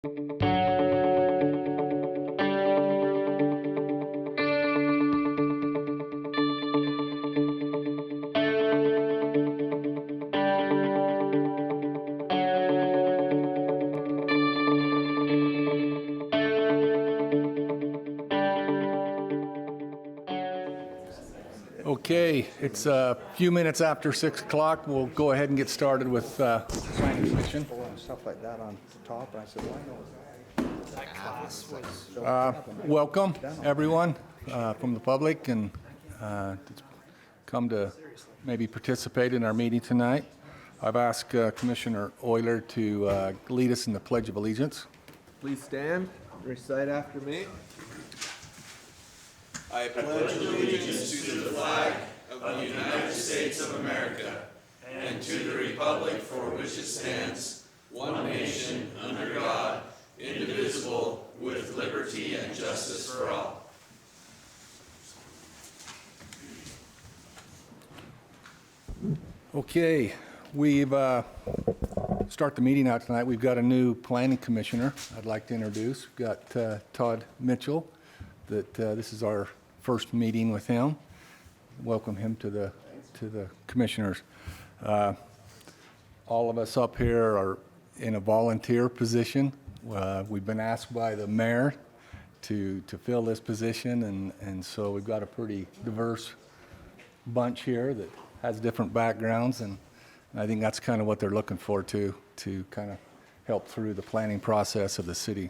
Okay, it's a few minutes after 6 o'clock. We'll go ahead and get started with planning commission. And stuff like that on top, and I said, why not? Welcome, everyone from the public and that's come to maybe participate in our meeting tonight. I've asked Commissioner Euler to lead us in the Pledge of Allegiance. Please stand, recite after me. I pledge allegiance to the flag of the United States of America and to the republic for which it stands, one nation, under God, indivisible, with liberty and justice for all. Okay, we've start the meeting out tonight. We've got a new planning commissioner I'd like to introduce. We've got Todd Mitchell. This is our first meeting with him. Welcome him to the commissioners. All of us up here are in a volunteer position. We've been asked by the mayor to fill this position, and so we've got a pretty diverse bunch here that has different backgrounds, and I think that's kind of what they're looking for to kind of help through the planning process of the city.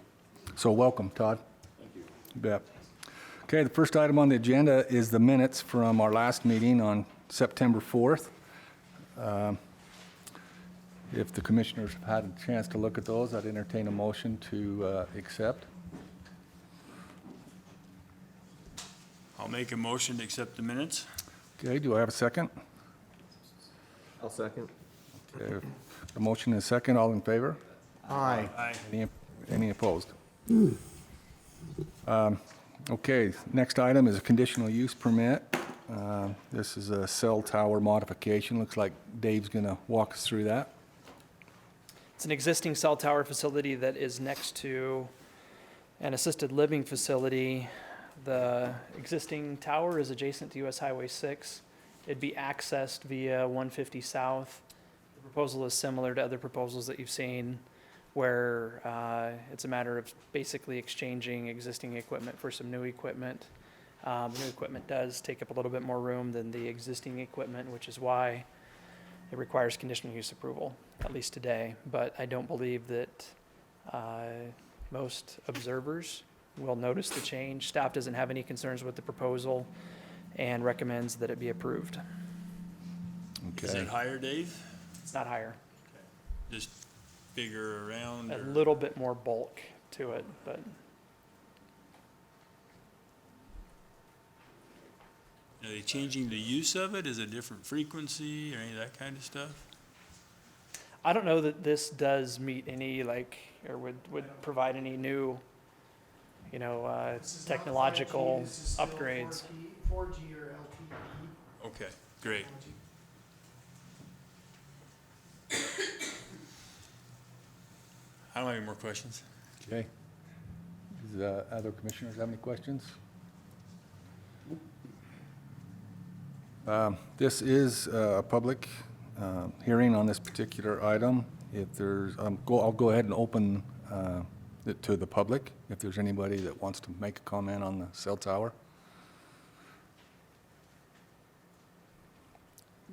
So welcome, Todd. Thank you. You bet. Okay, the first item on the agenda is the minutes from our last meeting on September 4th. If the commissioners have had a chance to look at those, I'd entertain a motion to accept. I'll make a motion to accept the minutes. Okay, do I have a second? I'll second. Okay, a motion and a second, all in favor? Aye. Aye. Any opposed? Okay, next item is a conditional use permit. This is a cell tower modification. Looks like Dave's going to walk us through that. It's an existing cell tower facility that is next to an assisted living facility. The existing tower is adjacent to US Highway 6. It'd be accessed via 150 South. The proposal is similar to other proposals that you've seen, where it's a matter of basically exchanging existing equipment for some new equipment. The new equipment does take up a little bit more room than the existing equipment, which is why it requires conditional use approval, at least today. But I don't believe that most observers will notice the change. Staff doesn't have any concerns with the proposal and recommends that it be approved. Is Okay. it higher, Dave? It's not higher, Just bigger around? a or- little bit more bulk to it, but Are they changing the use of it? Is it a different frequency or any of that kind of stuff? I don't know that this does meet any or would provide any new, technological upgrades. 4G or LTE. Okay, great. I don't have any more questions. Okay. Does other commissioners have any questions? This is a public hearing on this particular item. If there's, I'll go ahead and open it to the public, if there's anybody that wants to make a comment on the cell tower.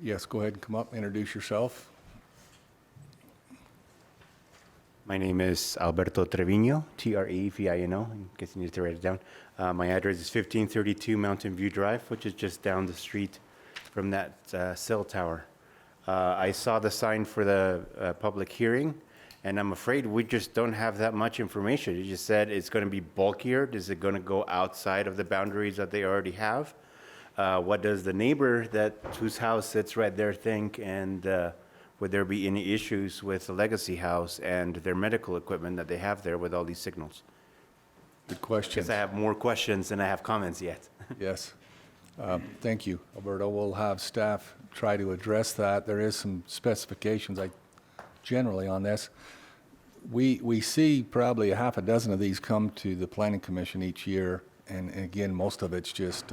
Yes, go ahead and come up, introduce yourself. My name is Alberto Trevino, Trevino, in case you need to write it down. My address is 1532 Mountain View Drive, which is just down the street from that cell tower. I saw the sign for the public hearing, and I'm afraid we just don't have that much information. You just said it's going to be bulkier. Is it going to go outside of the boundaries that they already have? What does the neighbor whose house sits right there think, and would there be any issues with the Legacy House and their medical equipment that they have there with all these signals? Good question. Because I have more questions than I have comments yet. Yes. Thank you, Alberto. We'll have staff try to address that. There is some specifications generally on this. We see probably a half a dozen of these come to the planning commission each year, and again, most of it's just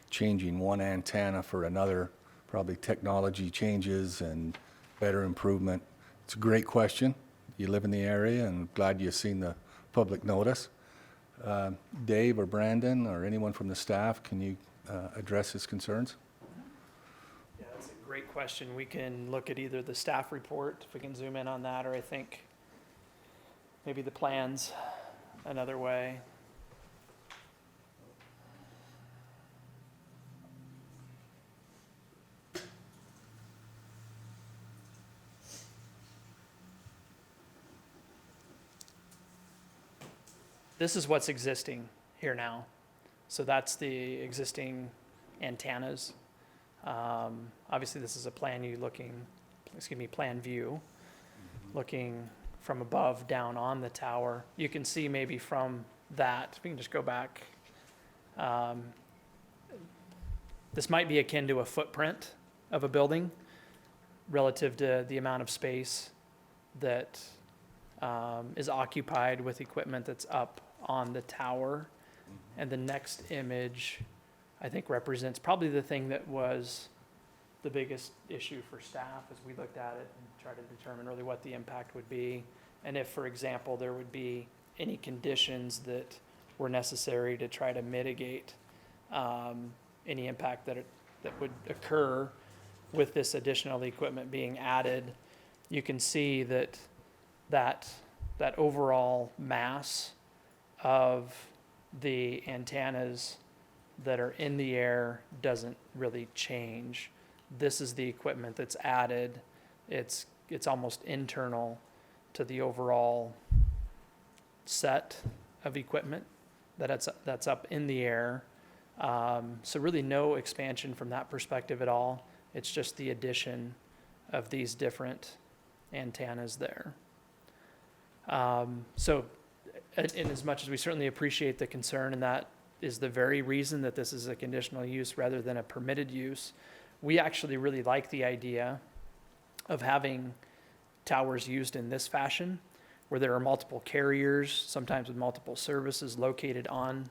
changing one antenna for another, probably technology changes and better improvement. It's a great question. You live in the area, and glad you've seen the public notice. Dave or Brandon or anyone from the staff, can you address his concerns? Yeah, that's a great question. We can look at either the staff report, if we can zoom in on that, or I think maybe the plans another way. This is what's existing here now. So that's the existing antennas. Obviously, this is a plan view, looking from above down on the tower. You can see maybe from that, if we can just go back. This might be akin to a footprint of a building relative to the amount of space that is occupied with equipment that's up on the tower. And the next image, I think, represents probably the thing that was the biggest issue for staff as we looked at it and tried to determine really what the impact would be. And if, for example, there would be any conditions that were necessary to try to mitigate any impact that would occur with this additional equipment being added. You can see that overall mass of the antennas that are in the air doesn't really change. This is the equipment that's added. It's almost internal to the overall set of equipment that's up in the air. So really no expansion from that perspective at all. It's just the addition of these different antennas there. So in as much as we certainly appreciate the concern, and that is the very reason that this is a conditional use rather than a permitted use, we actually really like the idea of having towers used in this fashion, where there are multiple carriers, sometimes with multiple services located on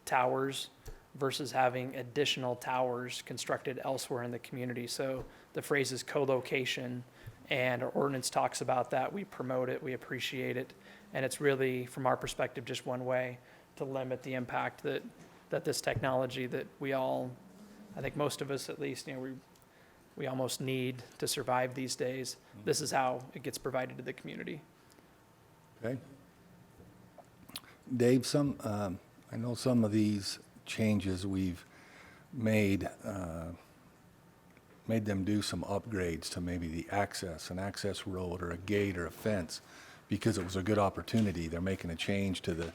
towers, versus having additional towers constructed elsewhere in the community. So the phrase is co-location, and our ordinance talks about that. We promote it, we appreciate it, and it's really, from our perspective, just one way to limit the impact that this technology that we all, I think most of us at least, we almost need to survive these days. This is how it gets provided to the community. Okay. Dave, I know some of these changes we've made them do some upgrades to maybe the an access road or a gate or a fence, because it was a good opportunity. They're making a change to the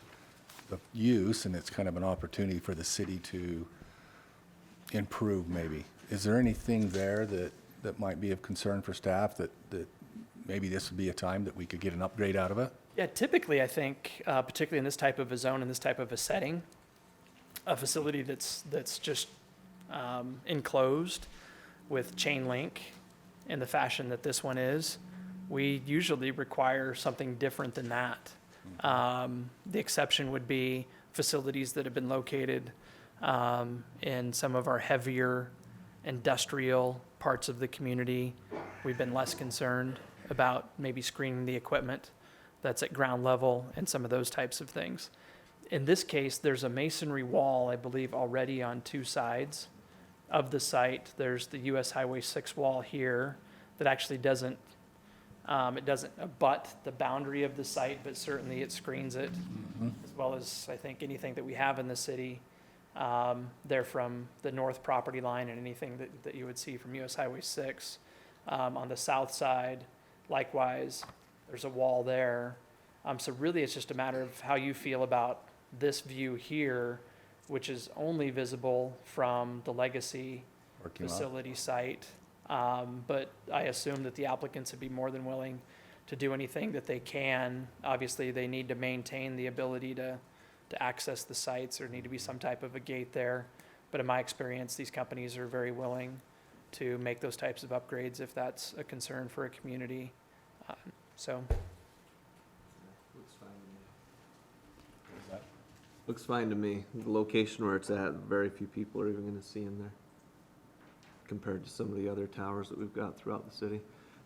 use, and it's kind of an opportunity for the city to improve maybe. Is there anything there that might be of concern for staff that maybe this would be a time that we could get an upgrade out of it? Yeah, typically I think, particularly in this type of a zone, in this type of a setting, a facility that's just enclosed with chain link in the fashion that this one is, we usually require something different than that. The exception would be facilities that have been located in some of our heavier industrial parts of the community. We've been less concerned about maybe screening the equipment that's at ground level and some of those types of things. In this case, there's a masonry wall, I believe, already on two sides of the site. There's the US Highway 6 wall here that actually doesn't abut the boundary of the site, but certainly it screens it, as well as I think anything that we have in the city there from the north property line, and anything that you would see from US Highway 6. On the south side, likewise, there's a wall there. So really it's just a matter of how you feel about this view here, which is only visible from the legacy Parking lot. facility site. But I assume that the applicants would be more than willing to do anything that they can. Obviously, they need to maintain the ability to access the sites. There need to be some type of a gate there. But in my experience, these companies are very willing to make those types of upgrades if that's a concern for a community. So Looks fine to me. The location where it's at, very few people are even gonna see in there compared to some of the other towers that we've got throughout the city.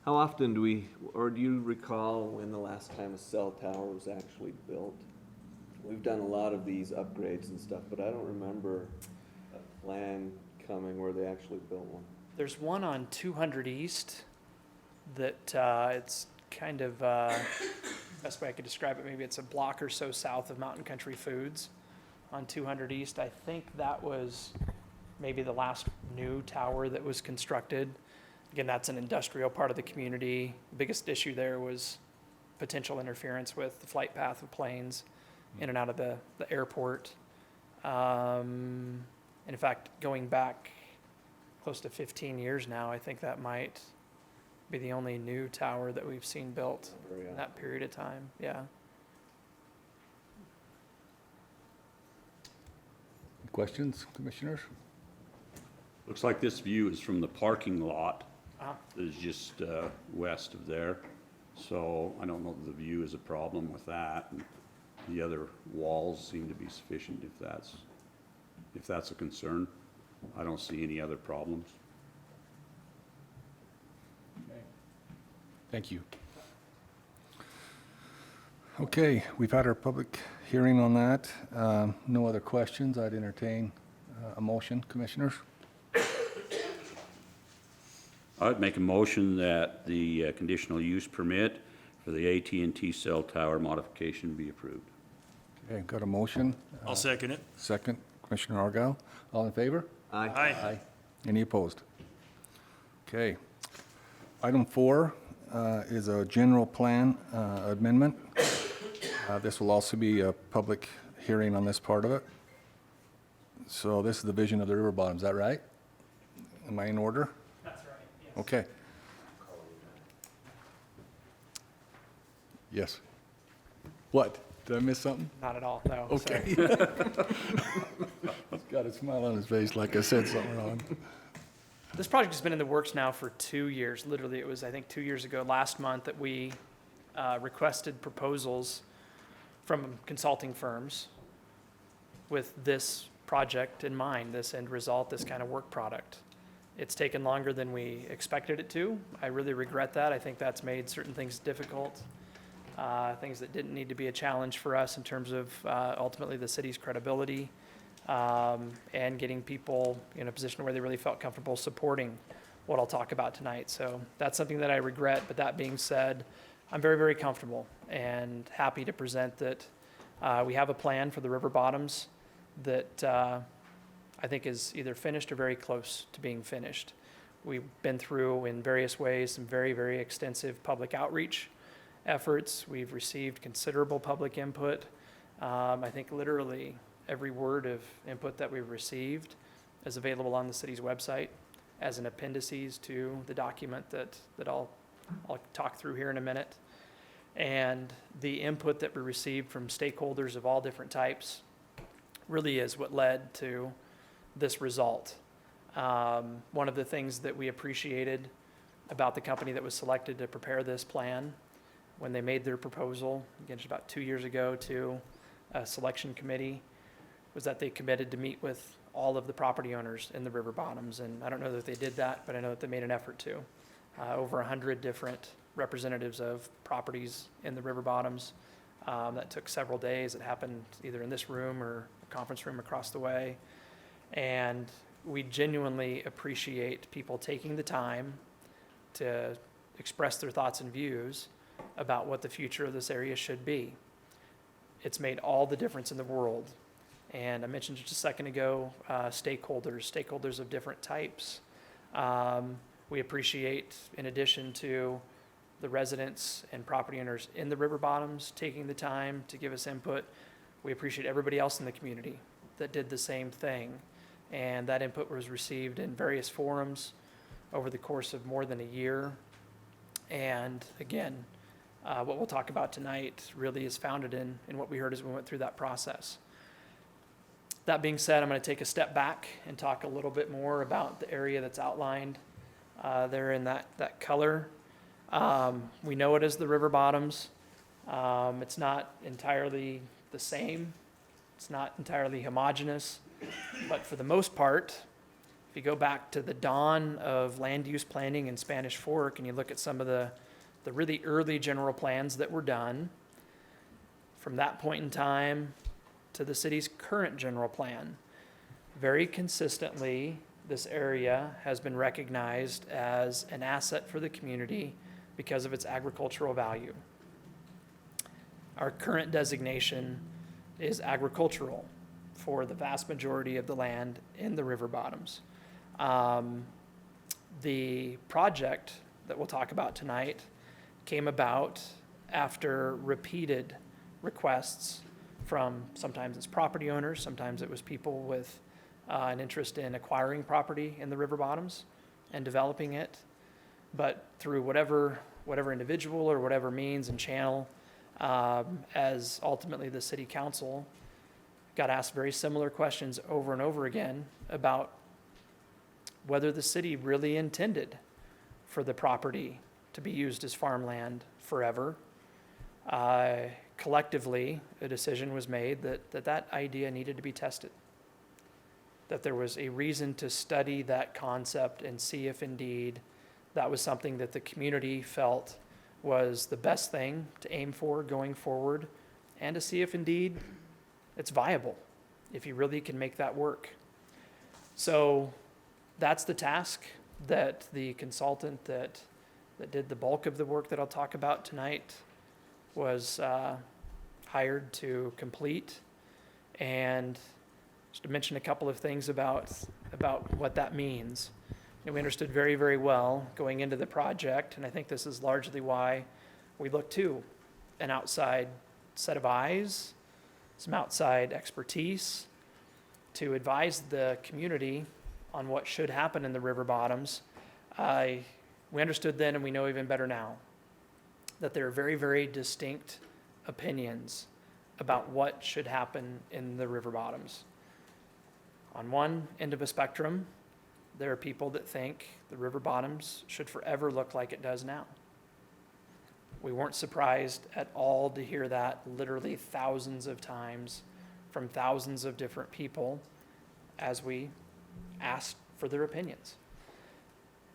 How often do we, or do you recall when the last time a cell tower was actually built? We've done a lot of these upgrades and stuff, but I don't remember a plan coming where they actually built one. There's one on 200 East that it's kind of, best way I could describe it, maybe it's a block or so south of Mountain Country Foods on 200 East. I think that was maybe the last new tower that was constructed. Again, that's an industrial part of the community. Biggest issue there was potential interference with the flight path of planes in and out of the airport. And in fact, going back close to 15 years now, I think that might be the only new tower that we've seen built in that period of time, yeah. Questions, commissioners? Looks like this view is from the parking lot Uh-huh. that is just west of there. So I don't know if the view is a problem with that. And the other walls seem to be sufficient if that's a concern. I don't see any other problems. Thank you. Okay, we've had our public hearing on that. No other questions. I'd entertain a motion, commissioners. I'd make a motion that the conditional use permit for the AT&T cell tower modification be approved. Okay, got a motion. I'll second it. Second, Commissioner Argyle. All in favor? Aye. Aye. Any opposed? Okay. Item 4 is a general plan amendment. This will also be a public hearing on this part of it. So this is the vision of the river bottom, is that right? Am I in order? That's right, yes. Okay. Yes. What? Did I miss something? Not at all, no. Okay. sorry. He's got a smile on his face like I said something wrong. This project has been in the works now for 2 years. Literally, it was, I think, 2 years ago, last month, that we requested proposals from consulting firms with this project in mind, this end result, this kind of work product. It's taken longer than we expected it to. I really regret that. I think that's made certain things difficult, things that didn't need to be a challenge for us in terms of ultimately the city's credibility, and getting people in a position where they really felt comfortable supporting what I'll talk about tonight. So that's something that I regret, but that being said, I'm very, very comfortable and happy to present that we have a plan for the river bottoms that I think is either finished or very close to being finished. We've been through, in various ways, some very, very extensive public outreach efforts. We've received considerable public input. I think literally every word of input that we've received is available on the city's website as an appendices to the document that I'll talk through here in a minute. And the input that we received from stakeholders of all different types really is what led to this result. One of the things that we appreciated about the company that was selected to prepare this plan when they made their proposal, again, just about 2 years ago, to a selection committee, was that they committed to meet with all of the property owners in the river bottoms. And I don't know that they did that, but I know that they made an effort to. Over 100 different representatives of properties in the river bottoms. That took several days. It happened either in this room or a conference room across the way. And we genuinely appreciate people taking the time to express their thoughts and views about what the future of this area should be. It's made all the difference in the world. And I mentioned just a second ago, stakeholders of different types. We appreciate, in addition to the residents and property owners in the river bottoms taking the time to give us input, we appreciate everybody else in the community that did the same thing. And that input was received in various forums over the course of more than a year. And again, what we'll talk about tonight really is founded in what we heard as we went through that process. That being said, I'm going to take a step back and talk a little bit more about the area that's outlined there in that color. We know it as the river bottoms. It's not entirely the same It's not entirely homogeneous, but for the most part, if you go back to the dawn of land use planning in Spanish Fork and you look at some of the really early general plans that were done, from that point in time to the city's current general plan, very consistently, this area has been recognized as an asset for the community because of its agricultural value. Our current designation is agricultural for the vast majority of the land in the river bottoms. The project that we'll talk about tonight came about after repeated requests from, sometimes it's property owners, sometimes it was people with an interest in acquiring property in the river bottoms and developing it. But through whatever individual or whatever means and channel, as ultimately the city council got asked very similar questions over and over again about whether the city really intended for the property to be used as farmland forever. Collectively, a decision was made that idea needed to be tested, that there was a reason to study that concept and see if indeed that was something that the community felt was the best thing to aim for going forward, and to see if indeed it's viable, if you really can make that work. So that's the task that the consultant that did the bulk of the work that I'll talk about tonight was hired to complete. And just to mention a couple of things about what that means. And we understood very, very well going into the project, and I think this is largely why we look to an outside set of eyes, some outside expertise to advise the community on what should happen in the river bottoms. We understood then, and we know even better now, that there are very, very distinct opinions about what should happen in the river bottoms. On one end of a spectrum, there are people that think the river bottoms should forever look like it does now. We weren't surprised at all to hear that literally thousands of times from thousands of different people as we asked for their opinions.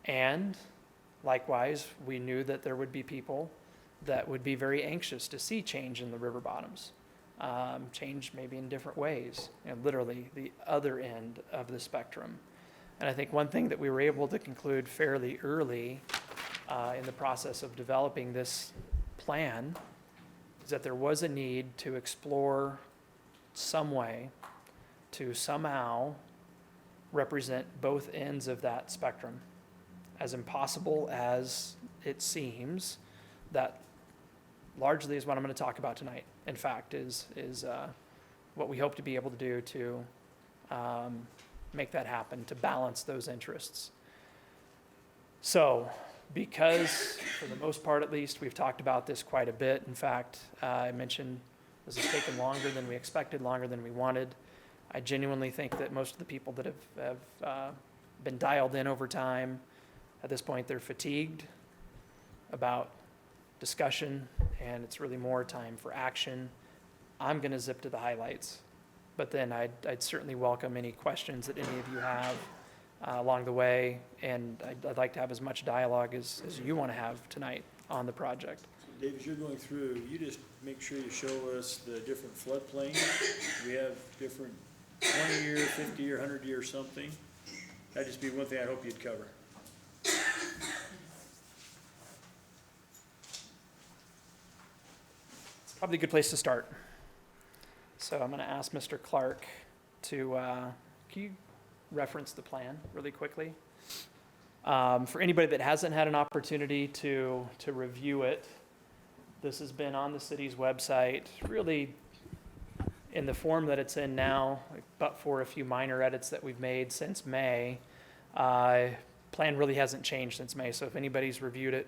And likewise, we knew that there would be people that would be very anxious to see change in the river bottoms, change maybe in different ways, literally the other end of the spectrum. And I think one thing that we were able to conclude fairly early in the process of developing this plan is that there was a need to explore some way to somehow represent both ends of that spectrum. As impossible as it seems, that largely is what I'm going to talk about tonight. In fact, is what we hope to be able to do to make that happen, to balance those interests. So, because for the most part at least, we've talked about this quite a bit. In fact, I mentioned this has taken longer than we expected, longer than we wanted. I genuinely think that most of the people that have been dialed in over time, at this point, they're fatigued about discussion, and it's really more time for action. I'm going to zip to the highlights, but then I'd certainly welcome any questions that any of you have along the way, and I'd like to have as much dialogue as you want to have tonight on the project. Dave, as you're going through, you just make sure you show us the different floodplains. We have different 20-year, 50-year, 100-year something. That'd just be one thing I hope you'd cover. It's probably a good place to start. So I'm going to ask Mr. Clark to, can you reference the plan really quickly? For anybody that hasn't had an opportunity to review it, this has been on the city's website, really in the form that it's in now, but for a few minor edits that we've made since May. Plan really hasn't changed since May, so if anybody's reviewed it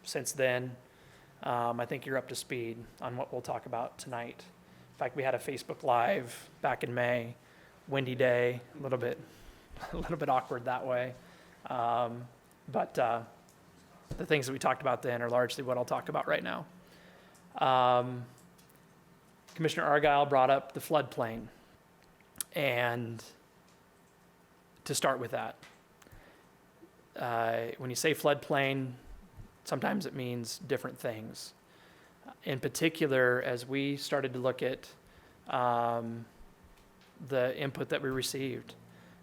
since then, I think you're up to speed on what we'll talk about tonight. In fact, we had a Facebook Live back in May, windy day, a little bit awkward that way. But the things that we talked about then are largely what I'll talk about right now. Commissioner Argyle brought up the floodplain. And to start with that, when you say floodplain, sometimes it means different things. In particular, as we started to look at the input that we received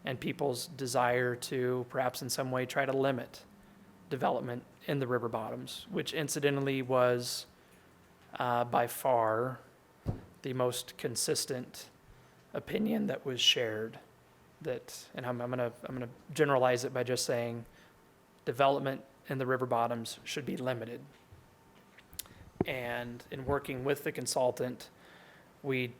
and people's desire to perhaps in some way try to limit development in the river bottoms, which incidentally was by far the most consistent opinion that was shared. That, and I'm gonna generalize it by just saying development in the river bottoms should be limited. And in working with the consultant, we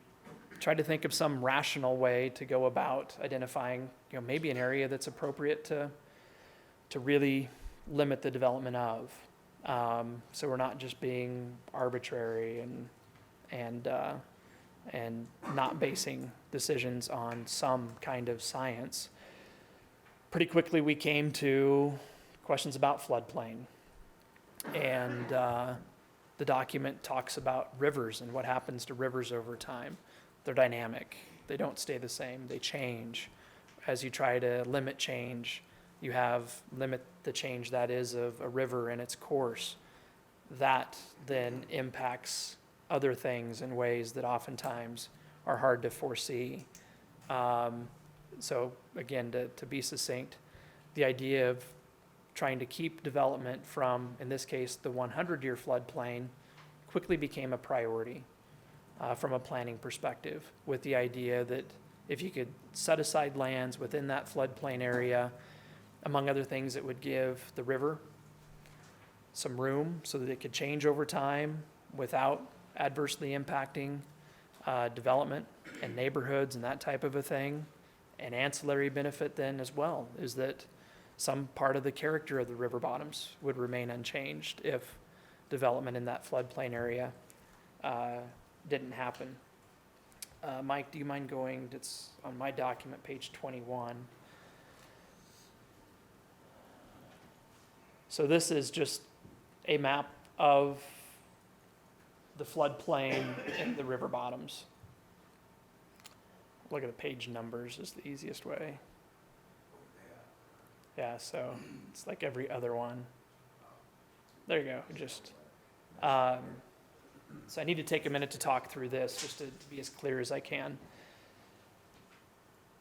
tried to think of some rational way to go about identifying, maybe an area that's appropriate to really limit the development of. So we're not just being arbitrary and not basing decisions on some kind of science. Pretty quickly, we came to questions about floodplain. And the document talks about rivers and what happens to rivers over time. They're dynamic. They don't stay the same. They change. As you try to limit change, you limit the change that is of a river in its course. That then impacts other things in ways that oftentimes are hard to foresee. So again, to be succinct, the idea of trying to keep development from, in this case, the 100-year floodplain quickly became a priority from a planning perspective, with the idea that if you could set aside lands within that floodplain area, among other things, it would give the river some room so that it could change over time without adversely impacting development and neighborhoods and that type of a thing. An ancillary benefit then as well is that some part of the character of the river bottoms would remain unchanged if development in that floodplain area didn't happen. Mike, do you mind going, it's on my document, page 21. So this is just a map of the floodplain and the river bottoms. Look at the page numbers is the easiest way. Yeah, so it's like every other one. There you go, so I need to take a minute to talk through this just to be as clear as I can.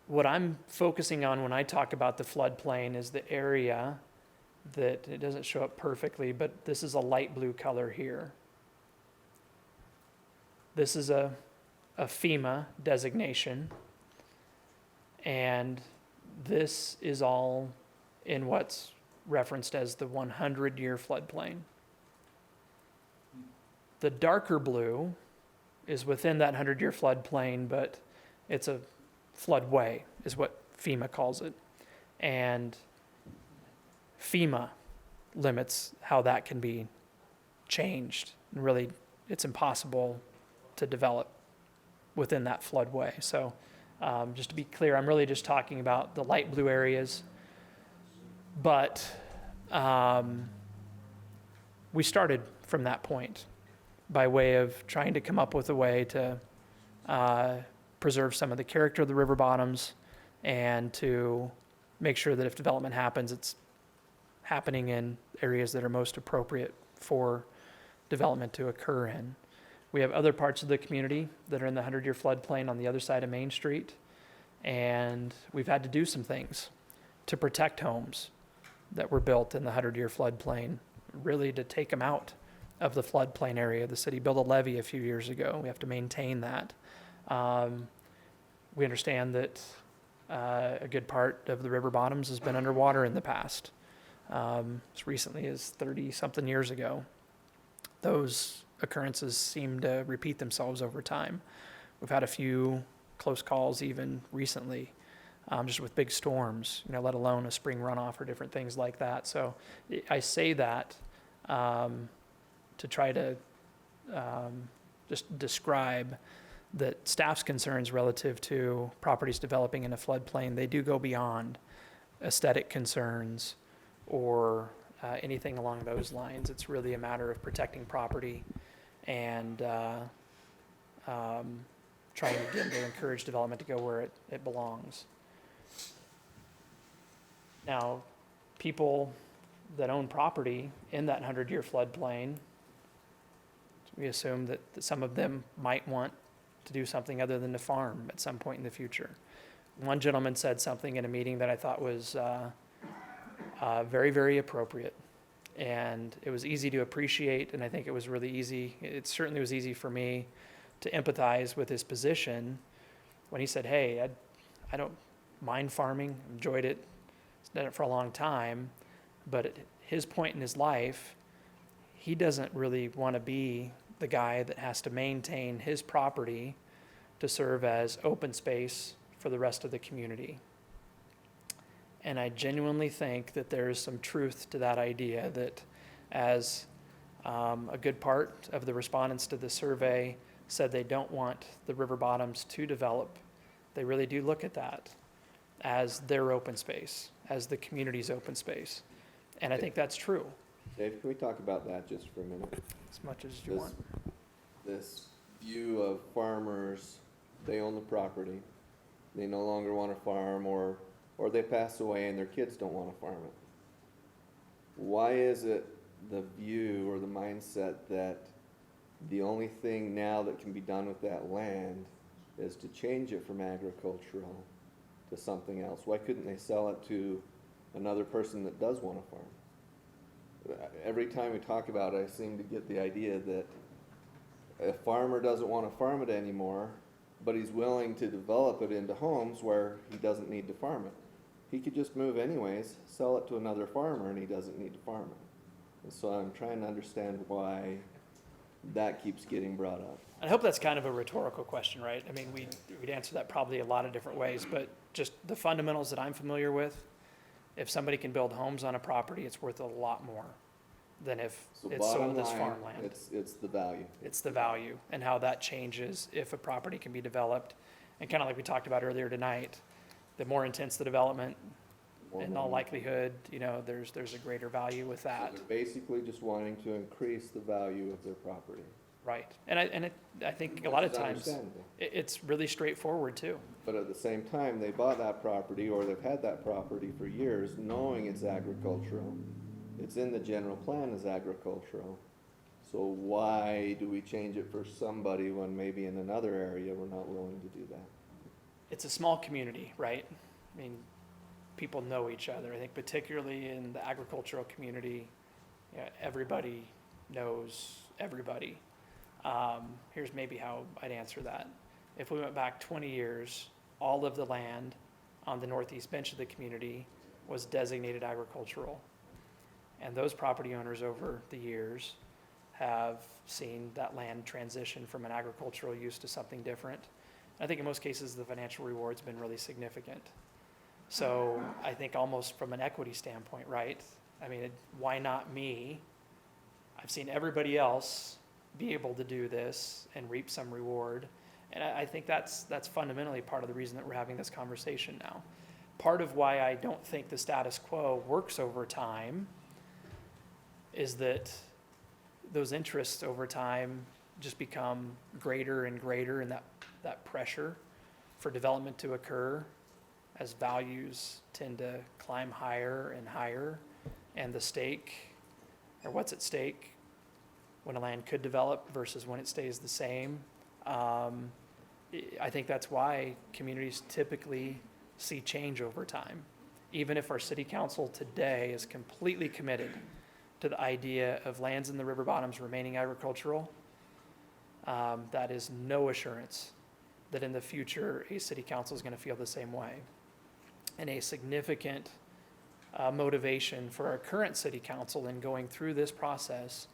What I'm focusing on when I talk about the floodplain is the area that, it doesn't show up perfectly, but this is a light blue color here. This is a FEMA designation, and this is all in what's referenced as the 100-year floodplain. The darker blue is within that 100-year floodplain, but it's a floodway, is what FEMA calls it. And FEMA limits how that can be changed. And really, it's impossible to develop within that floodway. So just to be clear, I'm really just talking about the light blue areas. But we started from that point by way of trying to come up with a way to preserve some of the character of the river bottoms and to make sure that if development happens, it's happening in areas that are most appropriate for development to occur in. We have other parts of the community that are in the 100-year floodplain on the other side of Main Street, and we've had to do some things to protect homes that were built in the 100-year floodplain, really to take them out of the floodplain area. The city built a levee a few years ago. We have to maintain that. We understand that a good part of the river bottoms has been underwater in the past, as recently as 30-something years ago. Those occurrences seem to repeat themselves over time. We've had a few close calls even recently, just with big storms, let alone a spring runoff or different things like that. So I say that to try to just describe that staff's concerns relative to properties developing in a floodplain, they do go beyond aesthetic concerns or anything along those lines. It's really a matter of protecting property and trying again to encourage development to go where it belongs. Now, people that own property in that 100-year floodplain, we assume that some of them might want to do something other than to farm at some point in the future. One gentleman said something in a meeting that I thought was very, very appropriate. And it was easy to appreciate, and I think it was really easy. It certainly was easy for me to empathize with his position when he said, hey, I don't mind farming, enjoyed it, done it for a long time, but at his point in his life, he doesn't really want to be the guy that has to maintain his property to serve as open space for the rest of the community. And I genuinely think that there is some truth to that idea, that as a good part of the respondents to the survey said they don't want the river bottoms to develop, they really do look at that as their open space, as the community's open space. And I think that's true, Dave, can we talk about that just for a minute? as much as you want. This view of farmers, they own the property, they no longer want to farm, or they pass away and their kids don't want to farm it. Why is it the view or the mindset that the only thing now that can be done with that land is to change it from agricultural to something else? Why couldn't they sell it to another person that does want to farm? Every time we talk about it, I seem to get the idea that a farmer doesn't want to farm it anymore, but he's willing to develop it into homes where he doesn't need to farm it. He could just move anyways, sell it to another farmer, and he doesn't need to farm it. And so I'm trying to understand why that keeps getting brought up. I hope that's kind of a rhetorical question, right? I mean, we'd answer that probably a lot of different ways, but just the fundamentals that I'm familiar with, if somebody can build homes on a property, it's worth a lot more than if So it's sold bottom as line, farmland. it's the value. It's the value and how that changes if a property can be developed. And kind of like we talked about earlier tonight, the more intense the development, More in all money. likelihood, there's a greater value with So that, they're basically just wanting to increase the value of their property. right? And I think a lot of Which is times, understandable. it's really straightforward too. But at the same time, they bought that property, or they've had that property for years, knowing it's agricultural. It's in the general plan as agricultural. So why do we change it for somebody when maybe in another area we're not willing to do that? It's a small community, right? I mean, people know each other. I think particularly in the agricultural community, everybody knows everybody. Here's maybe how I'd answer that. If we went back 20 years, all of the land on the northeast bench of the community was designated agricultural. And those property owners over the years have seen that land transition from an agricultural use to something different. I think in most cases, the financial reward's been really significant. So I think almost from an equity standpoint, right? I mean, why not me? I've seen everybody else be able to do this and reap some reward. And I think that's fundamentally part of the reason that we're having this conversation now. Part of why I don't think the status quo works over time is that those interests over time just become greater and greater, and that pressure for development to occur as values tend to climb higher and higher, and the stake, or what's at stake when a land could develop versus when it stays the same. I think that's why communities typically see change over time. Even if our city council today is completely committed to the idea of lands in the river bottoms remaining agricultural, that is no assurance that in the future a city council is going to feel the same way. And a significant motivation for our current city council in going through this process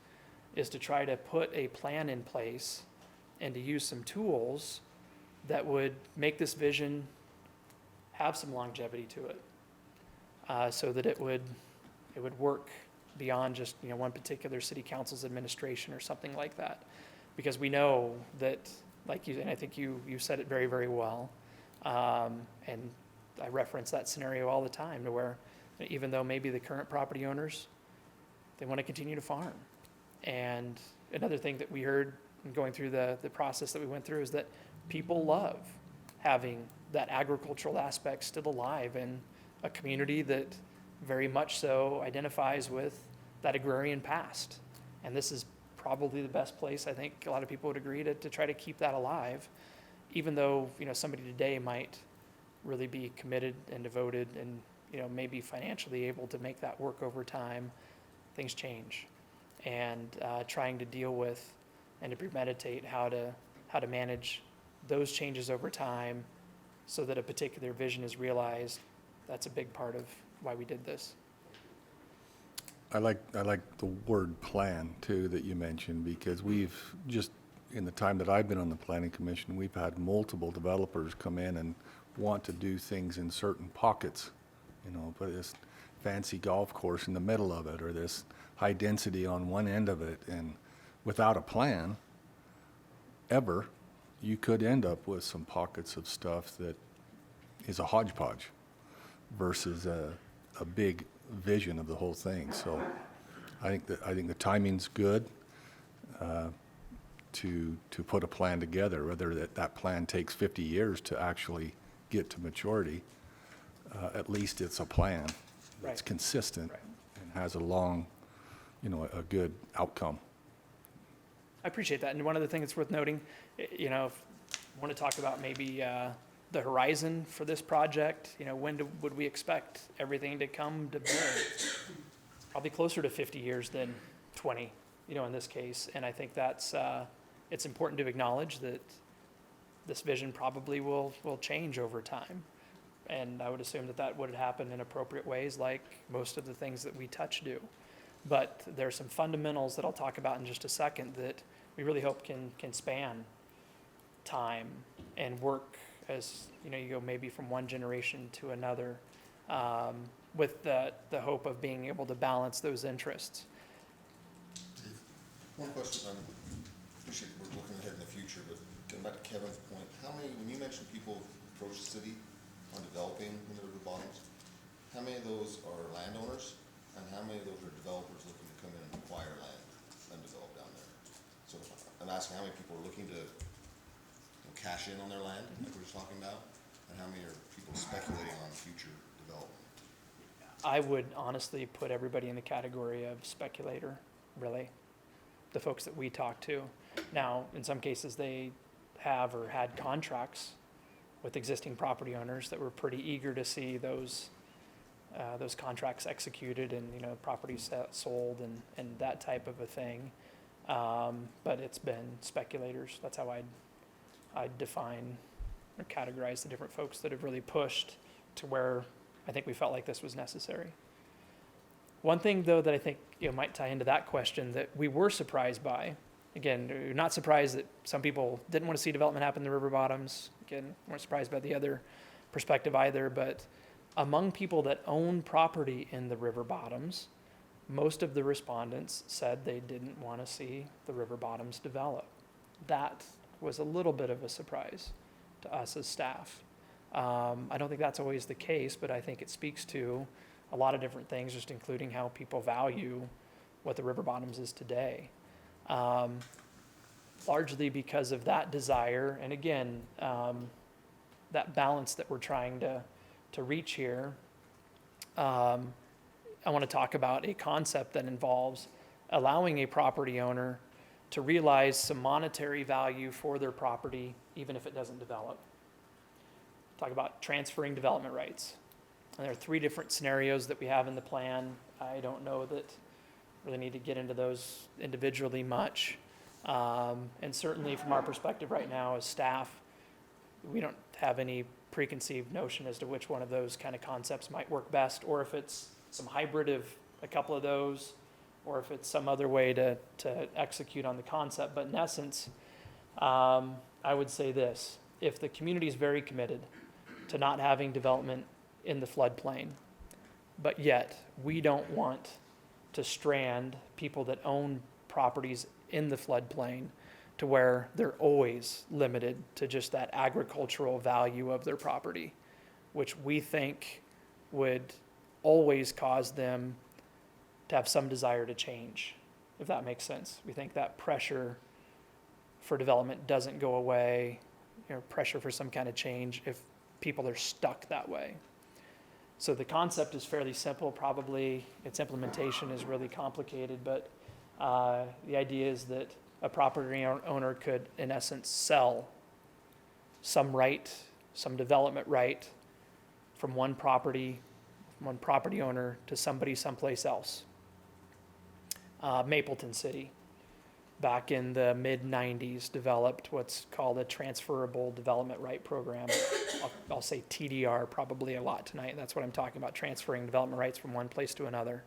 is to try to put a plan in place and to use some tools that would make this vision have some longevity to it, so that it would work beyond just one particular city council's administration or something like that. Because we know that, like you, and I think you said it very, very well, and I reference that scenario all the time, to where even though maybe the current property owners, they want to continue to farm. And another thing that we heard and going through the process that we went through, is that people love having that agricultural aspect still alive in a community that very much so identifies with that agrarian past. And this is probably the best place, I think a lot of people would agree, to try to keep that alive, even though, you know, somebody today might really be committed and devoted and, you know, maybe financially able to make that work over time. Things change. And trying to deal with and to premeditate how to manage those changes over time so that a particular vision is realized, that's a big part of why we did this. I like the word plan too that you mentioned, because we've just, in the time that I've been on the planning commission, we've had multiple developers come in and want to do things in certain pockets, you know, put this fancy golf course in the middle of it, or this high density on one end of it, and without a plan, ever, you could end up with some pockets of stuff that is a hodgepodge versus a big vision of the whole thing. So I think the timing's good to put a plan together, whether that plan takes 50 years to actually get to maturity. At least it's a plan that's Right. consistent Right. and has a long, you know, a good outcome. I appreciate that. And one other thing that's worth noting, you know, if I want to talk about maybe the horizon for this project, you know, when would we expect everything to come to bear? Probably closer to 50 years than 20, you know, in this case. And I think that's, it's important to acknowledge that this vision probably will change over time. And I would assume that would happen in appropriate ways, like most of the things that we touch do. But there are some fundamentals that I'll talk about in just a second that we really hope can span time and work as, you know, you go maybe from one generation to another, with the hope of being able to balance those interests. One question, appreciate we're looking ahead in the future, but getting back to Kevin's point, when you mentioned people approach the city on developing in the river bottoms, how many of those are landowners, and how many of those are developers looking to come in and acquire land and develop down there? So I'm asking how many people are looking to cash in on their land, like we were just talking about, and how many are people speculating on future development? I would honestly put everybody in the category of speculator, really, the folks that we talk to. Now, in some cases, they have or had contracts with existing property owners that were pretty eager to see those contracts executed and, you know, properties sold and that type of a thing. But it's been speculators. That's how I'd define or categorize the different folks that have really pushed to where I think we felt like this was necessary. One thing, though, that I think, you know, might tie into that question that we were surprised by, again, we're not surprised that some people didn't want to see development happen in the river bottoms. Again, weren't surprised by the other perspective either, but among people that own property in the river bottoms, most of the respondents said they didn't want to see the river bottoms develop. That was a little bit of a surprise to us as staff. I don't think that's always the case, but I think it speaks to a lot of different things, just including how people value what the river bottoms is today. Largely because of that desire, and again, that balance that we're trying to reach here. I want to talk about a concept that involves allowing a property owner to realize some monetary value for their property, even if it doesn't develop. Talk about transferring development rights. And there are 3 different scenarios that we have in the plan. I don't know that really need to get into those individually much. And certainly from our perspective right now as staff, we don't have any preconceived notion as to which one of those kind of concepts might work best, or if it's some hybrid of a couple of those, or if it's some other way to execute on the concept. But in essence, I would say this: if the community is very committed to not having development in the floodplain, but yet we don't want to strand people that own properties in the floodplain to where they're always limited to just that agricultural value of their property, which we think would always cause them to have some desire to change, if that makes sense. We think that pressure for development doesn't go away, pressure for some kind of change if people are stuck that way. So the concept is fairly simple, probably its implementation is really complicated, but the idea is that a property owner could, in essence, sell some right, some development right from one property owner to somebody someplace else. Mapleton City, back in the mid-90s, developed what's called a transferable development right program. I'll say TDR probably a lot tonight. That's what I'm talking about, transferring development rights from one place to another.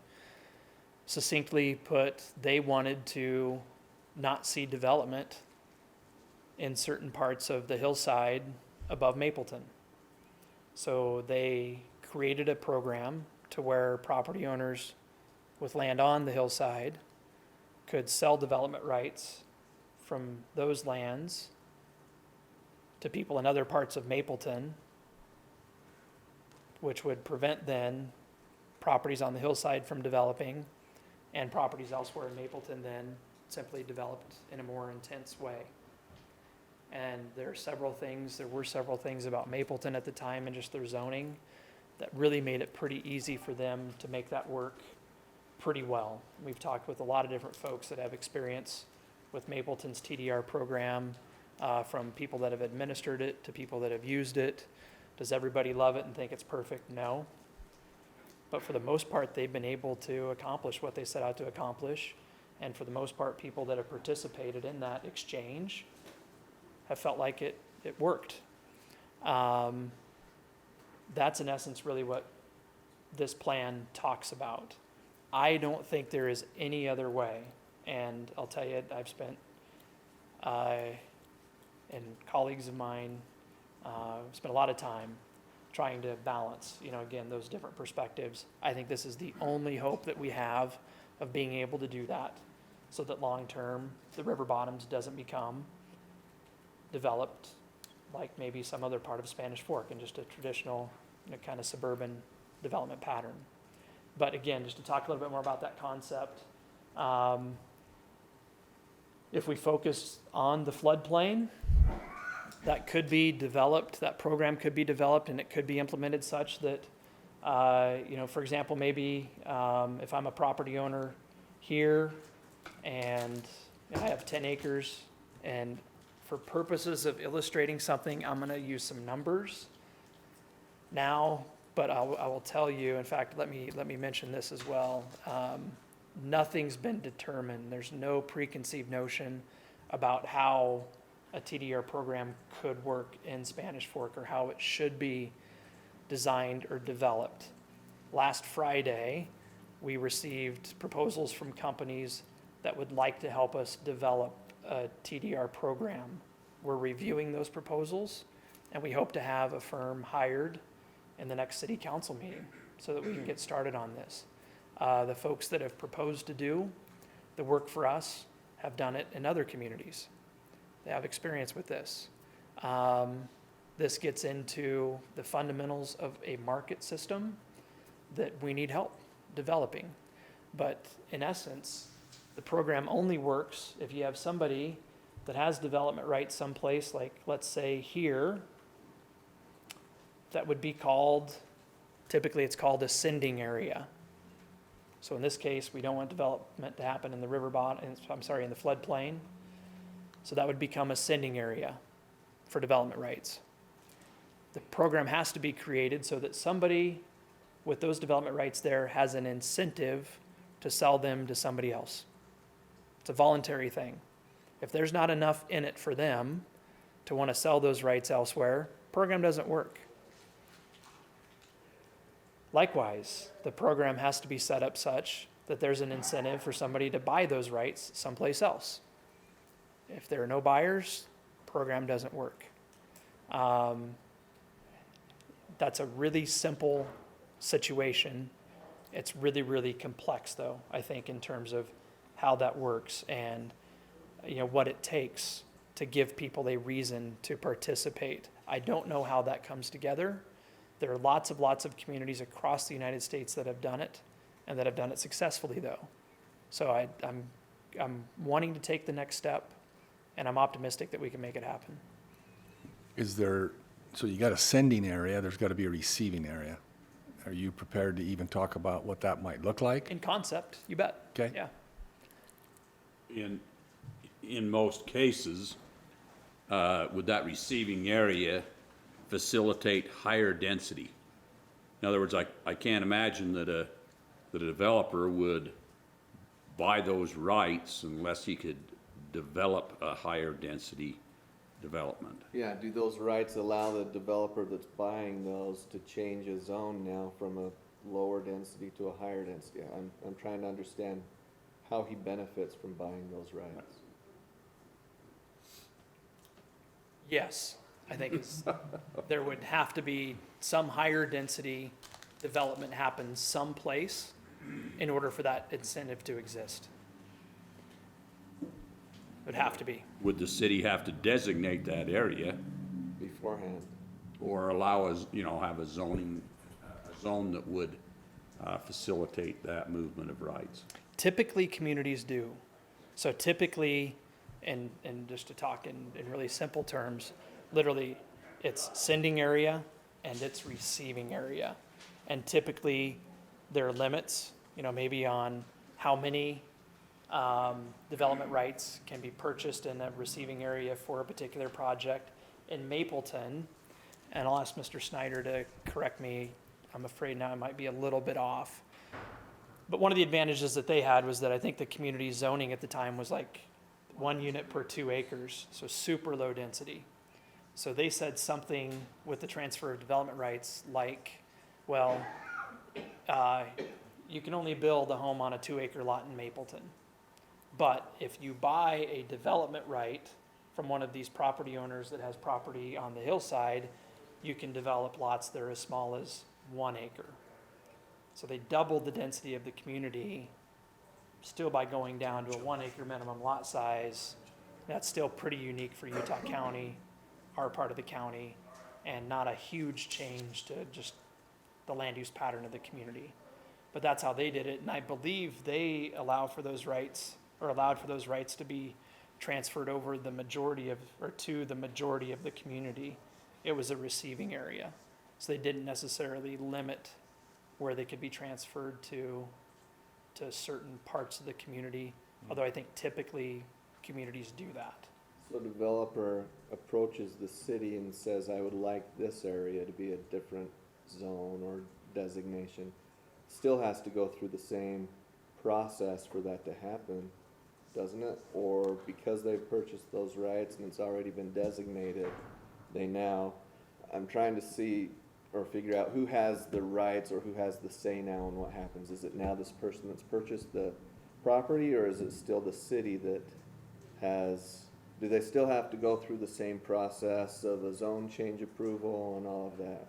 Succinctly put, they wanted to not see development in certain parts of the hillside above Mapleton. So they created a program to where property owners with land on the hillside could sell development rights from those lands to people in other parts of Mapleton, which would prevent then properties on the hillside from developing, and properties elsewhere in Mapleton then simply developed in a more intense way. And there were several things about Mapleton at the time and just their zoning that really made it pretty easy for them to make that work pretty well. We've talked with a lot of different folks that have experience with Mapleton's TDR program, from people that have administered it to people that have used it. Does everybody love it and think it's perfect? No. But for the most part, they've been able to accomplish what they set out to accomplish. And for the most part, people that have participated in that exchange have felt like it worked. That's in essence really what this plan talks about. I don't think there is any other way, and I'll tell you, I've spent, and colleagues of mine, spent a lot of time trying to balance, again, those different perspectives. I think this is the only hope that we have of being able to do that, so that long-term, the river bottoms doesn't become developed like maybe some other part of Spanish Fork in just a traditional kind of suburban development pattern. But again, just to talk a little bit more about that concept, if we focus on the floodplain, that could be developed, that program could be developed, and it could be implemented such that, for example, maybe if I'm a property owner here and I have 10 acres, and for purposes of illustrating something, I'm going to use some numbers now, but I will tell you, in fact, let me mention this as well. Nothing's been determined. There's no preconceived notion about how a TDR program could work in Spanish Fork or how it should be designed or developed. Last Friday, we received proposals from companies that would like to help us develop a TDR program. We're reviewing those proposals, and we hope to have a firm hired in the next city council meeting so that we can get started on this. The folks that have proposed to do the work for us have done it in other communities. They have experience with this. This gets into the fundamentals of a market system that we need help developing. But in essence, the program only works if you have somebody that has development rights someplace, like let's say here, that would be called, typically it's called a sending area. So in this case, we don't want development to happen in the in the floodplain. So that would become a sending area for development rights. The program has to be created so that somebody with those development rights there has an incentive to sell them to somebody else. It's a voluntary thing. If there's not enough in it for them to want to sell those rights elsewhere, program doesn't work. Likewise, the program has to be set up such that there's an incentive for somebody to buy those rights someplace else. If there are no buyers, program doesn't work. That's a really simple situation. It's really, really complex, though, I think, in terms of how that works and what it takes to give people a reason to participate. I don't know how that comes together. There are lots of communities across the United States that have done it and that have done it successfully, though. So I'm wanting to take the next step and I'm optimistic that we can make it happen. Is there, so you got a sending area, there's got to be a receiving area. Are you prepared to even talk about what that might look like? In concept, you bet. Okay. Yeah. In most cases, would that receiving area facilitate higher density? In other words, I can't imagine that a developer would buy those rights unless he could develop a higher density development. Yeah, do those rights allow the developer that's buying those to change a zone now from a lower density to a higher density? I'm trying to understand how he benefits from buying those rights. Yes, I think there would have to be some higher density development happen someplace in order for that incentive to exist. It would have to be. Would the city have to designate that area Beforehand. or allow us, have a zone that would facilitate that movement of rights? Typically, communities do. So typically, and just to talk in really simple terms, literally, it's sending area and it's receiving area. And typically, there are limits, maybe on how many development rights can be purchased in a receiving area for a particular project. In Mapleton, and I'll ask Mr. Snyder to correct me, I'm afraid now I might be a little bit off. But one of the advantages that they had was that I think the community zoning at the time was like 1 unit per 2 acres, so super low density. So they said something with the transfer of development rights like, well, you can only build a home on a 2-acre lot in Mapleton. But if you buy a development right from one of these property owners that has property on the hillside, you can develop lots that are as small as 1 acre. So they doubled the density of the community, still by going down to a 1 acre minimum lot size. That's still pretty unique for Utah County, our part of the county, and not a huge change to just the land use pattern of the community. But that's how they did it, and I believe they allowed for those rights to be transferred over to the majority of the community. It was a receiving area. So they didn't necessarily limit where they could be transferred to certain parts of the community, although I think typically communities do that. So a developer approaches the city and says, I would like this area to be a different zone or designation. Still has to go through the same process for that to happen, doesn't it? Or because they've purchased those rights and it's already been designated, I'm trying to see or figure out who has the rights or who has the say now in what happens. Is it now this person that's purchased the property, or is it still the city that do they still have to go through the same process of a zone change approval and all of that?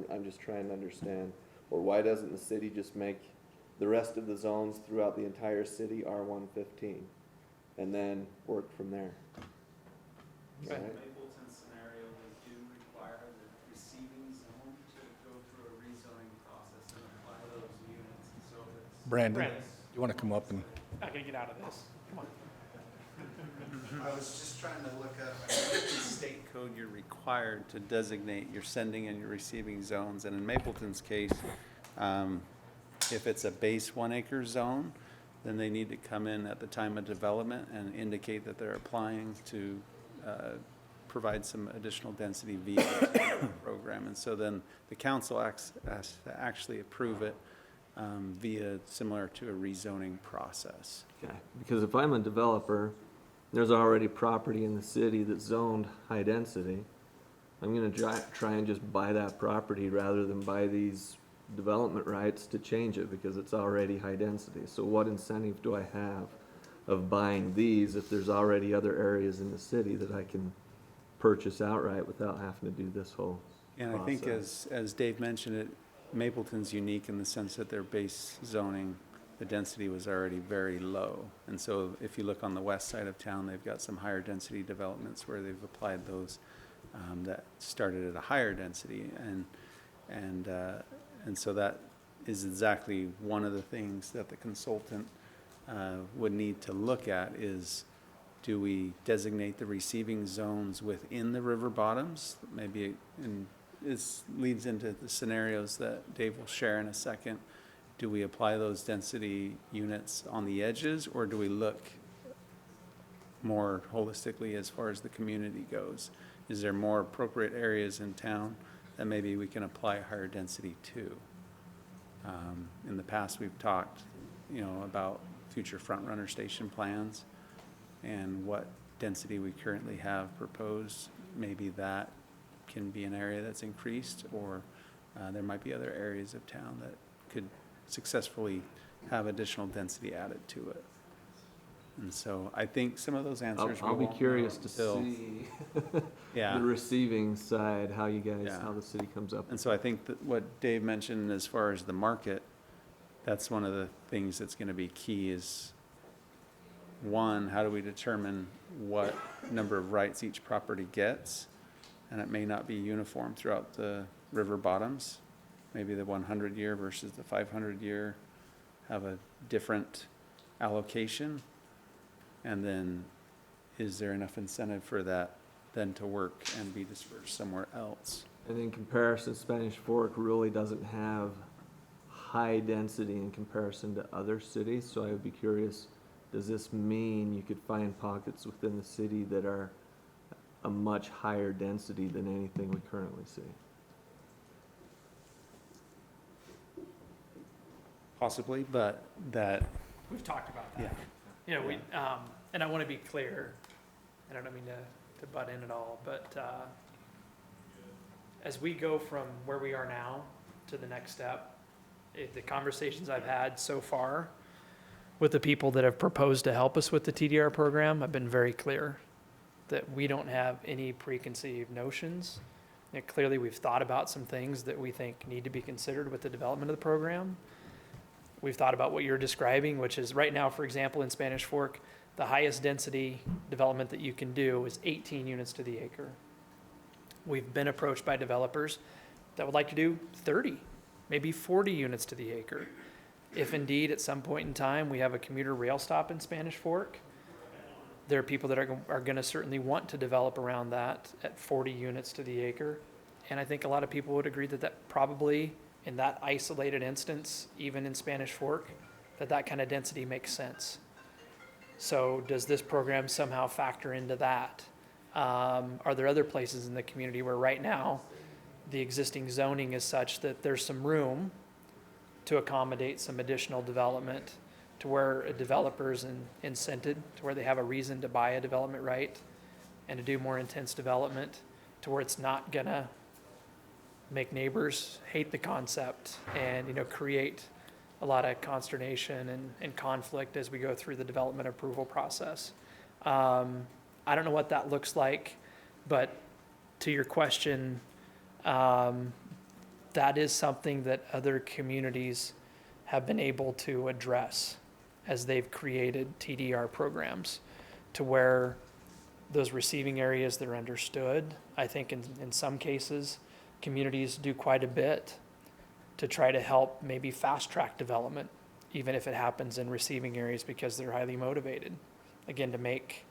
I'm just trying to understand. Or why doesn't the city just make the rest of the zones throughout the entire city R115 and then work from there? Okay. Right? Mapleton scenario, they do require the receiving zone to go through a rezoning process and apply those units, and so it's. Brandon, you want to come up and, Not gonna get out of this. Come on. I was just trying to look up, I think in state code, you're required to designate your sending and your receiving zones, and in Mapleton's case, if it's a base 1 acre zone, then they need to come in at the time of development and indicate that they're applying to provide some additional density via the program. And so then the council has to actually approve it via similar to a rezoning process. Okay, because if I'm a developer, there's already property in the city that's zoned high density. I'm gonna try and just buy that property rather than buy these development rights to change it because it's already high density. So what incentive do I have of buying these if there's already other areas in the city that I can purchase outright without having to do this whole And I think process? as Dave mentioned it, Mapleton's unique in the sense that their base zoning, the density was already very low. And so if you look on the west side of town, they've got some higher density developments where they've applied those that started at a higher density. And so that is exactly one of the things that the consultant would need to look at is Do we designate the receiving zones within the river bottoms? Maybe, and this leads into the scenarios that Dave will share in a second. Do we apply those density units on the edges, or do we look more holistically as far as the community goes? Is there more appropriate areas in town that maybe we can apply higher density to? In the past, we've talked, about future front runner station plans and what density we currently have proposed. Maybe that can be an area that's increased, or there might be other areas of town that could successfully have additional density added to it. And so I think some of those answers I'll we be won't curious know to until- see Yeah. the receiving side, how you guys, Yeah. how the city comes up. And so I think that what Dave mentioned as far as the market, that's one of the things that's going to be key is, one, how do we determine what number of rights each property gets? And it may not be uniform throughout the river bottoms. Maybe the 100-year versus the 500-year have a different allocation. And then is there enough incentive for that then to work and be dispersed somewhere else? And in comparison, Spanish Fork really doesn't have high density in comparison to other cities, so I would be curious, does this mean you could find pockets within the city that are a much higher density than anything we currently see? Possibly, but that, We've talked about that. yeah. We, and I want to be clear, and I don't mean to butt in at all, but as we go from where we are now to the next step, the conversations I've had so far with the people that have proposed to help us with the TDR program, I've been very clear that we don't have any preconceived notions. And clearly, we've thought about some things that we think need to be considered with the development of the program. We've thought about what you're describing, which is right now, for example, in Spanish Fork, the highest density development that you can do is 18 units to the acre. We've been approached by developers that would like to do 30, maybe 40 units to the acre. If indeed at some point in time we have a commuter rail stop in Spanish Fork, there are people that are going to certainly want to develop around that at 40 units to the acre. And I think a lot of people would agree that that probably, in that isolated instance, even in Spanish Fork, that kind of density makes sense. So does this program somehow factor into that? Are there other places in the community where right now the existing zoning is such that there's some room to accommodate some additional development, to where a developer's incented, to where they have a reason to buy a development right and to do more intense development, to where it's not gonna make neighbors hate the concept and, create a lot of consternation and conflict as we go through the development approval process. I don't know what that looks like, but to your question, that is something that other communities have been able to address as they've created TDR programs, to where those receiving areas, they're understood. I think in some cases, communities do quite a bit to try to help maybe fast track development, even if it happens in receiving areas, because they're highly motivated, again, to make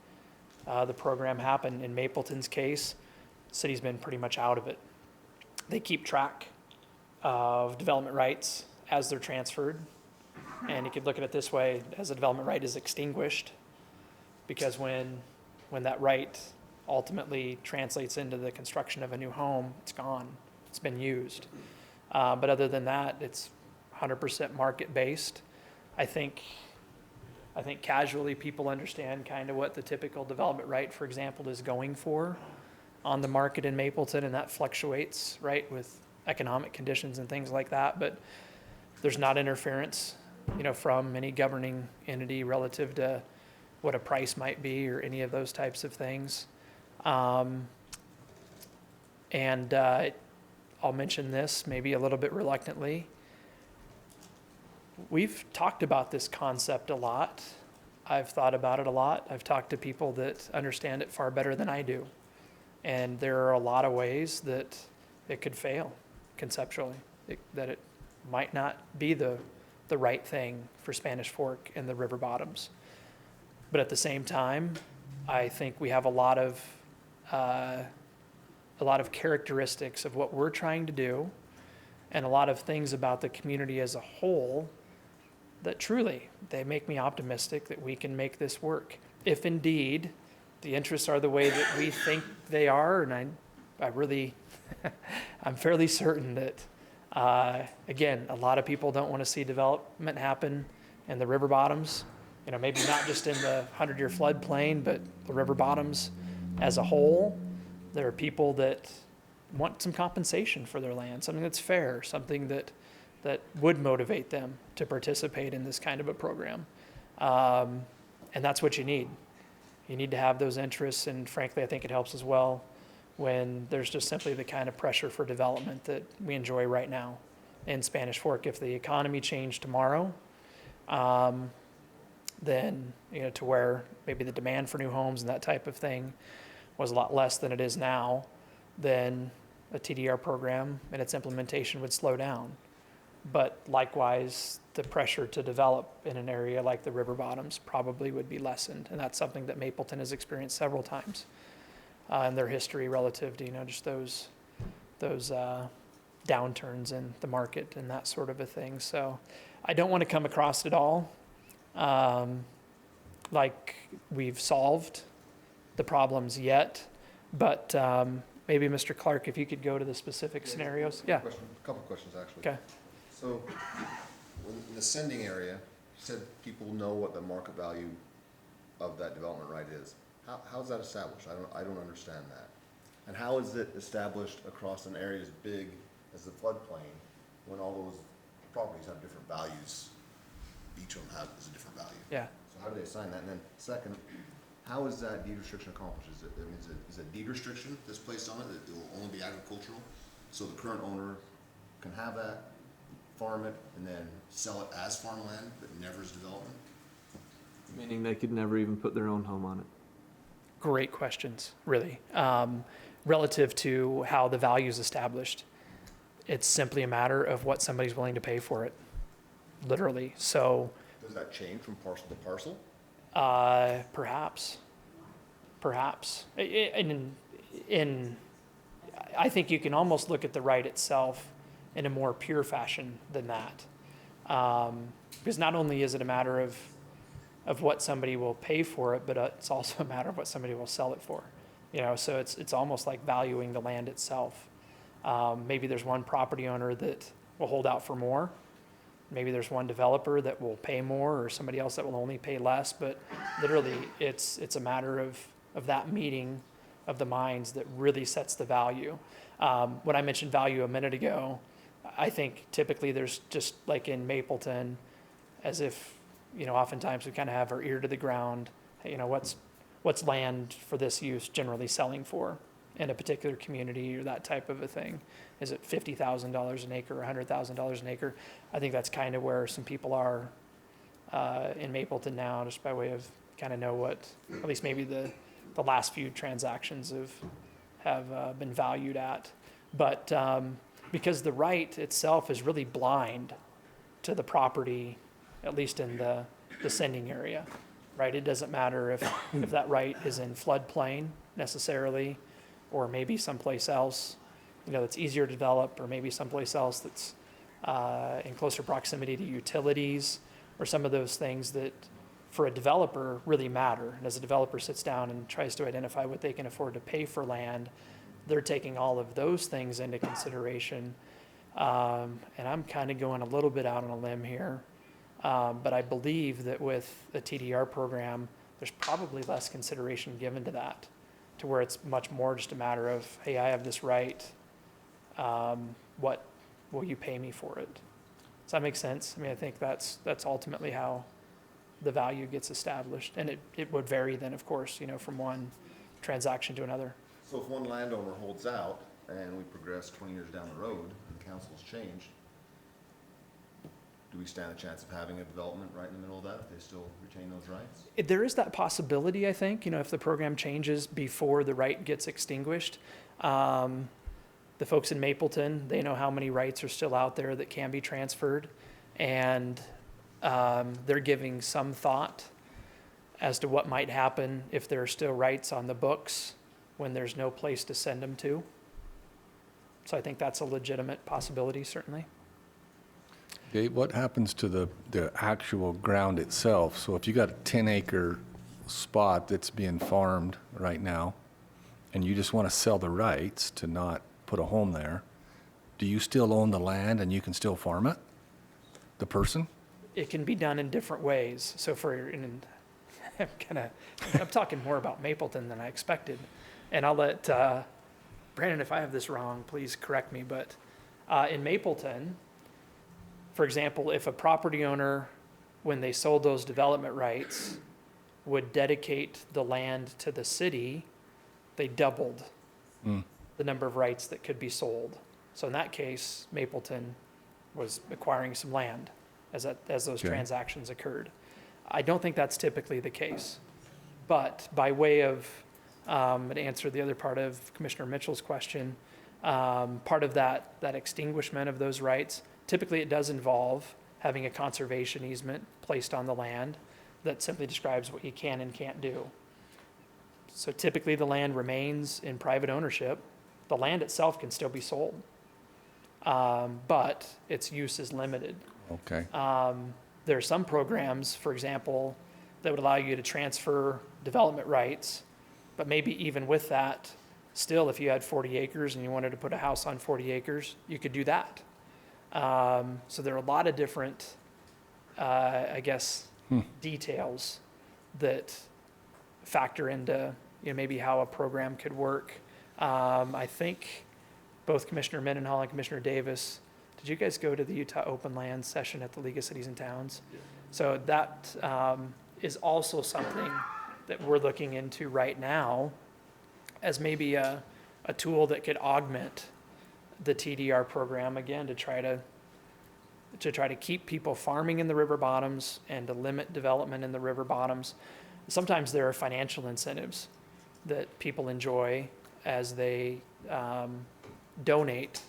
the program happen. In Mapleton's case, the city's been pretty much out of it. They keep track of development rights as they're transferred. And you could look at it this way: as a development right is extinguished, because when that right ultimately translates into the construction of a new home, it's gone, it's been used. But other than that, it's 100% market-based. I think casually people understand kind of what the typical development right, for example, is going for on the market in Mapleton, and that fluctuates, right, with economic conditions and things like that. But there's not interference, from any governing entity relative to what a price might be or any of those types of things. I'll mention this maybe a little bit reluctantly. We've talked about this concept a lot. I've thought about it a lot. I've talked to people that understand it far better than I do. And there are a lot of ways that it could fail conceptually, that it might not be the right thing for Spanish Fork and the river bottoms. But at the same time, I think we have a lot of characteristics of what we're trying to do and a lot of things about the community as a whole that truly, they make me optimistic that we can make this work. If indeed the interests are the way that we think they are, and I really, I'm fairly certain that, again, a lot of people don't want to see development happen in the river bottoms. You know, maybe not just in the 100-year floodplain, but the river bottoms as a whole. There are people that want some compensation for their land, something that's fair, something that would motivate them to participate in this kind of a program. And that's what you need. You need to have those interests, and frankly, I think it helps as well when there's just simply the kind of pressure for development that we enjoy right now in Spanish Fork. If the economy changed tomorrow, then, you know, to where maybe the demand for new homes and that type of thing was a lot less than it is now, then a TDR program and its implementation would slow down. But likewise, the pressure to develop in an area like the river bottoms probably would be lessened. And that's something that Mapleton has experienced several times in their history relative to, you know, just those downturns in the market and that sort of a thing. So I don't want to come across at all like we've solved the problems yet, but maybe Mr. Clark, if you could go to the specific scenarios. Yeah. A couple of questions, actually. Okay. So, in the sending area, you said people know what the market value of that development right is. How is that established? I don't understand that. And how is it established across an area as big as the floodplain when all those properties have different values? Each of them is a different value. Yeah. So how do they assign that? And then second, how is that deed restriction accomplished? Is it deed restriction that's placed on it, that it will only be agricultural? So the current owner can have that, farm it, and then sell it as farmland, but never as development? Meaning they could never even put their own home on it. Great questions, really. Relative to how the value is established, it's simply a matter of what somebody's willing to pay for it, literally. So Does that change from parcel to parcel? perhaps. I think you can almost look at the right itself in a more pure fashion than that. Because not only is it a matter of what somebody will pay for it, but it's also a matter of what somebody will sell it for. You know, so it's almost like valuing the land itself. Maybe there's one property owner that will hold out for more. Maybe there's one developer that will pay more, or somebody else that will only pay less. But literally, it's a matter of that meeting of the minds that really sets the value. When I mentioned value a minute ago, I think typically there's just like in Mapleton, as if, you know, oftentimes we kind of have our ear to the ground. Hey, you know, what's land for this use generally selling for in a particular community or that type of a thing? Is it $50,000 an acre or $100,000 an acre? I think that's kind of where some people are in Mapleton now, just by way of kind of know what, at least maybe the last few transactions have been valued at. But because the right itself is really blind to the property, at least in the sending area, right? It doesn't matter if that right is in floodplain necessarily, or maybe someplace else, you know, that's easier to develop, or maybe someplace else that's in closer proximity to utilities, or some of those things that for a developer really matter. And as a developer sits down and tries to identify what they can afford to pay for land, they're taking all of those things into consideration. And I'm kind of going a little bit out on a limb here, but I believe that with the TDR program, there's probably less consideration given to that, to where it's much more just a matter of, hey, I have this right, what will you pay me for it? Does that make sense? I mean, I think that's ultimately how the value gets established. And it would vary then, of course, you know, from one transaction to another. So if one landowner holds out and we progress 20 years down the road and the council's changed, do we stand a chance of having a development right in the middle of that if they still retain those rights? There is that possibility, I think, you know, if the program changes before the right gets extinguished. The folks in Mapleton, they know how many rights are still out there that can be transferred, and they're giving some thought as to what might happen if there are still rights on the books when there's no place to send them to. So I think that's a legitimate possibility, certainly. Dave, what happens to the actual ground itself? So if you got a 10-acre spot that's being farmed right now, and you just want to sell the rights to not put a home there, do you still own the land and you can still farm it? The person? It can be done in different ways. So I'm talking more about Mapleton than I expected. And I'll let, Brandon, if I have this wrong, please correct me, but in Mapleton, for example, if a property owner, when they sold those development rights, would dedicate the land to the city, they doubled the number of rights that could be sold. So in that case, Mapleton was acquiring some land as those Okay. transactions occurred. I don't think that's typically the case. But by way of, to answer the other part of Commissioner Mitchell's question, part of that extinguishment of those rights, typically it does involve having a conservation easement placed on the land that simply describes what you can and can't do. So typically the land remains in private ownership. The land itself can still be sold, but its use is limited. Okay. There are some programs, for example, that would allow you to transfer development rights, but maybe even with that, still, if you had 40 acres and you wanted to put a house on 40 acres, you could do that. So there are a lot of different, details that factor into, maybe how a program could work. I think both Commissioner Mendenhall and Commissioner Davis, did you guys go to the Utah Open Land session at the League of Cities and Towns? So that is also something that we're looking into right now as maybe a tool that could augment the TDR program, again, to try to keep people farming in the river bottoms and to limit development in the river bottoms. Sometimes there are financial incentives that people enjoy as they donate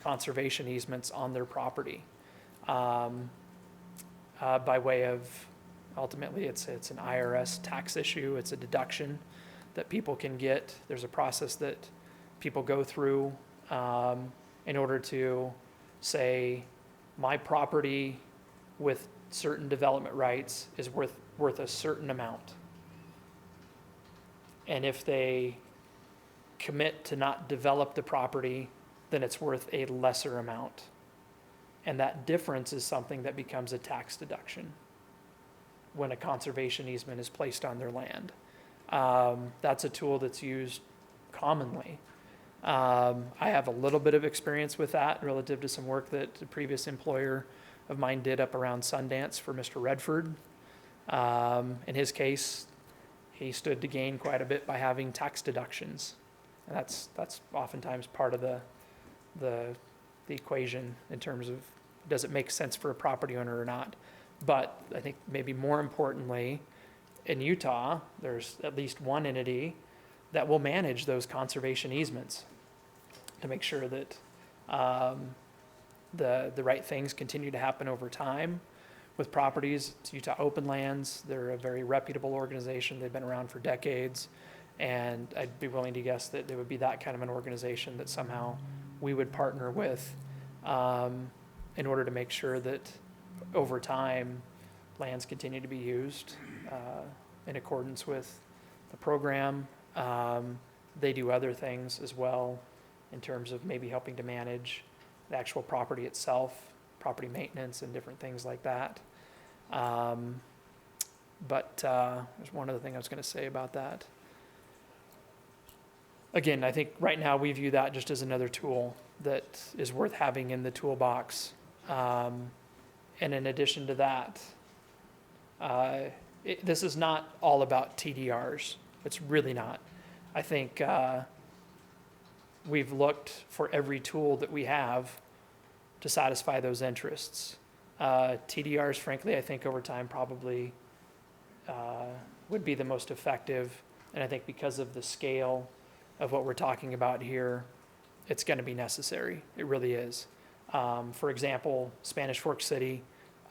conservation easements on their property, by way of, ultimately, it's an IRS tax issue. It's a deduction that people can get. There's a process that people go through in order to say, my property with certain development rights is worth a certain amount. And if they commit to not develop the property, then it's worth a lesser amount. And that difference is something that becomes a tax deduction when a conservation easement is placed on their land. That's a tool that's used commonly. I have a little bit of experience with that relative to some work that a previous employer of mine did up around Sundance for Mr. Redford. In his case, he stood to gain quite a bit by having tax deductions. And that's oftentimes part of the equation in terms of, does it make sense for a property owner or not? But I think maybe more importantly, in Utah, there's at least one entity that will manage those conservation easements to make sure that the right things continue to happen over time with properties. It's Utah Open Lands. They're a very reputable organization. They've been around for decades. And I'd be willing to guess that there would be that kind of an organization that somehow we would partner with in order to make sure that over time, lands continue to be used in accordance with the program. They do other things as well in terms of maybe helping to manage the actual property itself, property maintenance and different things like that. But there's one other thing I was going to say about that. Again, I think right now we view that just as another tool that is worth having in the toolbox. And in addition to that, this is not all about TDRs. It's really not. I think we've looked for every tool that we have to satisfy those interests. TDRs, frankly, I think over time probably would be the most effective. And I think because of the scale of what we're talking about here, it's going to be necessary. It really is. For example, Spanish Fork City,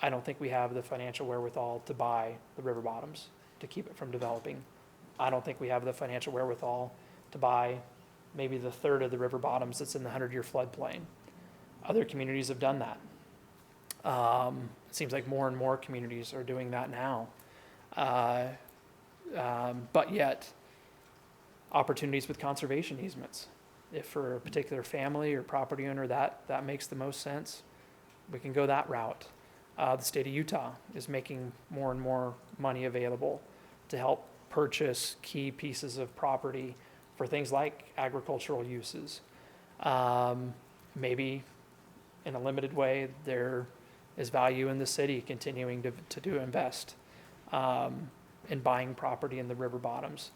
I don't think we have the financial wherewithal to buy the river bottoms. to keep it from developing. I don't think we have the financial wherewithal to buy maybe the third of the river bottoms that's in the 100-year floodplain. Other communities have done that. It seems like more and more communities are doing that now. But yet, opportunities with conservation easements. If for a particular family or property owner that makes the most sense, we can go that route. The state of Utah is making more and more money available to help purchase key pieces of property for things like agricultural uses. Maybe in a limited way, there is value in the city continuing to invest in buying property in the river bottoms,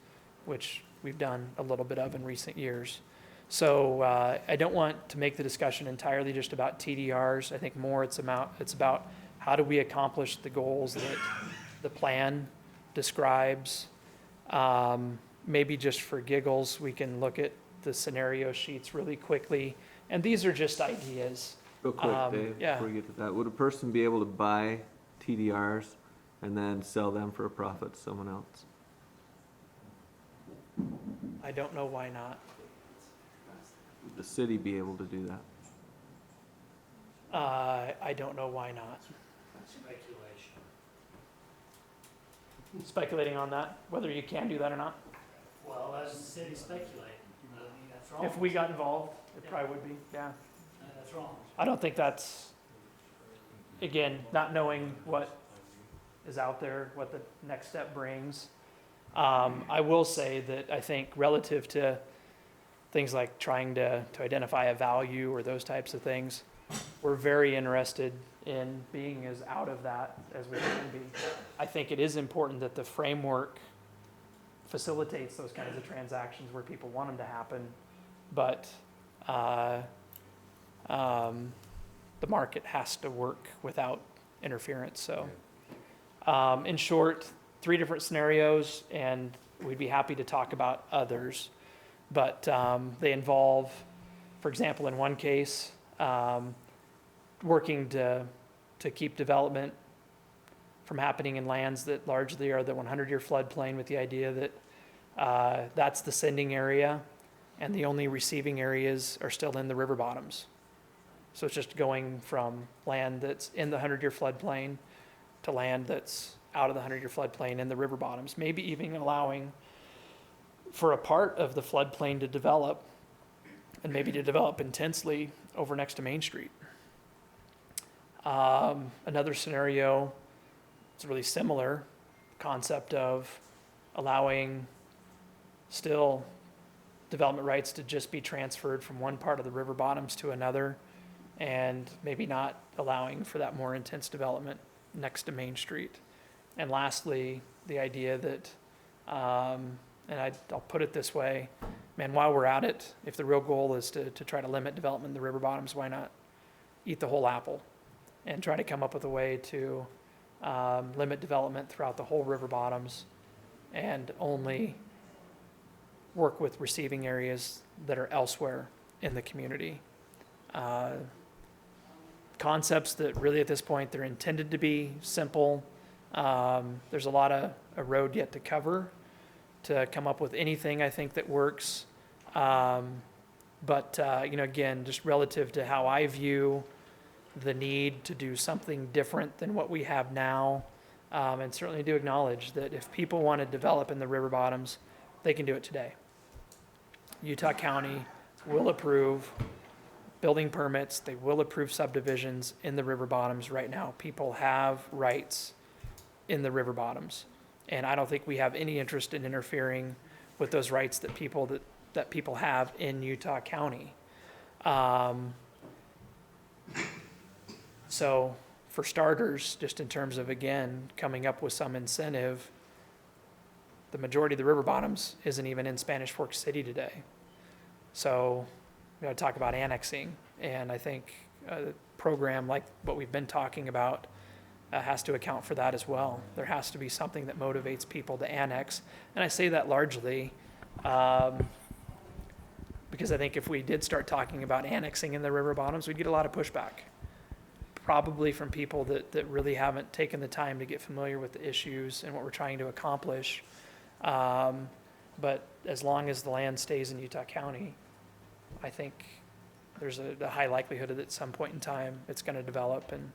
which we've done a little bit of in recent years. So I don't want to make the discussion entirely just about TDRs. I think more it's about how do we accomplish the goals that the plan describes. Maybe just for giggles, we can look at the scenario sheets really quickly. And these are just ideas. Real quick, Dave, yeah. before we get to that, would a person be able to buy TDRs and then sell them for a profit to someone else? I don't know why not. Would the city be able to do that? I don't know why not. Speculation. Speculating on that, whether you can do that or not. Well, as the city speculate, I mean, that's wrong. If we got involved, it probably would be, yeah. That's wrong. I don't think that's, again, not knowing what is out there, what the next step brings. I will say that I think relative to things like trying to identify a value or those types of things, we're very interested in being as out of that as we can be. I think it is important that the framework facilitates those kinds of transactions where people want them to happen, but the market has to work without interference. So in short, 3 different scenarios, and we'd be happy to talk about others, but they involve, for example, in one case, working to keep development from happening in lands that largely are the 100-year floodplain, with the idea that that's the sending area and the only receiving areas are still in the river bottoms. So it's just going from land that's in the 100-year floodplain to land that's out of the 100-year floodplain in the river bottoms, maybe even allowing for a part of the floodplain to develop, and maybe to develop intensely over next to Main Street. Another scenario, it's really similar concept of allowing still development rights to just be transferred from one part of the river bottoms to another, and maybe not allowing for that more intense development next to Main Street. And lastly, the idea that, and I'll put it this way, man, while we're at it, if the real goal is to try to limit development in the river bottoms, why not eat the whole apple and try to come up with a way to limit development throughout the whole river bottoms and only work with receiving areas that are elsewhere in the community. Concepts that really at this point, they're intended to be simple. There's a lot of a road yet to cover to come up with anything I think that works. But again, just relative to how I view the need to do something different than what we have now, and certainly do acknowledge that if people want to develop in the river bottoms, they can do it today. Utah County will approve building permits, they will approve subdivisions in the river bottoms right now. People have rights in the river bottoms. And I don't think we have any interest in interfering with those rights that people have in Utah County. So for starters, just in terms of, again, coming up with some incentive, the majority of the river bottoms isn't even in Spanish Fork City today. So we got to talk about annexing. And I think a program like what we've been talking about has to account for that as well. There has to be something that motivates people to annex. And I say that largely because I think if we did start talking about annexing in the river bottoms, we'd get a lot of pushback. probably from people that really haven't taken the time to get familiar with the issues and what we're trying to accomplish. But as long as the land stays in Utah County, I think there's a high likelihood that at some point in time, it's going to develop. And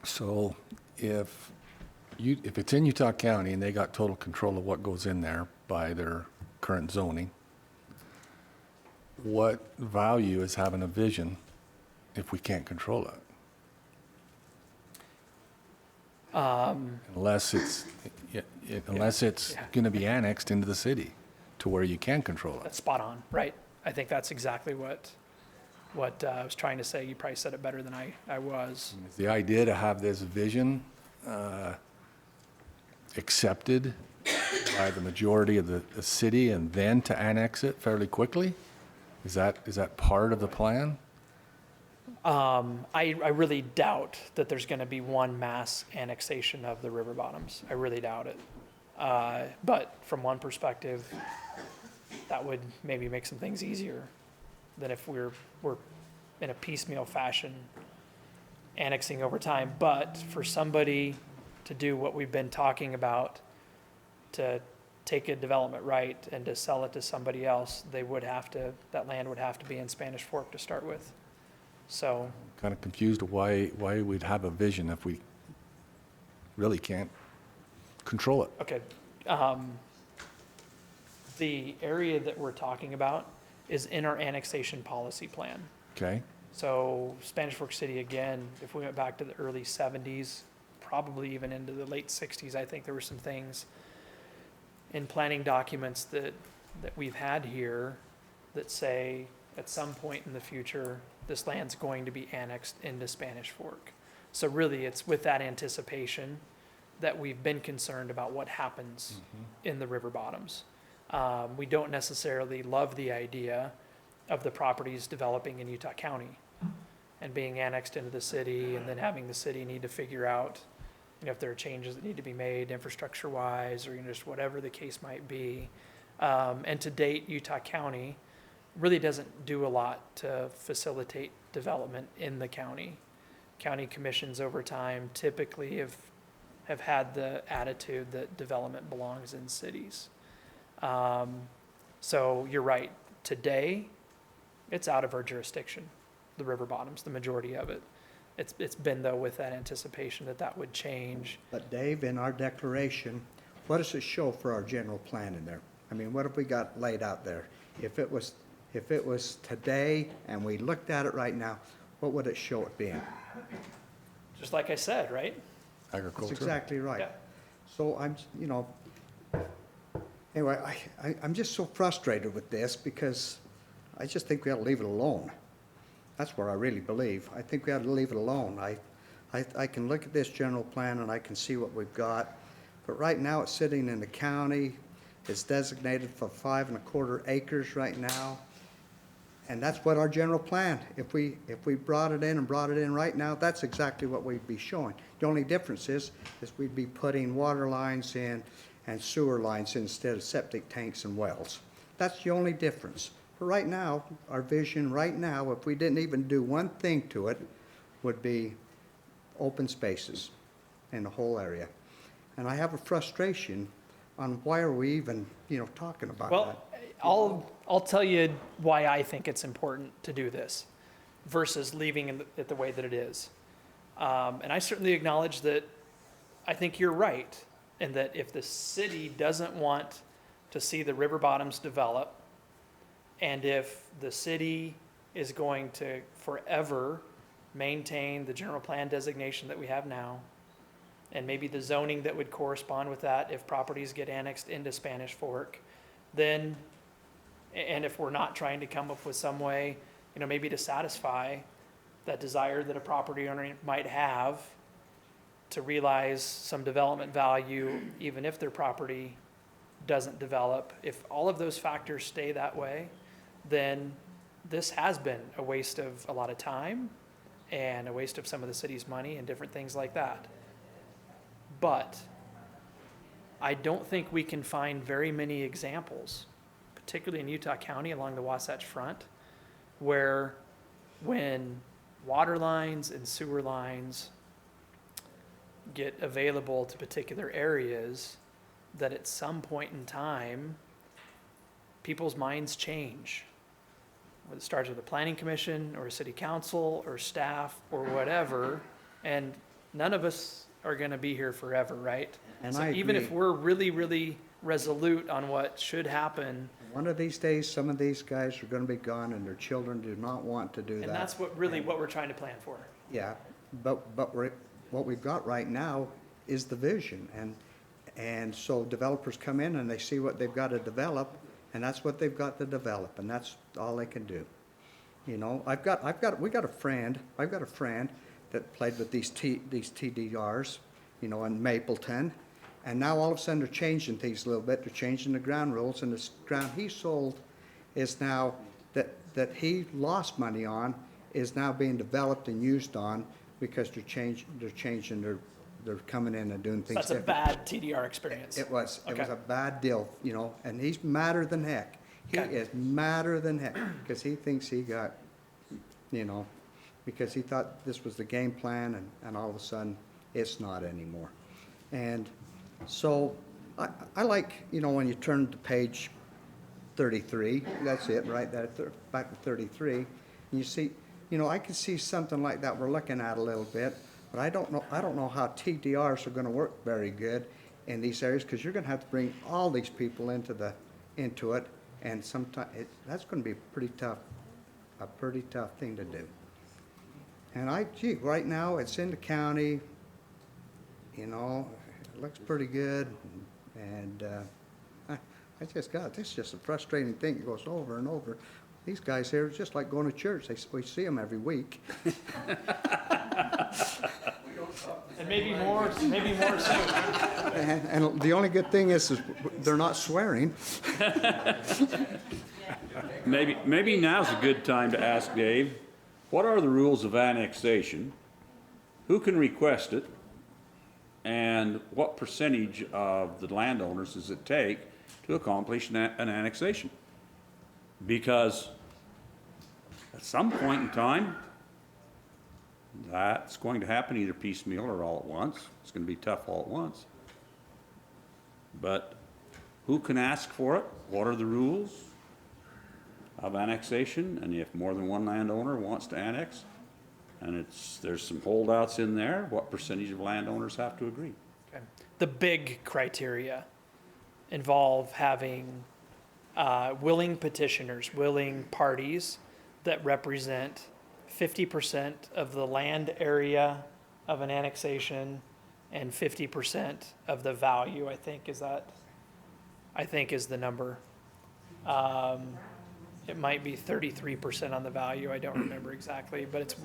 So if it's in Utah County and they got total control of what goes in there by their current zoning, what value is having a vision if we can't control it? Unless it's Yeah. going to be annexed into the city to where you can control it. that's spot on, right? I think that's exactly what I was trying to say. You probably said it better than I was. Is the idea to have this vision accepted by the majority of the city and then to annex it fairly quickly? Is that part of the plan? I really doubt that there's going to be one mass annexation of the river bottoms. I really doubt it. But from one perspective, that would maybe make some things easier than if we're in a piecemeal fashion annexing over time. But for somebody to do what we've been talking about, to take a development right and to sell it to somebody else, that land would have to be in Spanish Fork to start with. So, Kind of confused why we'd have a vision if we really can't control it. okay. The area that we're talking about is in our annexation policy plan. Okay? So Spanish Fork City, again, if we went back to the early 70s, probably even into the late 60s, I think there were some things in planning documents that we've had here that say at some point in the future, this land's going to be annexed into Spanish Fork. So really, it's with that anticipation that we've been concerned about what happens in the river bottoms. We don't necessarily love the idea of the properties developing in Utah County and being annexed into the city, and then having the city need to figure out, if there are changes that need to be made infrastructure-wise, or just whatever the case might be. And to date, Utah County really doesn't do a lot to facilitate development in the county. County commissions over time typically have had the attitude that development belongs in cities. So you're right. Today, it's out of our jurisdiction, the river bottoms, the majority of it. It's been, though, with that anticipation that would change. But Dave, in our declaration, what does it show for our general plan in there? I mean, what have we got laid out there? If it was today and we looked at it right now, what would it show it being? Just like I said, right? Agriculture? That's exactly right. Yeah. So anyway, I'm just so frustrated with this because I just think we ought to leave it alone. That's what I really believe. I think we ought to leave it alone. I can look at this general plan and I can see what we've got. But right now, it's sitting in the county. It's designated for 5.25 acres right now. And that's what our general plan, if we brought it in right now, that's exactly what we'd be showing. The only difference is we'd be putting water lines in and sewer lines instead of septic tanks and wells. That's the only difference. But right now, our vision right now, if we didn't even do one thing to it, would be open spaces in the whole area. And I have a frustration on why are we even, talking about that. Well, I'll tell you why I think it's important to do this versus leaving it the way that it is. And I certainly acknowledge that I think you're right, and that if the city doesn't want to see the river bottoms develop, and if the city is going to forever maintain the general plan designation that we have now, and maybe the zoning that would correspond with that if properties get annexed into Spanish Fork, then, and if we're not trying to come up with some way, maybe to satisfy that desire that a property owner might have to realize some development value, even if their property doesn't develop, if all of those factors stay that way, then this has been a waste of a lot of time and a waste of some of the city's money and different things like that. But I don't think we can find very many examples, particularly in Utah County along the Wasatch Front, where when water lines and sewer lines get available to particular areas, that at some point in time, people's minds change. Whether it starts with a planning commission or a city council or staff or whatever, and none of us are gonna be here forever, right? And So I even if agree. we're really, really resolute on what should happen, One of these days, some of these guys are gonna be gone and their children do not want to do that. and that's what we're trying to plan for. Yeah, but what we've got right now is the vision, and so developers come in and they see what they've got to develop, and that's what they've got to develop, and that's all they can do. You know, I've got a friend that played with these TDRs, you know, in Mapleton, and now all of a sudden they're changing things a little bit, they're changing the ground rules, and this ground he sold is now, that he lost money on, is now being developed and used on, because they're changing they're coming in and doing things That's a different. bad TDR experience. It was Okay. a bad deal, you know, and he's madder than heck. He Okay. is madder than heck, because he thinks he got, you know, because he thought this was the game plan, and all of a sudden, it's not anymore. And so, I like, you know, when you turn to page 33, that's it, right there, back to 33, and you see, you know, I can see something like that we're looking at a little bit, but I don't know how TDRs are gonna work very good in these areas, because you're gonna have to bring all these people into it, and sometimes, that's gonna be a pretty tough thing to do. And right now, it's in the county, you know, it looks pretty good, and, this is just a frustrating thing, it goes over and over. These guys here, it's just like going to church, we see them every week. And maybe more soon. And the only good thing is they're not swearing. Maybe now's a good time to ask Dave, what are the rules of annexation? Who can request it? And what percentage of the landowners does it take to accomplish an annexation? Because at some point in time, that's going to happen either piecemeal or all at once. It's going to be tough all at once. But who can ask for it? What are the rules of annexation? And if more than one landowner wants to annex, and there's some holdouts in there, what percentage of landowners have to agree? Okay. The big criteria involve having willing petitioners, willing parties that represent 50% of the land area of an annexation and 50% of the value, I think is the number. It might be 33% on the value, I don't remember exactly, but it's,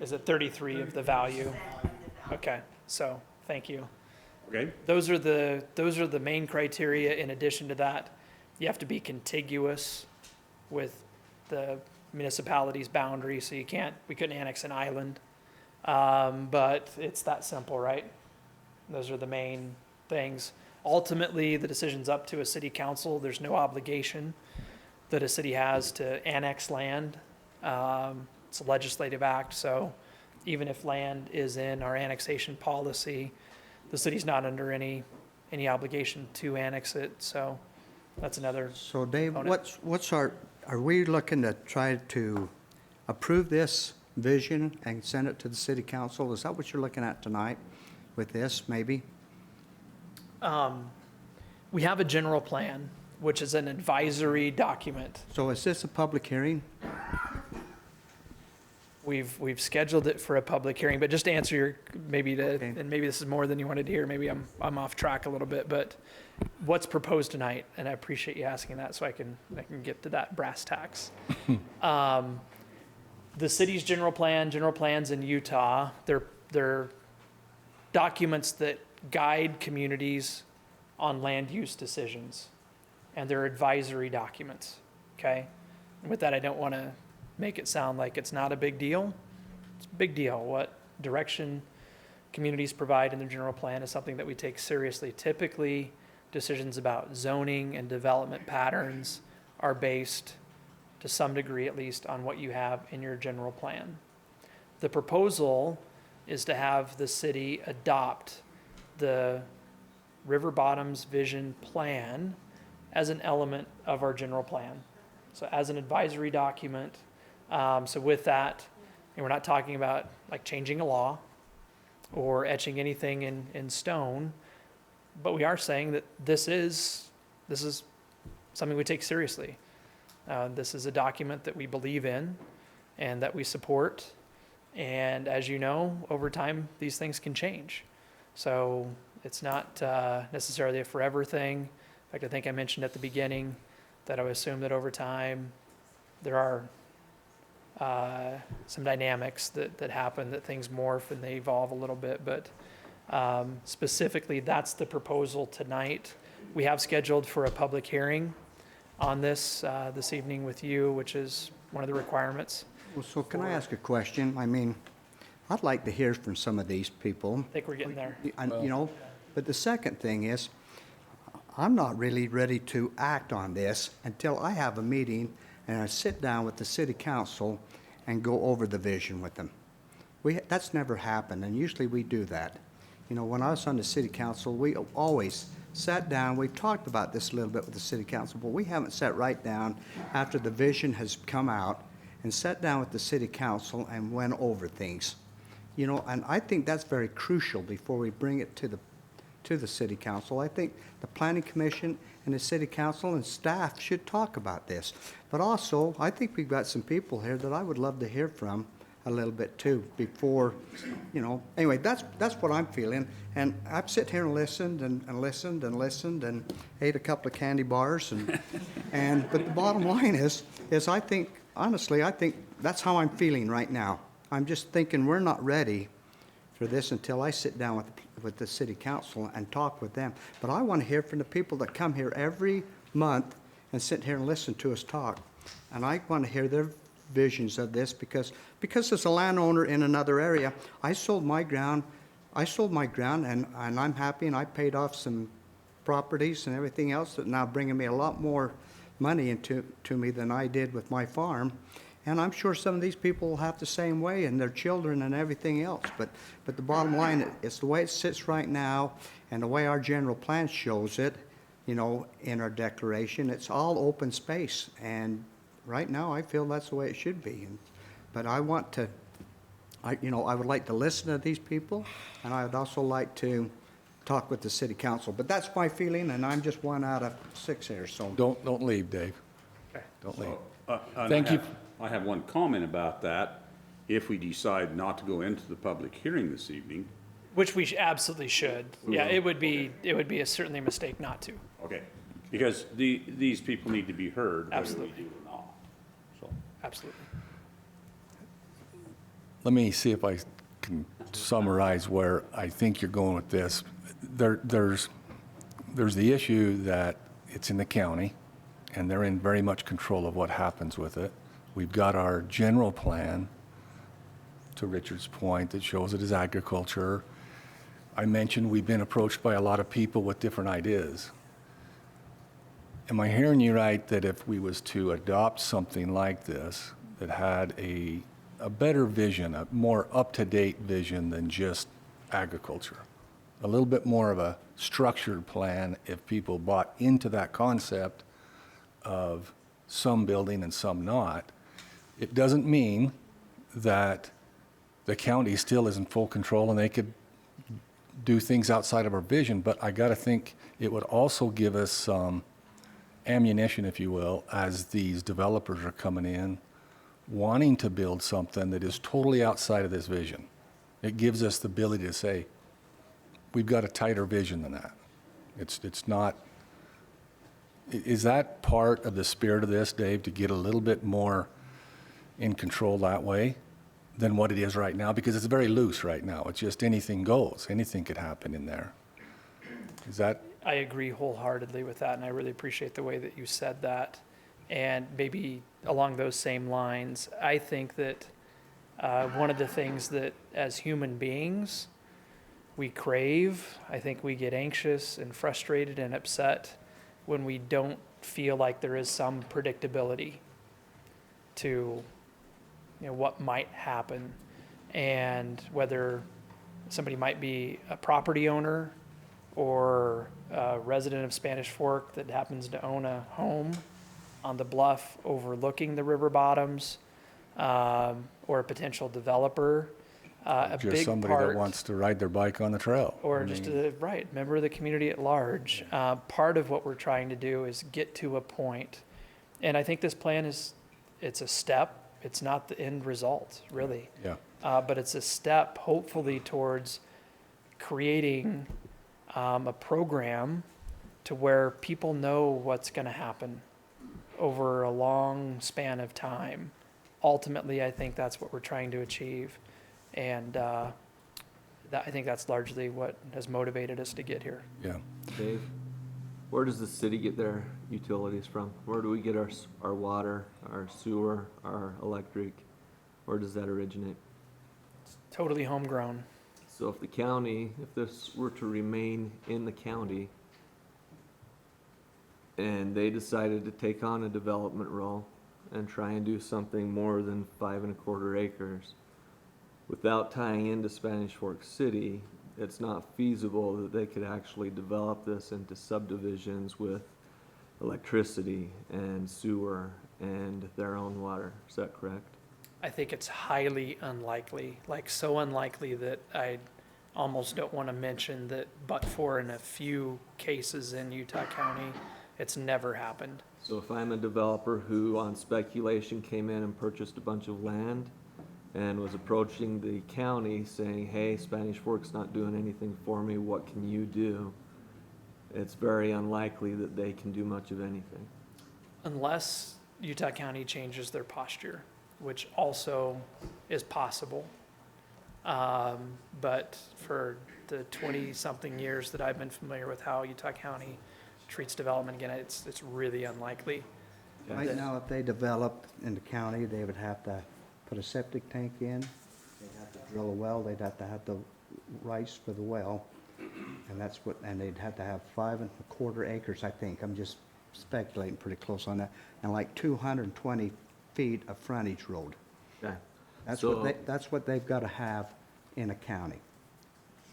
is it 33 of the value? Okay, so, thank you. Okay? Those are the main criteria. In addition to that, you have to be contiguous with the municipality's boundary, so we couldn't annex an island. But it's that simple, right? Those are the main things. Ultimately, the decision's up to a city council. There's no obligation that a city has to annex land. It's a legislative act, so even if land is in our annexation policy, the city's not under any obligation to annex it, so that's another. So Dave, component. are we looking to try to approve this vision and send it to the city council? Is that what you're looking at tonight with this, maybe? We have a general plan, which is an advisory document. So is this a public hearing? We've scheduled it for a public hearing, but just to answer your, Okay. and maybe this is more than you wanted to hear, maybe I'm off track a little bit, but what's proposed tonight, and I appreciate you asking that so I can get to that brass tacks. The city's general plans in Utah, they're documents that guide communities on land use decisions, and they're advisory documents, okay? And with that, I don't want to make it sound like it's not a big deal. It's a big deal. What direction communities provide in their general plan is something that we take seriously. Typically, decisions about zoning and development patterns are based to some degree at least, on what you have in your general plan. The proposal is to have the city adopt the River Bottoms Vision Plan as an element of our general plan. So as an advisory document. So with that, and we're not talking about like changing a law or etching anything in stone, but we are saying that this is something we take seriously. This is a document that we believe in and that we support. And as you know, over time, these things can change. So it's not necessarily a forever thing. In fact, I think I mentioned at the beginning that I would assume that over time, there are some dynamics that happen, that things morph and they evolve a little bit. But specifically, that's the proposal tonight. We have scheduled for a public hearing on this this evening with you, which is one of the requirements. Well, so can I ask a question? I mean, I'd like to hear from some of these people. I think we're getting there. And, you know, but the second thing is, I'm not really ready to act on this until I have a meeting and I sit down with the city council and go over the vision with them. That's never happened, and usually we do that. You know, when I was on the city council, we always sat down, we talked about this a little bit with the city council, but we haven't sat right down after the vision has come out and sat down with the city council and went over things. You know, and I think that's very crucial before we bring it to the city council. I think the planning commission and the city council and staff should talk about this. But also, I think we've got some people here that I would love to hear from a little bit too before, you know. Anyway, that's what I'm feeling. And I've sat here and listened and listened and listened and ate a couple of candy bars but the bottom line is I think, honestly, I think that's how I'm feeling right now. I'm just thinking we're not ready for this until I sit down with the city council and talk with them. But I want to hear from the people that come here every month and sit here and listen to us talk. And I want to hear their visions of this because as a landowner in another area, I sold my ground and I'm happy, and I paid off some properties and everything else that now bringing me a lot more money into me than I did with my farm. And I'm sure some of these people will have the same way, and their children and everything else. But the bottom line, it's the way it sits right now and the way our general plan shows it, you know, in our declaration. It's all open space. And right now, I feel that's the way it should be. But I want to, I would like to listen to these people, and I would also like to talk with the city council. But that's my feeling, and I'm just 1 out of 6 here, so. Don't leave, Dave. Okay. Don't leave. And Thank you. I have one comment about that. If we decide not to go into the public hearing this evening, Which we absolutely should. Yeah, it would be certainly a mistake not to. okay, because these people need to be heard, whether we Absolutely. do or not. So, Absolutely. Let me see if I can summarize where I think you're going with this. There's the issue that it's in the county, and they're in very much control of what happens with it. We've got our general plan, to Richard's point, that shows it as agriculture. I mentioned we've been approached by a lot of people with different ideas. Am I hearing you right that if we was to adopt something like this that had a better vision, a more up-to-date vision than just agriculture, a little bit more of a structured plan, if people bought into that concept of some building and some not, it doesn't mean that the county still is in full control and they could do things outside of our vision, but I got to think it would also give us some ammunition, if you will, as these developers are coming in, wanting to build something that is totally outside of this vision. It gives us the ability to say, we've got a tighter vision than that. It's not. Is that part of the spirit of this, Dave, to get a little bit more in control that way than what it is right now? Because it's very loose right now. It's just anything goes. Anything could happen in there. Is that? I agree wholeheartedly with that, and I really appreciate the way that you said that. And maybe along those same lines, I think that one of the things that as human beings we crave, I think we get anxious and frustrated and upset when we don't feel like there is some predictability. to, what might happen, and whether somebody might be a property owner or a resident of Spanish Fork that happens to own a home on the bluff overlooking the river bottoms, or a potential developer. A Just big somebody part, that wants to ride their bike on the trail. or I just mean, a, right, member of the community at large. Part of what we're trying to do is get to a point, and I think this plan it's a step. It's not the end result, really. Yeah, But it's a step, hopefully, towards creating a program to where people know what's going to happen over a long span of time. Ultimately, I think that's what we're trying to achieve. And I think that's largely what has motivated us to get here. yeah. Dave, where does the city get their utilities from? Where do we get our water, our sewer, our electric? Where does that originate? Totally homegrown. So if the county, if this were to remain in the county, and they decided to take on a development role and try and do something more than 5.25 acres, without tying into Spanish Fork City, it's not feasible that they could actually develop this into subdivisions with electricity and sewer and their own water. Is that correct? I think it's highly unlikely, like so unlikely that I almost don't want to mention that, but for in a few cases in Utah County, it's never happened. So if I'm a developer who on speculation came in and purchased a bunch of land and was approaching the county saying, hey, Spanish Fork's not doing anything for me, what can you do? It's very unlikely that they can do much of anything. Unless Utah County changes their posture, which also is possible. But for the 20-something years that I've been familiar with how Utah County treats development, again, it's really unlikely. Right now, if they developed in the county, they would have to put a septic tank in, they'd have to drill a well, they'd have to have the rights for the well, and they'd have to have 5.25 acres, I think, I'm just speculating pretty close on that, and like 220 feet of frontage road. Okay. That's what they've got to have in a county.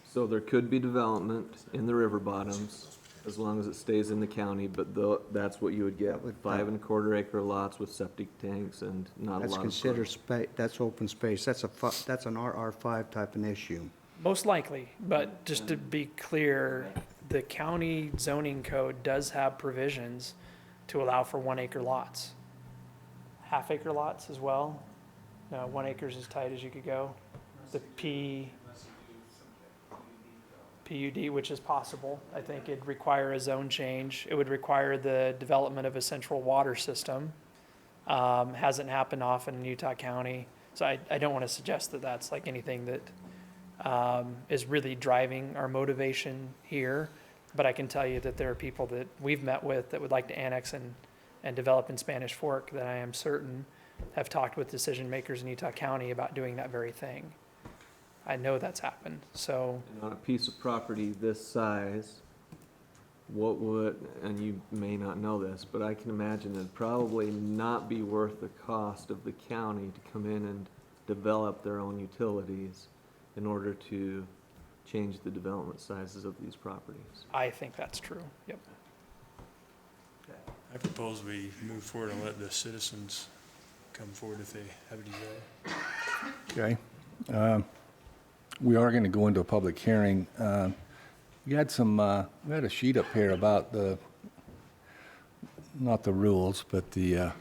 So there could be development in the river bottoms as long as it stays in the county, but that's what you would get, with 5.25 acre lots with septic tanks and not a That's lot of. considered that's open space, that's an RR5 type of issue. Most likely, but just to be clear, the county zoning code does have provisions to allow for 1 acre lots. Half-acre lots as well. No, 1 acre is as tight as you could go. The PUD, which is possible. I think it'd require a zone change. It would require the development of a central water system. Hasn't happened often in Utah County. So I don't want to suggest that that's like anything that is really driving our motivation here. But I can tell you that there are people that we've met with that would like to annex and develop in Spanish Fork that I am certain have talked with decision makers in Utah County about doing that very thing. I know that's happened, so. And on a piece of property this size, what would, and you may not know this, but I can imagine it'd probably not be worth the cost of the county to come in and develop their own utilities in order to change the development sizes of these properties. I think that's true, yep. I propose we move forward and let the citizens come forward if they have a desire. Okay. We are going to go into a public hearing. We had a sheet up here about not the rules, but the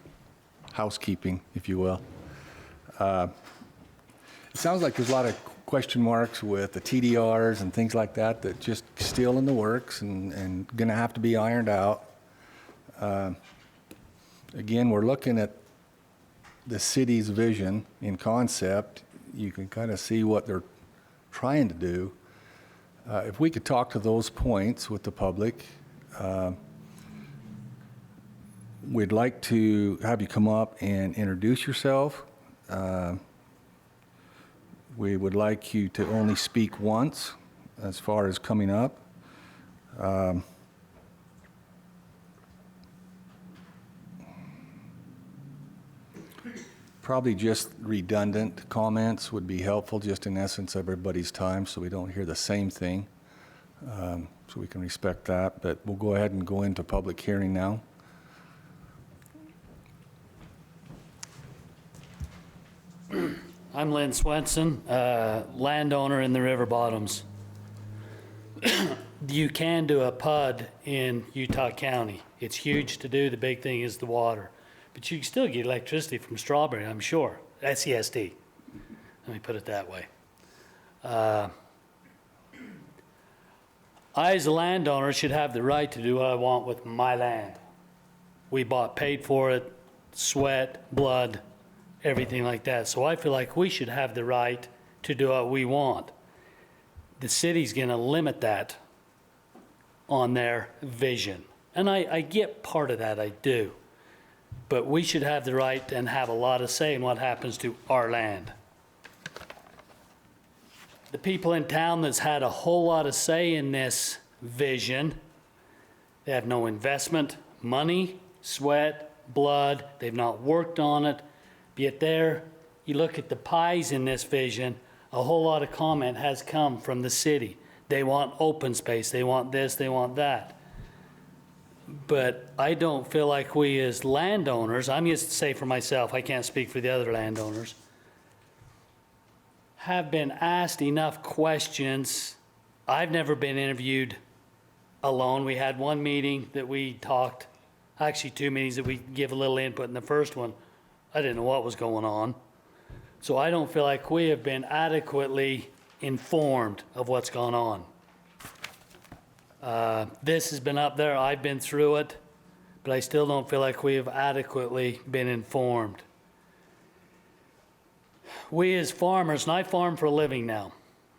housekeeping, if you will. It sounds like there's a lot of question marks with the TDRs and things like that just still in the works and going to have to be ironed out. Again, we're looking at the city's vision in concept. You can kind of see what they're trying to do. If we could talk to those points with the public, we'd like to have you come up and introduce yourself. We would like you to only speak once as far as coming up. Probably just redundant comments would be helpful, just in essence, everybody's time, so we don't hear the same thing. So we can respect that, but we'll go ahead and go into public hearing now. I'm Lynn Swenson, landowner in the River Bottoms. You can do a PUD in Utah County. It's huge to do. The big thing is the water. But you can still get electricity from Strawberry, I'm sure. SESD. Let me put it that way. I, as a landowner, should have the right to do what I want with my land. We paid for it, sweat, blood, everything like that. So I feel like we should have the right to do what we want. The city's gonna limit that on their vision. And I get part of that, I do. But we should have the right and have a lot of say in what happens to our land. The people in town that's had a whole lot of say in this vision, they have no investment, money, sweat, blood, they've not worked on it. Yet there, you look at the pies in this vision, a whole lot of comment has come from the city. They want open space, they want this, they want that. But I don't feel like we as landowners, I'm just to say for myself, I can't speak for the other landowners, have been asked enough questions. I've never been interviewed alone. We had one meeting that we talked, actually 2 meetings that we give a little input. In the first one, I didn't know what was going on. So I don't feel like we have been adequately informed of what's gone on. This has been up there, I've been through it, but I still don't feel like we have adequately been informed. We as farmers, and I farm for a living now,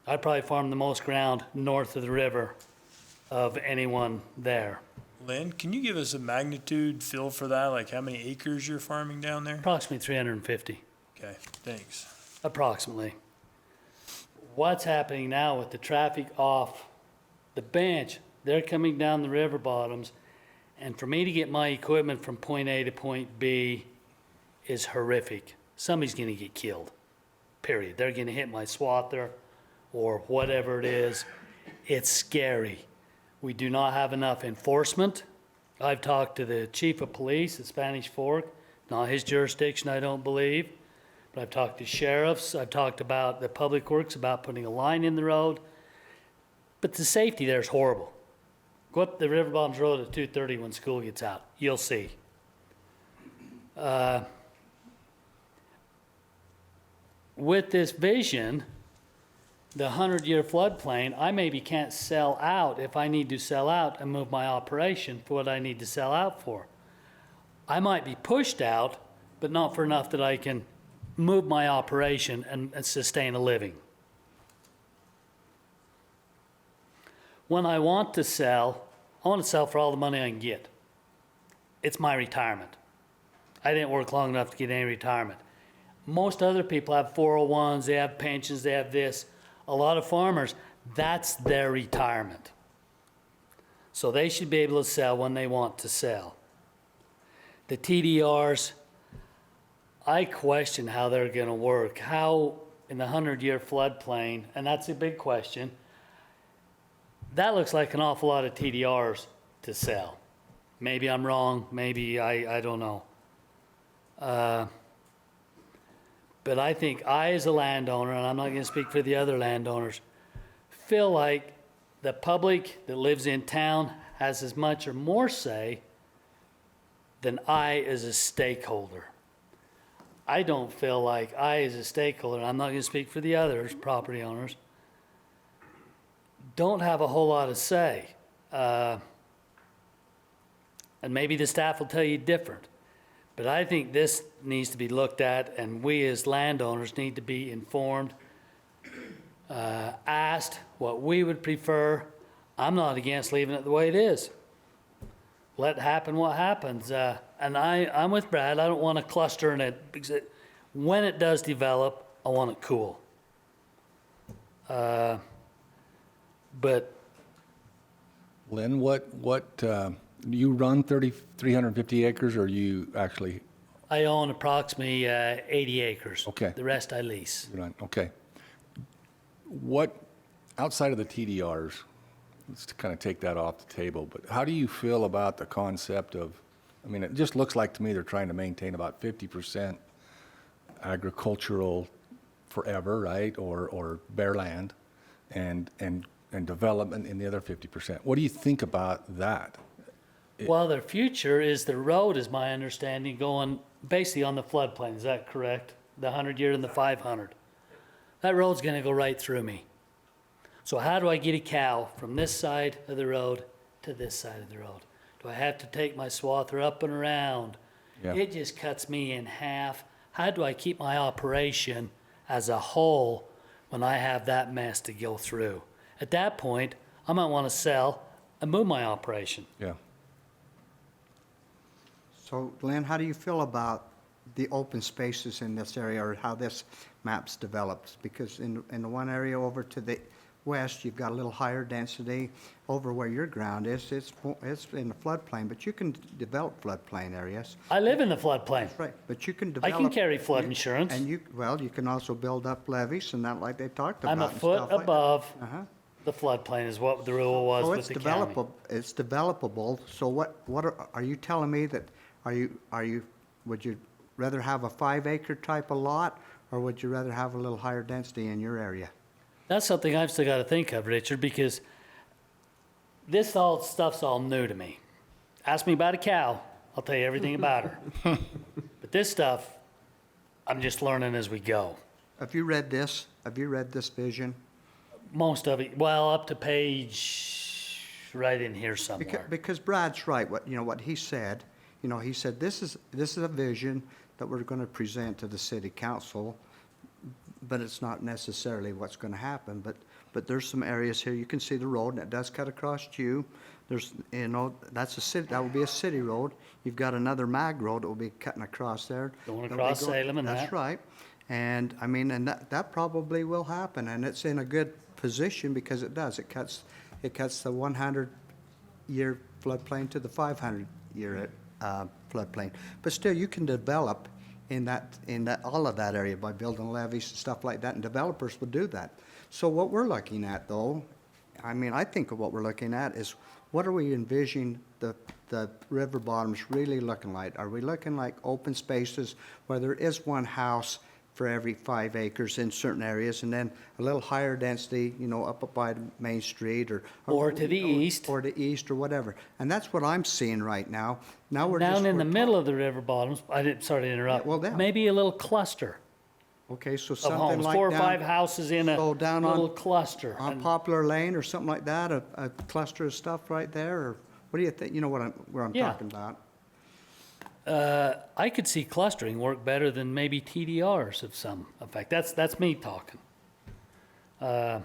I probably farm the most ground north of the river of anyone there. Lynn, can you give us a magnitude feel for that? Like how many acres you're farming down there? Approximately 350, Okay, thanks. approximately. What's happening now with the traffic off the bench, they're coming down the river bottoms, and for me to get my equipment from point A to point B is horrific. Somebody's gonna get killed, period. They're gonna hit my swather or whatever it is. It's scary. We do not have enough enforcement. I've talked to the chief of police at Spanish Fork, not his jurisdiction, I don't believe. But I've talked to sheriffs, I've talked about the public works, about putting a line in the road. But the safety there is horrible. Go up the River Bottoms Road at 2:30 when school gets out. You'll see. With this vision, the 100-year floodplain, I maybe can't sell out if I need to sell out and move my operation for what I need to sell out for. I might be pushed out, but not for enough that I can move my operation and sustain a living. When I want to sell for all the money I can get. It's my retirement. I didn't work long enough to get any retirement. Most other people have 401s, they have pensions, they have this. A lot of farmers, that's their retirement. So they should be able to sell when they want to sell. The TDRs, I question how they're gonna work. How in the 100-year floodplain, and that's a big question, that looks like an awful lot of TDRs to sell. Maybe I'm wrong, maybe I don't know. But I think I, as a landowner, and I'm not gonna speak for the other landowners, feel like the public that lives in town has as much or more say than I as a stakeholder. I don't feel like I, as a stakeholder, and I'm not gonna speak for the others, property owners, don't have a whole lot of say. And maybe the staff will tell you different. But I think this needs to be looked at, and we as landowners need to be informed, asked what we would prefer. I'm not against leaving it the way it is. Let happen what happens. And I'm with Brad. I don't want to cluster in it, because when it does develop, I want it cool. But Lynn, you run 350 acres, or you actually? I own approximately 80 acres. Okay. The rest I lease. You're not- Okay. What, outside of the TDRs, let's kind of take that off the table, but how do you feel about the concept of, I mean, it just looks like to me they're trying to maintain about 50% agricultural forever, right? Or bare land and development in the other 50%. What do you think about that? Well, their future is the road, is my understanding, going basically on the floodplain. Is that correct? The 100-year and the 500. That road's going to go right through me. So how do I get a cow from this side of the road to this side of the road? Do I have to take my swather up and around? Yeah. It just cuts me in half. How do I keep my operation as a whole when I have that mess to go through? At that point, I might want to sell and move my operation. Yeah. So Glenn, how do you feel about the open spaces in this area, or how this map's developed? Because in the one area over to the west, you've got a little higher density. Over where your ground is, it's in the floodplain, but you can develop floodplain areas. I live in the floodplain. Right, but you can I develop. can carry flood insurance. And you can also build up levees and that, like they talked about. I'm a and foot stuff like that. above Uh-huh. the floodplain is what the rule was So with it's the county. developable, it's developable, so what are you telling me that, would you rather have a 5-acre type of lot, or would you rather have a little higher density in your area? That's something I've still got to think of, Richard, because this stuff's all new to me. Ask me about a cow, I'll tell you everything about her. But this stuff, I'm just learning as we go. Have you read this? Have you read this vision? Most of it, well, up to page right in here Because, somewhere. because Brad's right, what he said, he said, this is a vision that we're gonna present to the city council, but it's not necessarily what's gonna happen, but there's some areas here, you can see the road, and it does cut across you. There's, that's a city, that would be a city road. You've got another mag road that will be cutting across there. Going That'll be across Salem and That's that. right. And, I mean, and that probably will happen, and it's in a good position because it does. It cuts the 100-year floodplain to the 500-year floodplain. But still, you can develop in all of that area by building levees and stuff like that, and developers will do that. So what we're looking at, though, I mean, I think of what we're looking at is, what are we envisioning the river bottoms really looking like? Are we looking like open spaces where there is one house for every 5 acres in certain areas, and then a little higher density, up by Main Street Or to the east. or the east, or whatever? And that's what I'm seeing right now. Now we're Down in the we're middle of the river bottoms, sorry to interrupt, Yeah, well, down. maybe a little cluster Okay, so of something homes, like 4 or down- 5 houses in a so down on- little cluster. on And Poplar Lane or something like that, a cluster of stuff right there, or what do you think? You know where I'm Yeah. talking about? I could see clustering work better than maybe TDRs of some effect. That's me talking. And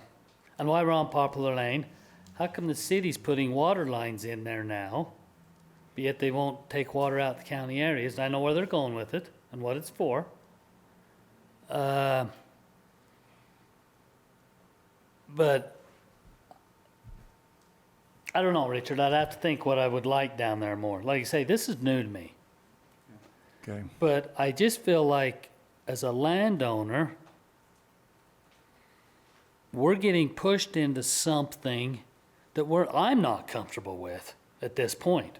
while we're on Poplar Lane, how come the city's putting water lines in there now, but yet they won't take water out the county areas? And I know where they're going with it and what it's for. But I don't know, Richard. I'd have to think what I would like down there more. Like I say, this is new to me. Okay. But I just feel like, as a landowner, we're getting pushed into something that I'm not comfortable with at this point.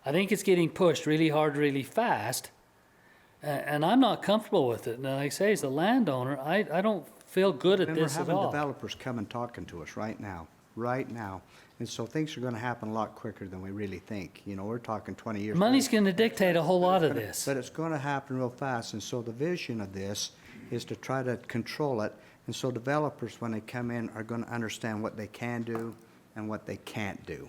I think it's getting pushed really hard, really fast, and I'm not comfortable with it. And like I say, as a landowner, I don't feel good at And this we're at having all. developers come and talking to us right now. And so things are gonna happen a lot quicker than we really think. We're talking 20 years. Money's gonna dictate a whole lot of this. But it's gonna happen real fast, and so the vision of this is to try to control it. And so developers, when they come in, are gonna understand what they can do and what they can't do,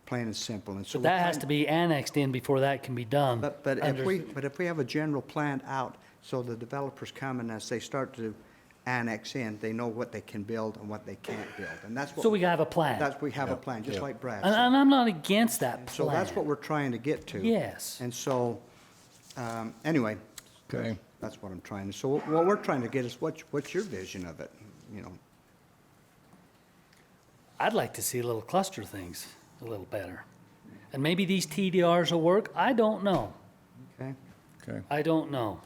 plain and simple. And so But that we're has trying- to be annexed in before that can be done. But under- if we have a general plan out, so the developers come and as they start to annex in, they know what they can build and what they can't build, and that's what. So we have a plan. We have a plan, just like Brad And said. I'm not against that plan. So that's what we're trying to get to. Yes. And so, anyway, Okay. that's what I'm trying to, so what we're trying to get is what's your vision of it, I'd like to see little cluster things a little better. And maybe these TDRs will work, I don't know. okay? Okay. I don't know.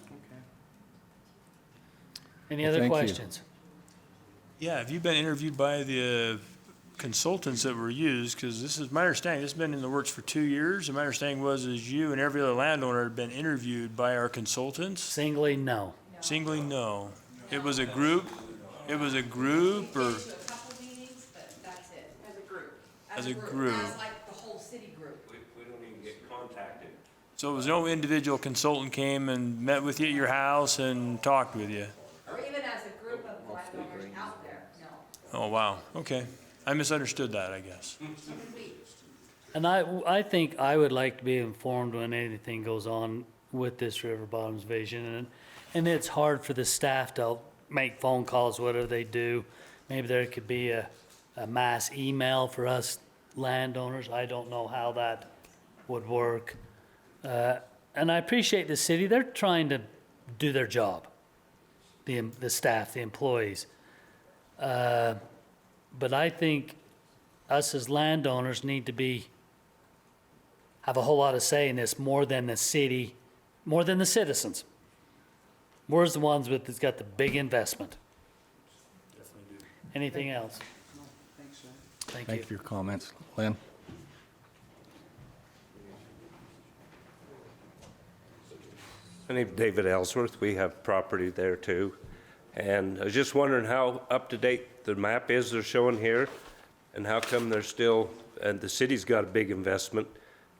Any Well, other thank you. questions? Yeah, have you been interviewed by the consultants that were used? Because this is my understanding, this has been in the works for 2 years, and my understanding was is you and every other landowner had been interviewed by our consultants? Singly, no. Singly, no. It was a group, or, To a couple meetings, but that's it. As a group. As a group. As like the whole city group. We don't even get contacted. so it was no individual consultant came and met with you at your house and talked with you? Or even as a group of landowners out there, no. Oh, wow, okay. I misunderstood that, I guess. And I think I would like to be informed when anything goes on with this River Bottoms vision. And it's hard for the staff to make phone calls, whatever they do. Maybe there could be a mass email for us landowners. I don't know how that would work. And I appreciate the city. They're trying to do their job, the staff, the employees. But I think us as landowners need to have a whole lot of say in this more than the city, more than the citizens. We're the ones that's got the big investment. Anything else? Thank Thank you. you for your comments. Lynn? My name's David Ellsworth. We have property there too. And I was just wondering how up-to-date the map is they're showing here, and how come they're still, and the city's got a big investment,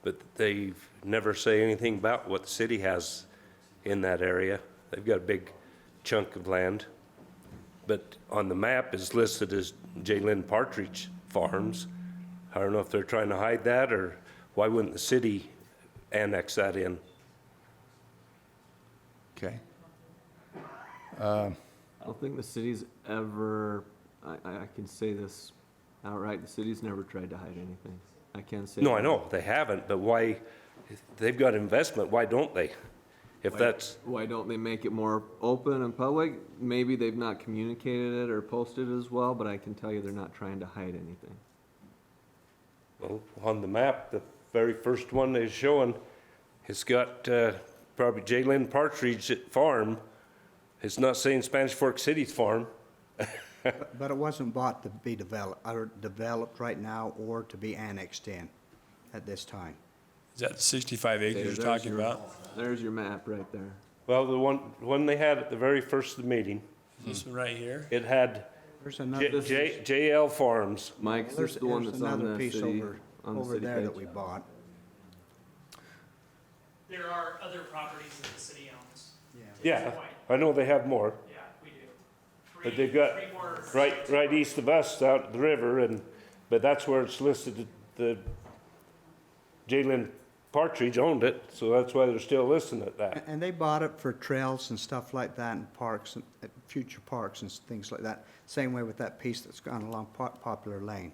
but they never say anything about what the city has in that area. They've got a big chunk of land. But on the map is listed as J. Lynn Partridge Farms. I don't know if they're trying to hide that, or why wouldn't the city annex that in? Okay. I don't think the city's ever, I can say this outright, the city's never tried to hide anything. I can't say. No, I know, they haven't, but why, if they've got investment, why don't they? If that's, Why don't they make it more open and public? Maybe they've not communicated it or posted it as well, but I can tell you they're not trying to hide anything. well, on the map, the very first one they're showing, it's got probably J. Lynn Partridge Farm. It's not saying Spanish Fork City's farm. But it wasn't bought to be developed right now or to be annexed in at this time. Is that the 65 acres you're talking about? There's your map right there. Well, the one they had at the very first of the meeting, This one right here? it had There's another, JL Farms. Mike, this there's is the one there's that's on another the piece city, on the over city there page. that we bought. There are other properties that the city owns. Yeah, I know they have more, Yeah, we do. but they've got Three more. right east of us out the river, but that's where it's listed, the J. Lynn Partridge owned it, so that's why they're still listing it that. And they bought it for trails and stuff like that, and parks, and future parks and things like that. Same way with that piece that's gone along Poplar Lane.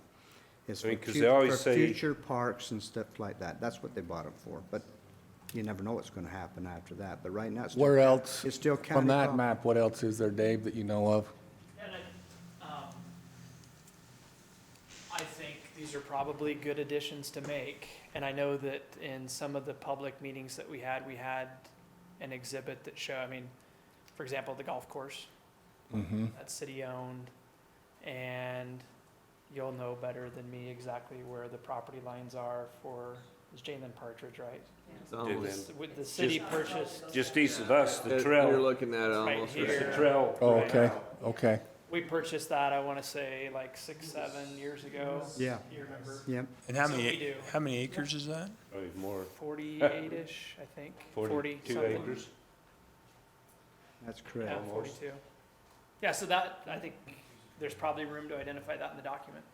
It's I mean, for 'cause they always for say- future parks and stuff like that. That's what they bought it for, but you never know what's gonna happen after that. But right now, it's still. Where else, It's still from county that property. map, what else is there, Dave, that you know of? And I think these are probably good additions to make. And I know that in some of the public meetings that we had an exhibit that show, I mean, for example, the golf course. Mm-hmm. That's city-owned. And you'll know better than me exactly where the property lines are for, it's Jalen Partridge, right? It's almost, With the city purchased, Just east of us, the you're trail, looking at it Right almost. here. right the there. trail. Oh, okay, okay. we purchased that, I want to say, like 6-7 years ago. Yeah. You remember? Yep. And So we do. how many acres is that? Probably more, 48-ish, I think. 42 something. acres. That's Yeah, correct. 42. Yeah, so that, I think there's probably room to identify that in the document.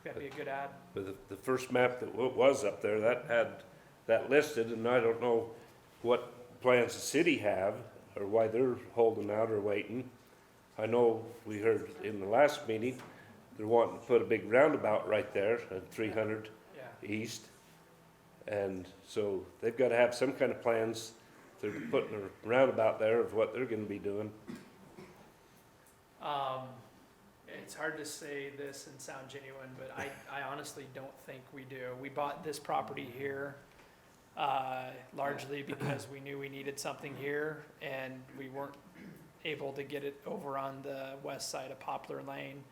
That'd be a good add. But the first map that was up there, that had that listed, and I don't know what plans the city have, or why they're holding out or waiting. I know we heard in the last meeting, they're wanting to put a big roundabout right there at 300 Yeah. east. And so they've got to have some kind of plans. They're putting a roundabout there of what they're gonna be doing. It's hard to say this and sound genuine, but I honestly don't think we do. We bought this property here largely because we knew we needed something here, and we weren't able to get it over on the west side of Poplar Lane.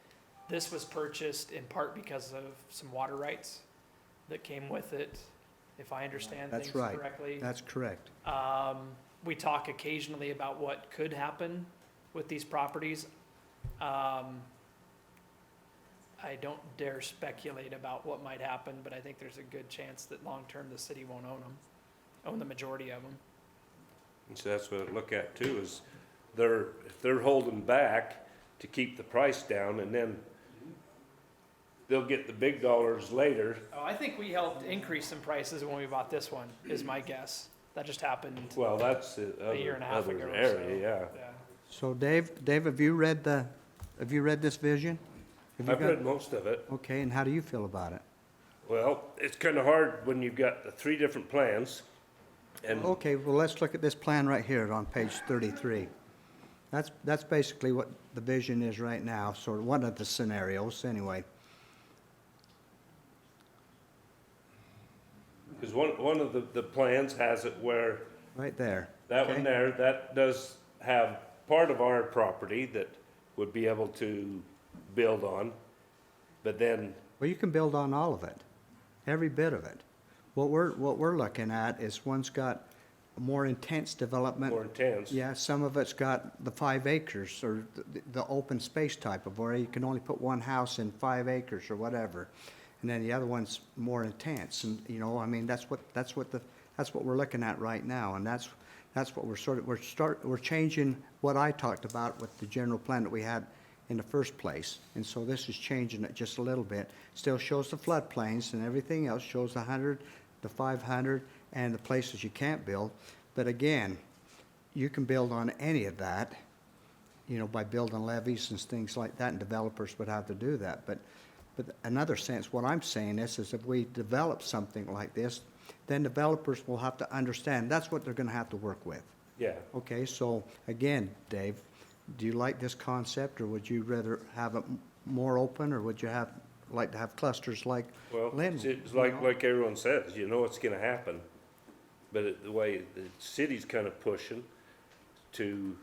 This was purchased in part because of some water rights that came with it, if I understand things That's right. correctly. That's correct. We talk occasionally about what could happen with these properties. I don't dare speculate about what might happen, but I think there's a good chance that long-term the city won't own the majority of them. And so that's what I look at too, is if they're holding back to keep the price down, and then they'll get the big dollars later. Oh, I think we helped increase some prices when we bought this one, is my guess. That just happened. Well, that's the A year and a half other ago or area, so. yeah. So Dave, have you read this vision? Have you I've got- read most of it. Okay, and how do you feel about it? Well, it's kind of hard when you've got the 3 different plans, and Okay, well, let's look at this plan right here on page 33. That's basically what the vision is right now, sort of one of the scenarios, anyway. because one of the plans has it where Right there. that okay? one there, that does have part of our property that would be able to build on, but then, Well, you can build on all of it, every bit of it. What we're looking at is one's got a more intense development. more intense. Yeah, some of it's got the 5 acres or the open space type of where you can only put one house in 5 acres or whatever. And then the other one's more intense. And, you know, I mean, that's what we're looking at right now. And that's what we're changing what I talked about with the general plan that we had in the first place. And so this is changing it just a little bit. Still shows the floodplains and everything else, shows the 100, the 500, and the places you can't build. But again, you can build on any of that, you know, by building levees and things like that, and developers would have to do that. But another sense, what I'm saying is if we develop something like this, then developers will have to understand, that's what they're gonna have to work with. Yeah. Okay, so again, Dave, do you like this concept, or would you rather have it more open, or would you like to have clusters like Well, Lynn? it's you like know? everyone says, you know it's gonna happen. But the way the city's kind of pushing to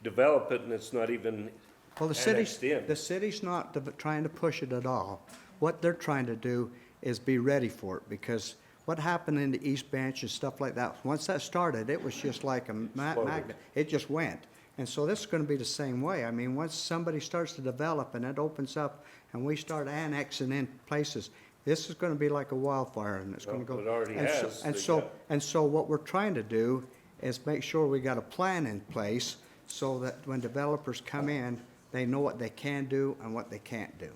develop it, and it's not even Well, annexed in. the city's not trying to push it at all. What they're trying to do is be ready for it, because what happened in the East Bench and stuff like that, once that started, it was just like a magnet. It just went. And so this is gonna be the same way. I mean, once somebody starts to develop and it opens up and we start annexing in places, this is gonna be like a wildfire, and it's gonna Well, go. it already and so- has. And They so, got- and so what we're trying to do is make sure we got a plan in place so that when developers come in, they know what they can do and what they can't do.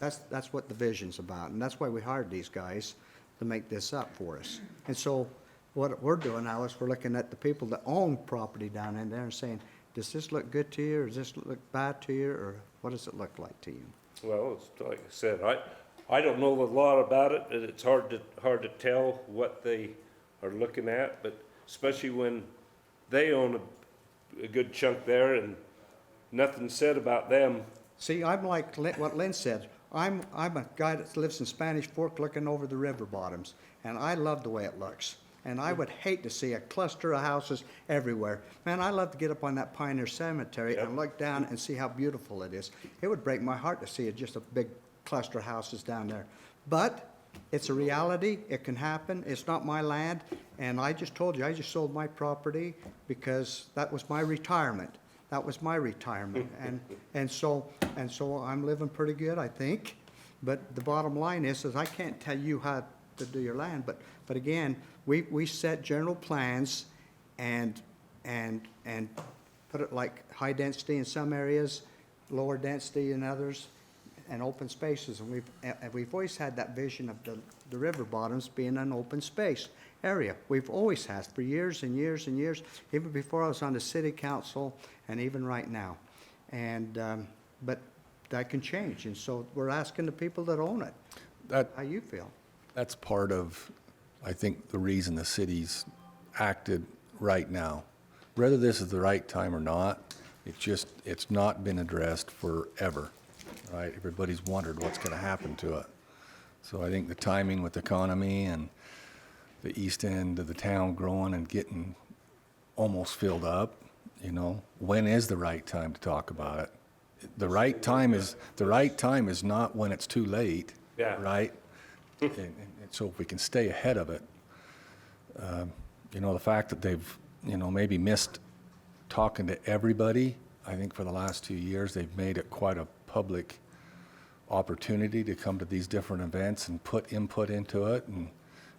That's what the vision's about, and that's why we hired these guys to make this up for us. And so what we're doing now is we're looking at the people that own property down in there and saying, does this look good to you, or does this look bad to you, or what does it look like to you? Well, it's like I said, I don't know a lot about it, and it's hard to tell what they are looking at, but especially when they own a good chunk there and nothing said about them. See, I'm like what Lynn said. I'm a guy that lives in Spanish Fork looking over the river bottoms, and I love the way it looks. And I would hate to see a cluster of houses everywhere. Man, I love to get up on that Pioneer Cemetery and look down and see how beautiful it is. It would break my heart to see it, just a big cluster of houses down there. But it's a reality. It can happen. It's not my land. And I just told you, I just sold my property because that was my retirement. That was my retirement. And so I'm living pretty good, I think. But the bottom line is I can't tell you how to do your land. But again, we set general plans and put it like high density in some areas, lower density in others, and open spaces. And we've always had that vision of the river bottoms being an open space area. We've always had for years and years and years, even before I was on the city council and even right now. And but that can change. And so we're asking the people that own it, how you feel. That's part of, I think, the reason the city's acted right now. Whether this is the right time or not, it's not been addressed forever, right? Everybody's wondered what's gonna happen to it. So I think the timing with the economy and the east end of the town growing and getting almost filled up, you know, when is the right time to talk about it? The right time is not when it's too late, Yeah. right? And so if we can stay ahead of it, you know, the fact that they've, you know, maybe missed talking to everybody, I think for the last 2 years, they've made it quite a public opportunity to come to these different events and put input into it.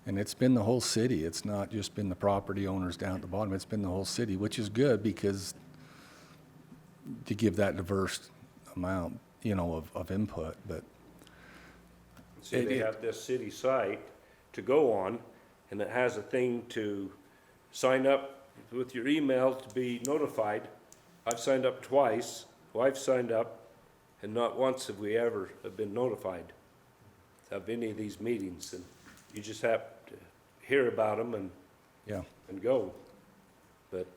And it's been the whole city. It's not just been the property owners down at the bottom. It's been the whole city, which is good because to give that diverse amount, you know, of input, but See, they have this city site to go on, and it has a thing to sign up with your email to be notified. I've signed up twice, wife signed up, and not once have we ever have been notified of any of these meetings, and you just have to hear about them yeah. and go. But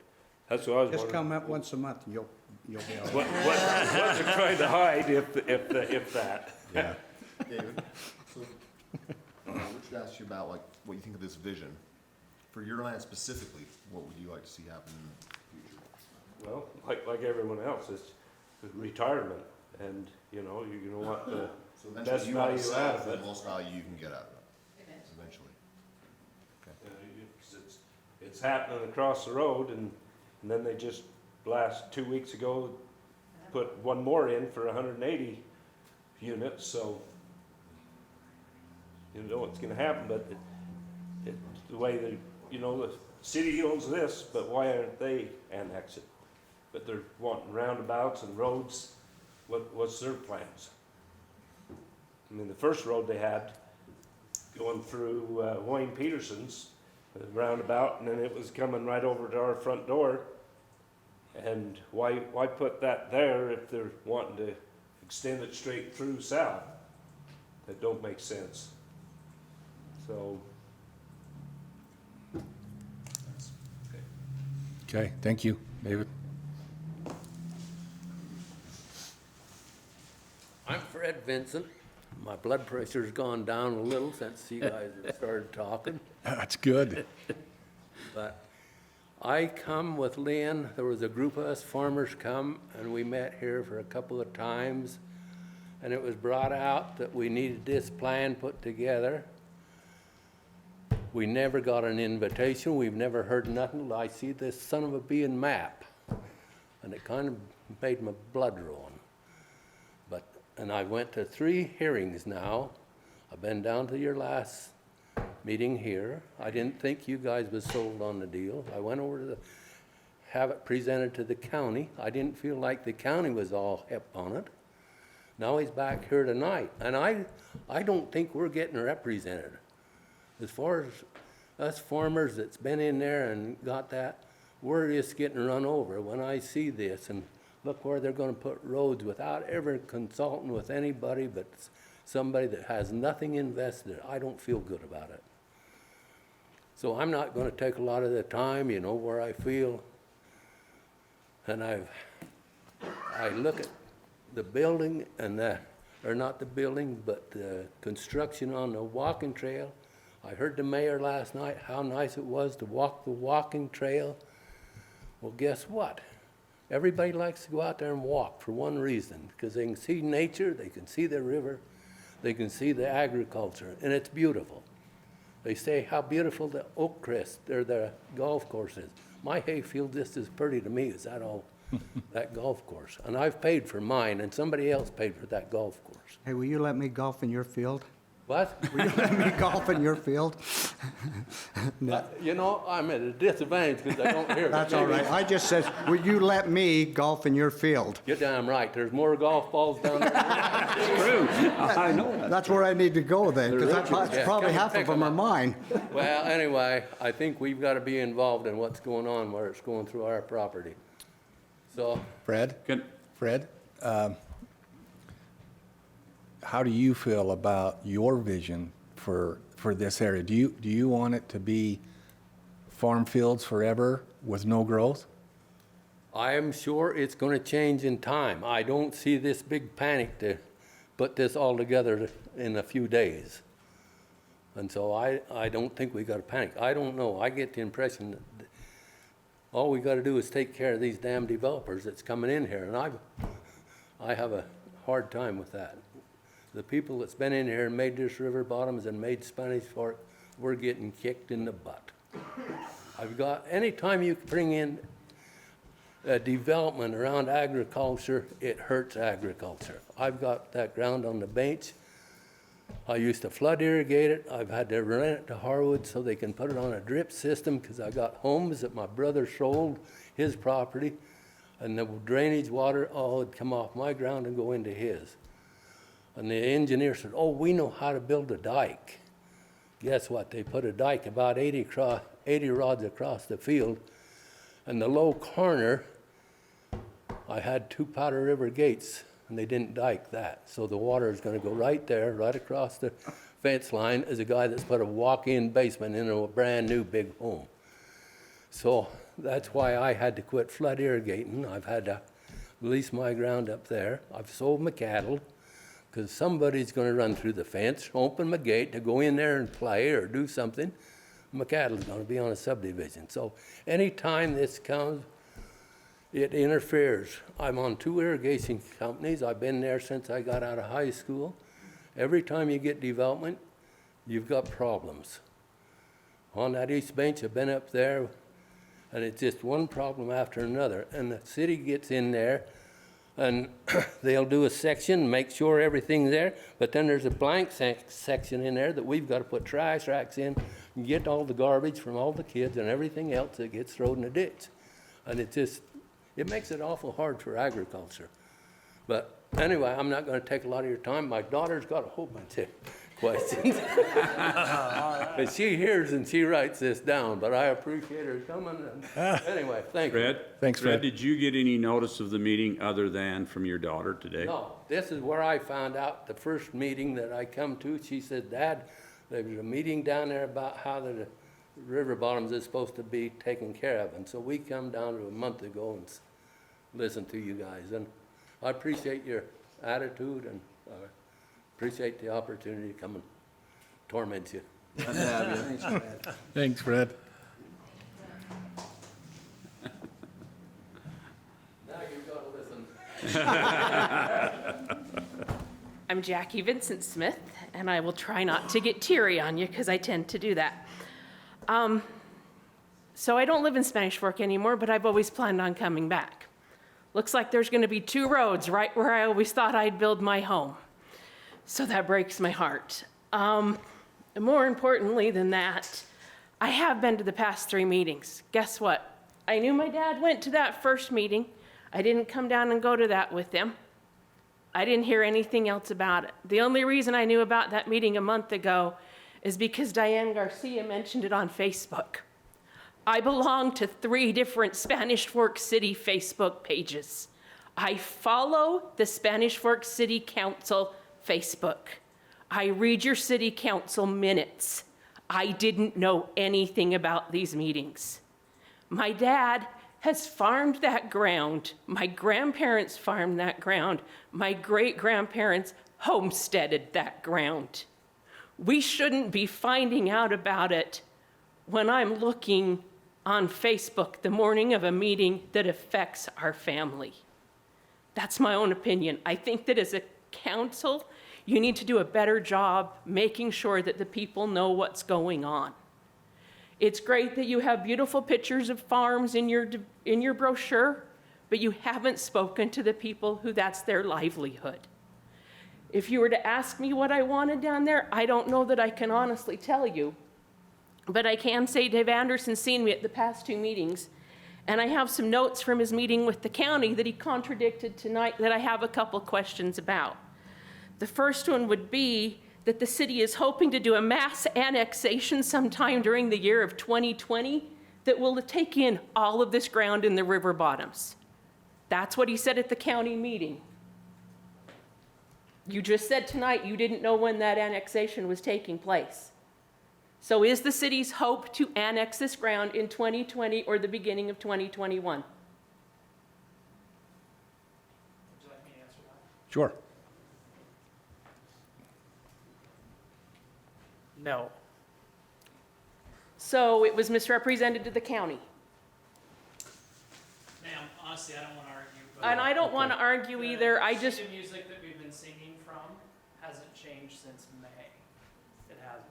that's what I was Just wondering. come up once a month and you'll be all right. What they're trying to hide, if that. Yeah. David, so, Richard asked you about like what you think of this vision. For your land specifically, what would you like to see happen in the future? Well, like everyone else, it's retirement, and, you know, you're gonna want the So best eventually you want value to out sell of for it. the most value you can get out of it, Eventually. eventually. It's happening across the road, and then they just, last 2 weeks ago, put one more in for 180 units, so you know what's gonna happen, but it's the way they, you know, the city owns this, but why aren't they annex it? But they're wanting roundabouts and roads. What's their plans? I mean, the first road they had going through Wayne Peterson's roundabout, and then it was coming right over to our front door. And why put that there if they're wanting to extend it straight through south? That don't make sense. So, Okay, thank you, David. I'm Fred Vincent. My blood pressure's gone down a little since you guys have started talking, That's good. but I come with Lynn. There was a group of us farmers come, and we met here for a couple of times, and it was brought out that we needed this plan put together. We never got an invitation. We've never heard nothing. I see this son of a being map, and it kind of made my blood run. And I went to 3 hearings now. I've been down to your last meeting here. I didn't think you guys was sold on the deal. I went over to have it presented to the county. I didn't feel like the county was all hip on it. Now he's back here tonight, and I don't think we're getting represented. As far as us farmers that's been in there and got that, we're just getting run over when I see this, and look where they're gonna put roads without ever consulting with anybody but somebody that has nothing invested. I don't feel good about it. So I'm not gonna take a lot of the time, you know, where I feel. And I look at the building and or not the building, but the construction on the walking trail. I heard the mayor last night how nice it was to walk the walking trail. Well, guess what? Everybody likes to go out there and walk for one reason, because they can see nature, they can see the river, they can see the agriculture, and it's beautiful. They say how beautiful the Oak Crest, or the golf course is. My hayfield just as pretty to me as that golf course. And I've paid for mine, and somebody else paid for that golf course. Hey, will you let me golf in your field? What? Will you let me golf in your field? No. You know, I'm at a disadvantage because I don't hear. That's all right. I just said, will you let me golf in your field? You're damn right. There's more golf balls down there. True, I know. That's where I need to go then, because Yeah, probably come half of pick them 'em are up. mine. Well, anyway, I think we've got to be involved in what's going on where it's going through our property. So, Fred? Can, Fred, how do you feel about your vision for this area? Do you want it to be farm fields forever with no growth? I am sure it's going to change in time. I don't see this big panic to put this all together in a few days. And so I don't think we got to panic. I don't know. I get the impression that all we got to do is take care of these damn developers that's coming in here. And I have a hard time with that. The people that's been in here and made this river bottoms and made Spanish Fork, we're getting kicked in the butt. Anytime you bring in a development around agriculture, it hurts agriculture. I've got that ground on the bench. I used to flood irrigate it. I've had to rent it to Harwood so they can put it on a drip system because I got homes that my brother sold his property, and the drainage water all would come off my ground and go into his. And the engineer said, oh, we know how to build a dike. Guess what? They put a dike about 80 rods across the field, and the low corner, I had 2 Powder River gates, and they didn't dike that. So the water is going to go right there, right across the fence line, as a guy that's put a walk-in basement into a brand-new big home. So that's why I had to quit flood irrigating. I've had to lease my ground up there. I've sold my cattle, because somebody's going to run through the fence, open my gate to go in there and play or do something. My cattle's going to be on a subdivision. So anytime this comes, it interferes. I'm on 2 irrigation companies. I've been there since I got out of high school. Every time you get development, you've got problems. On that east bench, I've been up there, and it's just one problem after another. And the city gets in there, and they'll do a section, make sure everything's there, but then there's a blank section in there that we've got to put trash racks in and get all the garbage from all the kids and everything else that gets thrown in the ditch. And it makes it awful hard for agriculture. But anyway, I'm not going to take a lot of your time. My daughter's got a whole bunch of questions. And she hears and she writes this down, but I appreciate her coming. And anyway, thank you. Fred? Thanks, Fred. Did you get any notice of the meeting other than from your daughter today? No, this is where I found out the first meeting that I come to. She said, Dad, there was a meeting down there about how the river bottoms is supposed to be taken care of. And so we come down to a month ago and listened to you guys. And I appreciate your attitude and appreciate the opportunity to come and torment you. Glad to have you. Thanks, Fred. Now you've got to listen. I'm Jackie Vincent Smith, and I will try not to get teary on you because I tend to do that. So I don't live in Spanish Fork anymore, but I've always planned on coming back. Looks like there's going to be 2 roads right where I always thought I'd build my home. So that breaks my heart. More importantly than that, I have been to the past 3 meetings. Guess what? I knew my dad went to that first meeting. I didn't come down and go to that with him. I didn't hear anything else about it. The only reason I knew about that meeting a month ago is because Diane Garcia mentioned it on Facebook. I belong to 3 different Spanish Fork City Facebook pages. I follow the Spanish Fork City Council Facebook. I read your city council minutes. I didn't know anything about these meetings. My dad has farmed that ground. My grandparents farmed that ground. My great-grandparents homesteaded that ground. We shouldn't be finding out about it when I'm looking on Facebook the morning of a meeting that affects our family. That's my own opinion. I think that as a council, you need to do a better job making sure that the people know what's going on. It's great that you have beautiful pictures of farms in your brochure, but you haven't spoken to the people who that's their livelihood. If you were to ask me what I wanted down there, I don't know that I can honestly tell you, but I can say Dave Anderson's seen me at the past 2 meetings, and I have some notes from his meeting with the county that he contradicted tonight that I have a couple questions about. The first one would be that the city is hoping to do a mass annexation sometime during the year of 2020 that will take in all of this ground in the river bottoms. That's what he said at the county meeting. You just said tonight you didn't know when that annexation was taking place. So is the city's hope to annex this ground in 2020 or the beginning of 2021? Would you like me to answer that? Sure. No. So it was misrepresented to the county. Ma'am, honestly, I don't want to argue, but. And I don't want to argue either, I just, The music that we've been singing from hasn't changed since May. It hasn't.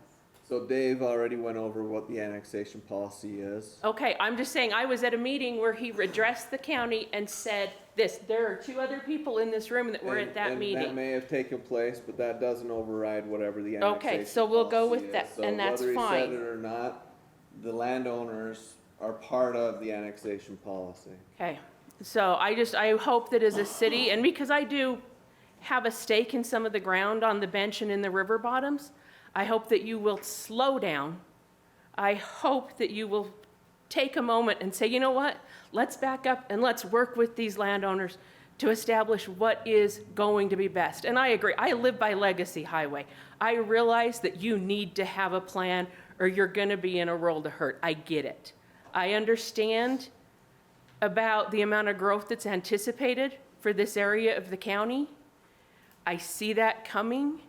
So Dave already went over what the annexation policy is. okay, I'm just saying, I was at a meeting where he addressed the county and said this. There are 2 other people in this room that were at that And that meeting. may have taken place, but that doesn't override whatever the annexation Okay, so we'll go policy with that, is. So and that's whether he said fine. it or not, the landowners are part of the annexation policy. Okay, so I hope that as a city, and because I do have a stake in some of the ground on the bench and in the river bottoms, I hope that you will slow down. I hope that you will take a moment and say, you know what? Let's back up and let's work with these landowners to establish what is going to be best. And I agree, I live by Legacy Highway. I realize that you need to have a plan or you're gonna be in a world of hurt. I get it. I understand about the amount of growth that's anticipated for this area of the county. I see that coming,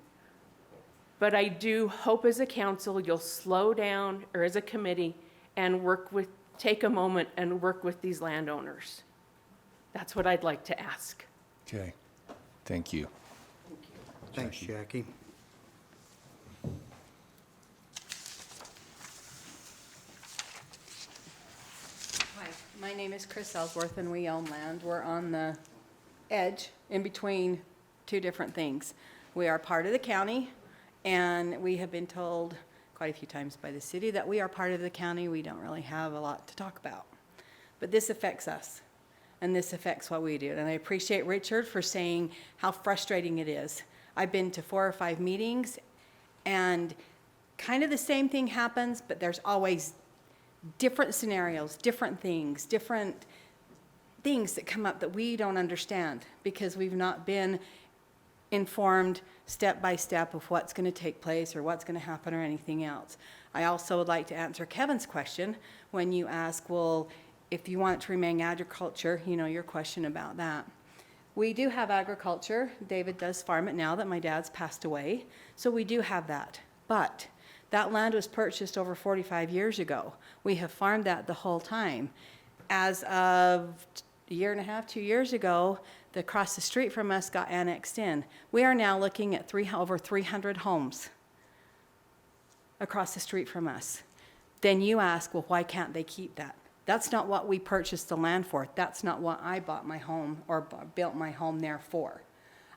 but I do hope as a council you'll slow down, or as a committee, and take a moment and work with these landowners. That's what I'd like to ask. Okay, thank you. Thanks, Jackie. Hi, my name is Chris Ellsworth, and we own land. We're on the edge in between 2 different things. We are part of the county, and we have been told quite a few times by the city that we are part of the county. We don't really have a lot to talk about. But this affects us, and this affects what we do. And I appreciate Richard for saying how frustrating it is. I've been to 4 or 5 meetings, and kind of the same thing happens, but there's always different scenarios, different things that come up that we don't understand because we've not been informed step by step of what's going to take place or what's going to happen or anything else. I also would like to answer Kevin's question when you ask, well, if you want it to remain agriculture, your question about that. We do have agriculture. David does farm it now that my dad's passed away. So we do have that. But that land was purchased over 45 years ago. We have farmed that the whole time. As of a year and a half, 2 years ago, the across the street from us got annexed in. We are now looking at over 300 homes across the street from us. Then you ask, well, why can't they keep that? That's not what we purchased the land for. That's not what I bought my home or built my home there for.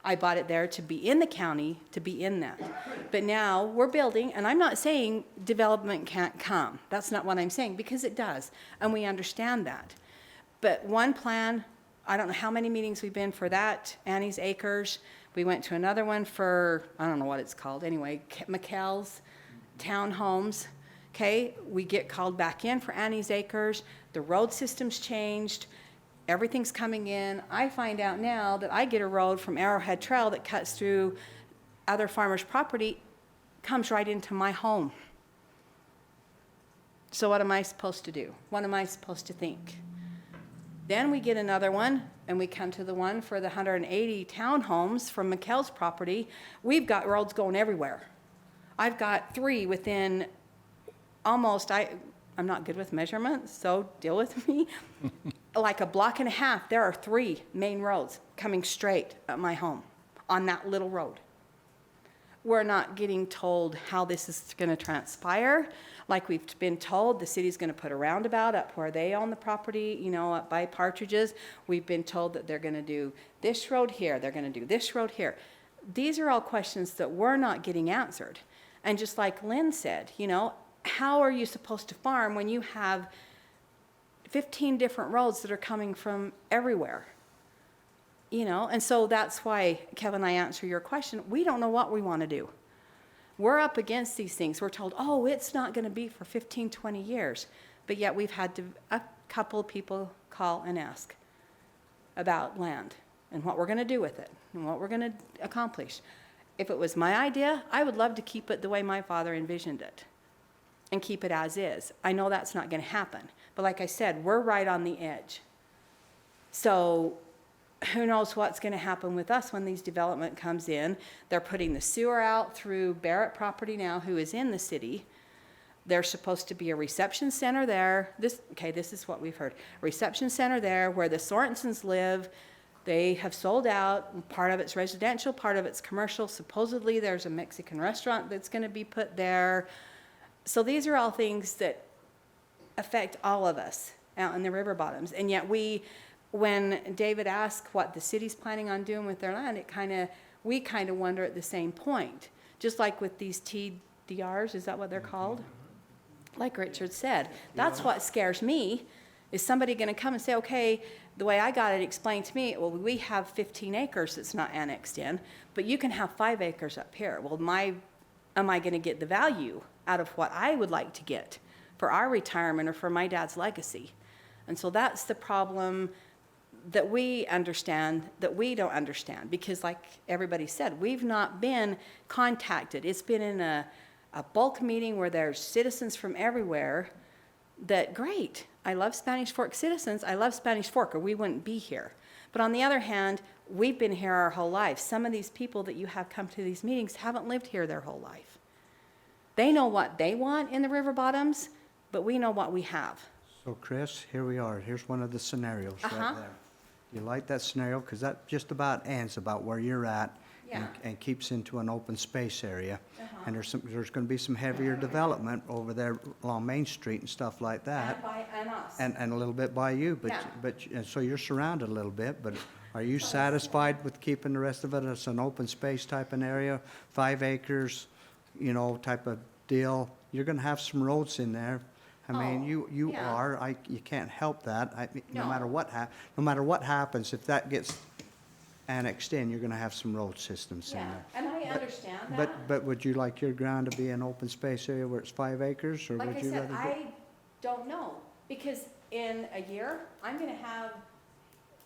I bought it there to be in the county, to be in that. But now we're building, and I'm not saying development can't come. That's not what I'm saying, because it does, and we understand that. But one plan, I don't know how many meetings we've been for that, Annie's Acres. We went to another one for, I don't know what it's called, anyway, McKell's Townhomes. Okay, we get called back in for Annie's Acres. The road system's changed. Everything's coming in. I find out now that I get a road from Arrowhead Trail that cuts through other farmers' property, comes right into my home. So what am I supposed to do? What am I supposed to think? Then we get another one, and we come to the one for the 180 townhomes from McKell's property. We've got roads going everywhere. I've got 3 within almost, I'm not good with measurements, so deal with me. Like a block and a half, there are 3 main roads coming straight at my home on that little road. We're not getting told how this is going to transpire. Like we've been told, the city's going to put a roundabout up where they own the property, up by Partridge's. We've been told that they're going to do this road here, they're going to do this road here. These are all questions that we're not getting answered. And just like Lynn said, how are you supposed to farm when you have 15 different roads that are coming from everywhere? And so that's why, Kevin, I answer your question. We don't know what we want to do. We're up against these things. We're told, oh, it's not going to be for 15, 20 years. But yet we've had a couple of people call and ask about land and what we're going to do with it and what we're going to accomplish. If it was my idea, I would love to keep it the way my father envisioned it and keep it as is. I know that's not going to happen. But like I said, we're right on the edge. So who knows what's going to happen with us when these development comes in. They're putting the sewer out through Barrett property now, who is in the city. There's supposed to be a reception center there. This is what we've heard. Reception center there where the Sorensens live. They have sold out. Part of it's residential, part of it's commercial. Supposedly there's a Mexican restaurant that's going to be put there. So these are all things that affect all of us out in the river bottoms. And yet when David asked what the city's planning on doing with their land, we kind of wonder at the same point. Just like with these TDRs, is that what they're called? Like Richard said, that's what scares me. Is somebody going to come and say, okay, the way I got it explained to me, well, we have 15 acres that's not annexed in, but you can have 5 acres up here. Well, am I going to get the value out of what I would like to get for our retirement or for my dad's legacy? And so that's the problem that we understand, that we don't understand, because like everybody said, we've not been contacted. It's been in a bulk meeting where there's citizens from everywhere that, great, I love Spanish Fork citizens, I love Spanish Fork, or we wouldn't be here. But on the other hand, we've been here our whole life. Some of these people that you have come to these meetings haven't lived here their whole life. They know what they want in the river bottoms, but we know what we have. So Chris, here we are. Here's one of the scenarios right there. You like that scenario? Because that just about ends about where you're at and keeps into an open space area. And there's going to be some heavier development over there along Main Street and stuff like that. And us. And a little bit by you, and so you're surrounded a little bit, but are you satisfied with keeping the rest of it as an open space type of area, 5 acres, type of deal? You're gonna have some roads in there. I mean, you you can't help that. No matter what happens, if that gets annexed in, you're gonna have some road systems in there. And I understand that. But would you like your ground to be an open space area where it's 5 acres, or Like would I you said, rather? I don't know, because in a year, I'm gonna have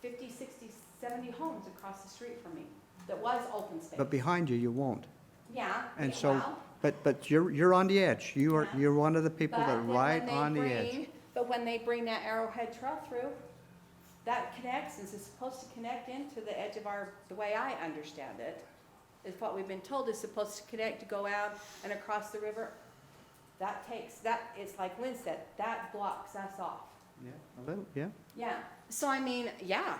50, 60, 70 homes across the street from me that was open space. But behind you, you won't. Yeah. And yeah, so, well, but you're on the edge. You're one of the people but that are then right when they on the edge. But when they bring that Arrowhead Trail through, that connects, and it's supposed to connect into the edge of the way I understand it, is what we've been told is supposed to connect to go out and across the river. It's like Lynn said, that blocks us off. Yeah, a little, yeah. Yeah, so I mean, yeah,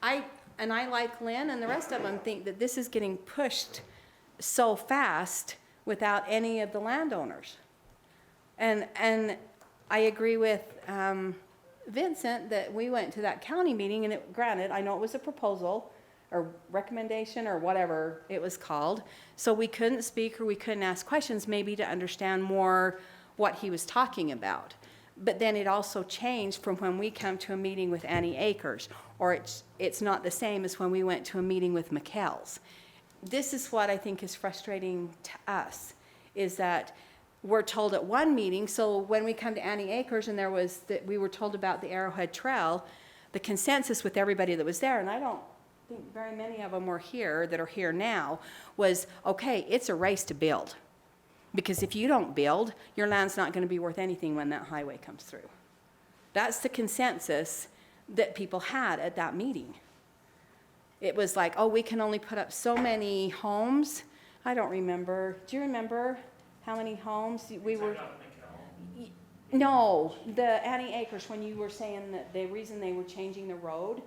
I like Lynn and the rest of them think that this is getting pushed so fast without any of the landowners. And I agree with Vincent that we went to that county meeting, and granted, I know it was a proposal or recommendation or whatever it was called, so we couldn't speak or we couldn't ask questions maybe to understand more what he was talking about. But then it also changed from when we come to a meeting with Annie Akers, or it's not the same as when we went to a meeting with McKell's. This is what I think is frustrating to us, is that we're told at one meeting, so when we come to Annie Akers and we were told about the Arrowhead Trail, the consensus with everybody that was there, and I don't think very many of them were here that are here now, was, okay, it's a race to build. Because if you don't build, your land's not going to be worth anything when that highway comes through. That's the consensus that people had at that meeting. It was like, oh, we can only put up so many homes. I don't remember. Do you remember how many homes we were? No, the Annie Akers, when you were saying that the reason they were changing the road,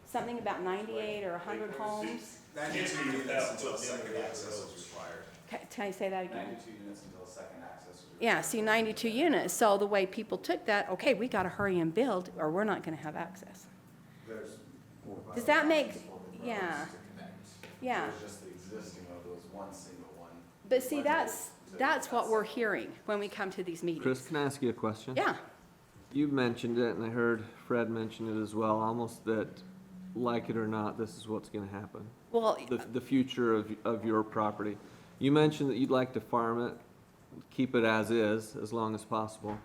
something about 98 or 100 homes. 92 units until second access was required. Can I say that again? 92 units until second access was required. Yeah, see, 92 units. So the way people took that, okay, we got to hurry and build, or we're not going to have access. Does that make, yeah, yeah. It's just the existing of those one single one. But see, that's what we're hearing when we come to these meetings. Chris, can I ask you a question? Yeah. You mentioned it, and I heard Fred mention it as well, almost that, like it or not, this is what's gonna happen. Well, The future of your property. You mentioned that you'd like to farm it, keep it as is, as long as possible.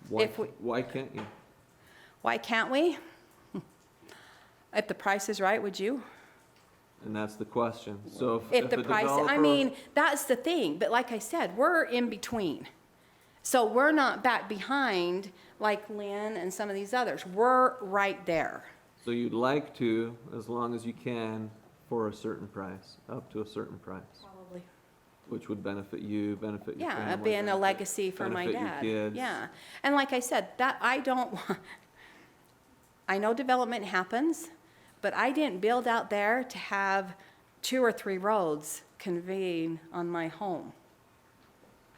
Why can't you? why can't we? If the price is right, would you? And that's the question. So If the a price, I developer- mean, that's the thing, but like I said, we're in between. So we're not back behind like Lynn and some of these others. We're right there. So you'd like to, as long as you can, for a certain price, up to a certain price. Probably. Which would benefit you, benefit your family. Yeah, being a benefit- legacy for my benefit your dad. kids. Yeah, and like I said, that, I don't, I know development happens, but I didn't build out there to have 2 or 3 roads convene on my home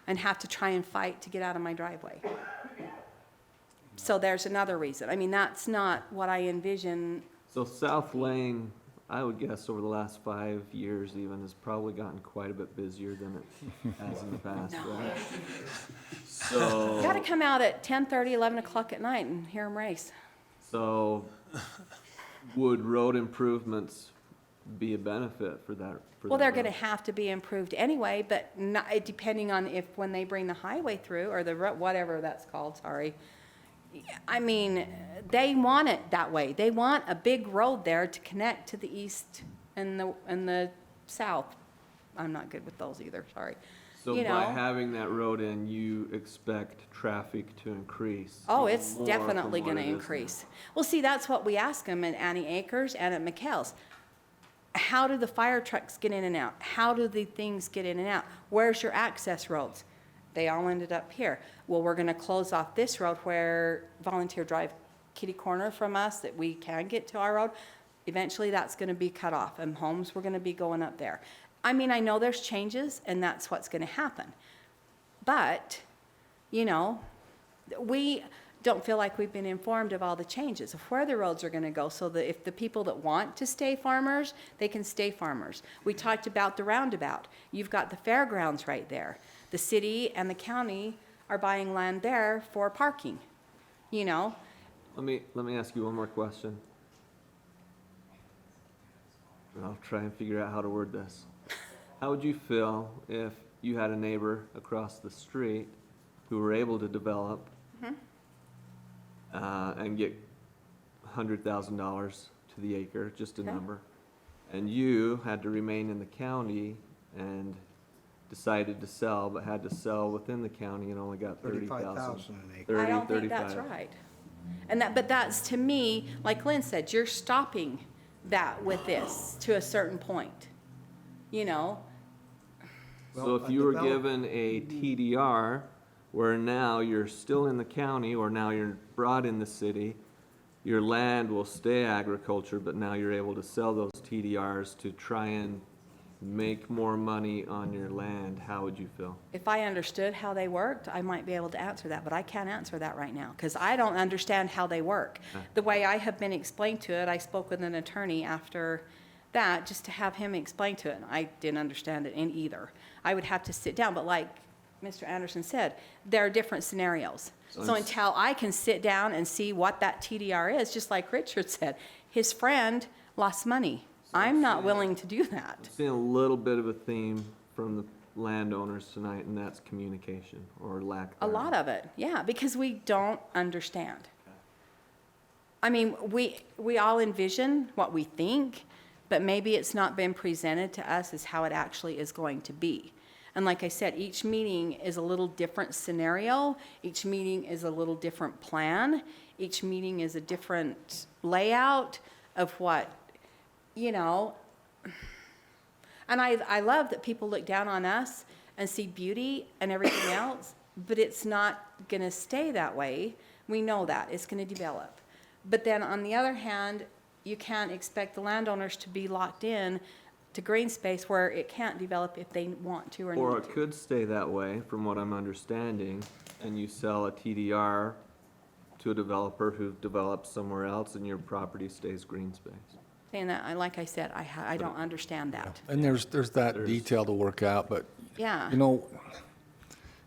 and have to try and fight to get out of my driveway. So there's another reason. I mean, that's not what I envision. So South Lane, I would guess over the last 5 years even, has probably gotten quite a bit busier than it has in the past, right? So. You gotta come out at 10:30, 11 o'clock at night and hear them race. So, would road improvements be a benefit for that? Well, they're gonna have to be improved anyway, but not, depending on if, when they bring the highway through, or the, whatever that's called, sorry. I mean, they want it that way. They want a big road there to connect to the east and the south. I'm not good with those either, sorry. So You by know? having that road in, you expect traffic to increase? Oh, even it's more definitely from what gonna it is now? increase. Well, see, that's what we ask them at Annie Acres and at McKell's. How do the fire trucks get in and out? How do the things get in and out? Where's your access roads? They all ended up here. Well, we're gonna close off this road where Volunteer Drive, kitty corner from us, that we can get to our road. Eventually, that's gonna be cut off, and homes were gonna be going up there. I mean, I know there's changes, and that's what's gonna happen. But, you know, we don't feel like we've been informed of all the changes of where the roads are gonna go, so that if the people that want to stay farmers, they can stay farmers. We talked about the roundabout. You've got the fairgrounds right there. The city and the county are buying land there for parking, you know? Let me ask you one more question. And I'll try and figure out how to word this. How would you feel if you had a neighbor across the street who were able to develop and get $100,000 to the acre, just a Okay. number, and you had to remain in the county and decided to sell, but had to sell within the county and only got 30,000? 35,000 an acre. 30, I don't think that's 35. right. And that, but that's, to me, like Lynn said, you're stopping that with this to a certain point, you know? So Well, if a you were develop- given a TDR, where now you're still in the county, or now you're brought in the city, your land will stay agriculture, but now you're able to sell those TDRs to try and make more money on your land, how would you feel? If I understood how they worked, I might be able to answer that, but I can't answer that right now, because I don't understand how they work. The way I have been explained to it, I spoke with an attorney after that, just to have him explain to it, and I didn't understand it in either. I would have to sit down, but like Mr. Anderson said, there are different scenarios. So until I can sit down and see what that TDR is, just like Richard said, his friend lost money. I'm not willing to do that. I'm seeing a little bit of a theme from the landowners tonight, and that's communication, or lack A thereof. lot of it, yeah, because we don't understand. I mean, we all envision what we think, but maybe it's not been presented to us as how it actually is going to be. And like I said, each meeting is a little different scenario, each meeting is a little different plan, each meeting is a different layout of what, you know. And I love that people look down on us and see beauty and everything else, but it's not gonna stay that way. We know that, it's gonna develop. But then on the other hand, you can't expect the landowners to be locked in to green space where it can't develop if they want to or Or need it to. could stay that way, from what I'm understanding, and you sell a TDR to a developer who develops somewhere else, and your property stays green space. And that, like I said, I don't understand that. And there's that detail to work out, but, Yeah. you know,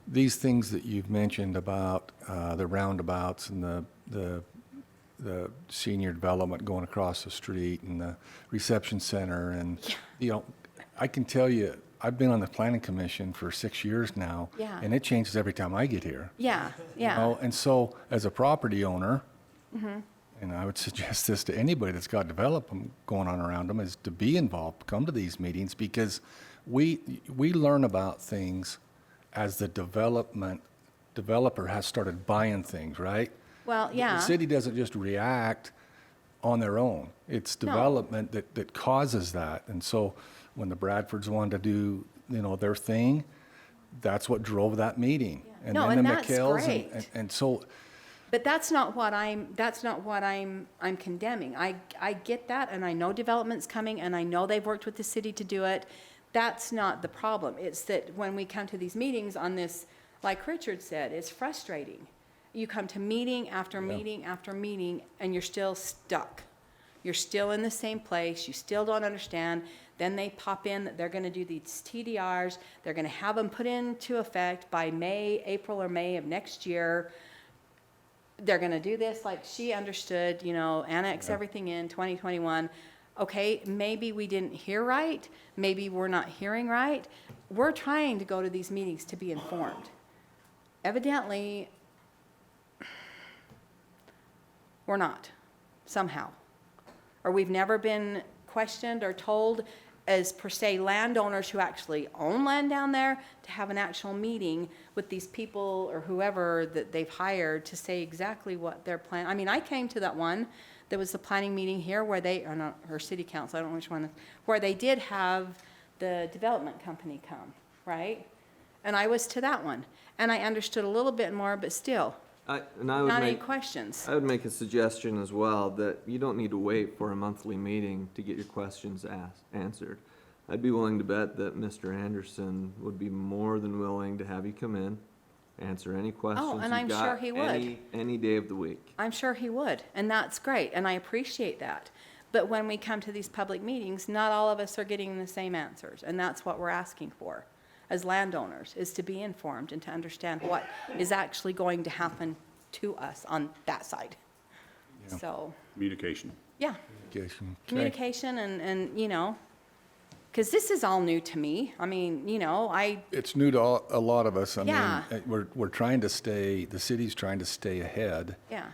these things that you've mentioned about the roundabouts and the senior development going across the street and the reception center and, you know, I can tell you, I've been on the planning commission for 6 years now. Yeah. And it changes every time I get here. Yeah, You yeah. know, and so as a property owner, Mm-hmm. and I would suggest this to anybody that's got development going on around them, is to be involved, come to these meetings, because we learn about things as the developer has started buying things, right? Well, yeah. The city doesn't just react on their own. It's No. development that causes that. And so when the Bradfords wanted to do their thing. That's what drove that meeting. And No, then and the that's McHale's great. and so, But that's not what I'm condemning. I get that, and I know development's coming, and I know they've worked with the city to do it. That's not the problem. It's that when we come to these meetings on this, like Richard said, it's frustrating. You come to meeting after meeting after meeting, and you're still stuck. You're still in the same place, you still don't understand. Then they pop in that they're gonna do these TDRs, they're gonna have them put into effect by April or May of next year. They're gonna do this like she understood, annex everything in 2021. Okay, maybe we didn't hear right, maybe we're not hearing right. We're trying to go to these meetings to be informed. Evidently, we're not, somehow. Or we've never been questioned or told as per se landowners who actually own land down there to have an actual meeting with these people or whoever that they've hired to say exactly what their plan. I mean, I came to that one, there was the planning meeting here where or city council, I don't know which one, where they did have the development company come, right? And I was to that one, and I understood a little bit more, but still, not any questions. I would make a suggestion as well, that you don't need to wait for a monthly meeting to get your questions answered. I'd be willing to bet that Mr. Anderson would be more than willing to have you come in, answer any questions and you've I'm got sure he would. any day of the week. I'm sure he would, and that's great, and I appreciate that. But when we come to these public meetings, not all of us are getting the same answers, and that's what we're asking for as landowners, is to be informed and to understand what is actually going to happen to us on that side. Yeah. So, Communication. yeah, okay. communication and because this is all new to me. I mean, It's new to a lot of us. I Yeah. mean, we're trying to stay, the city's trying to stay ahead. yeah,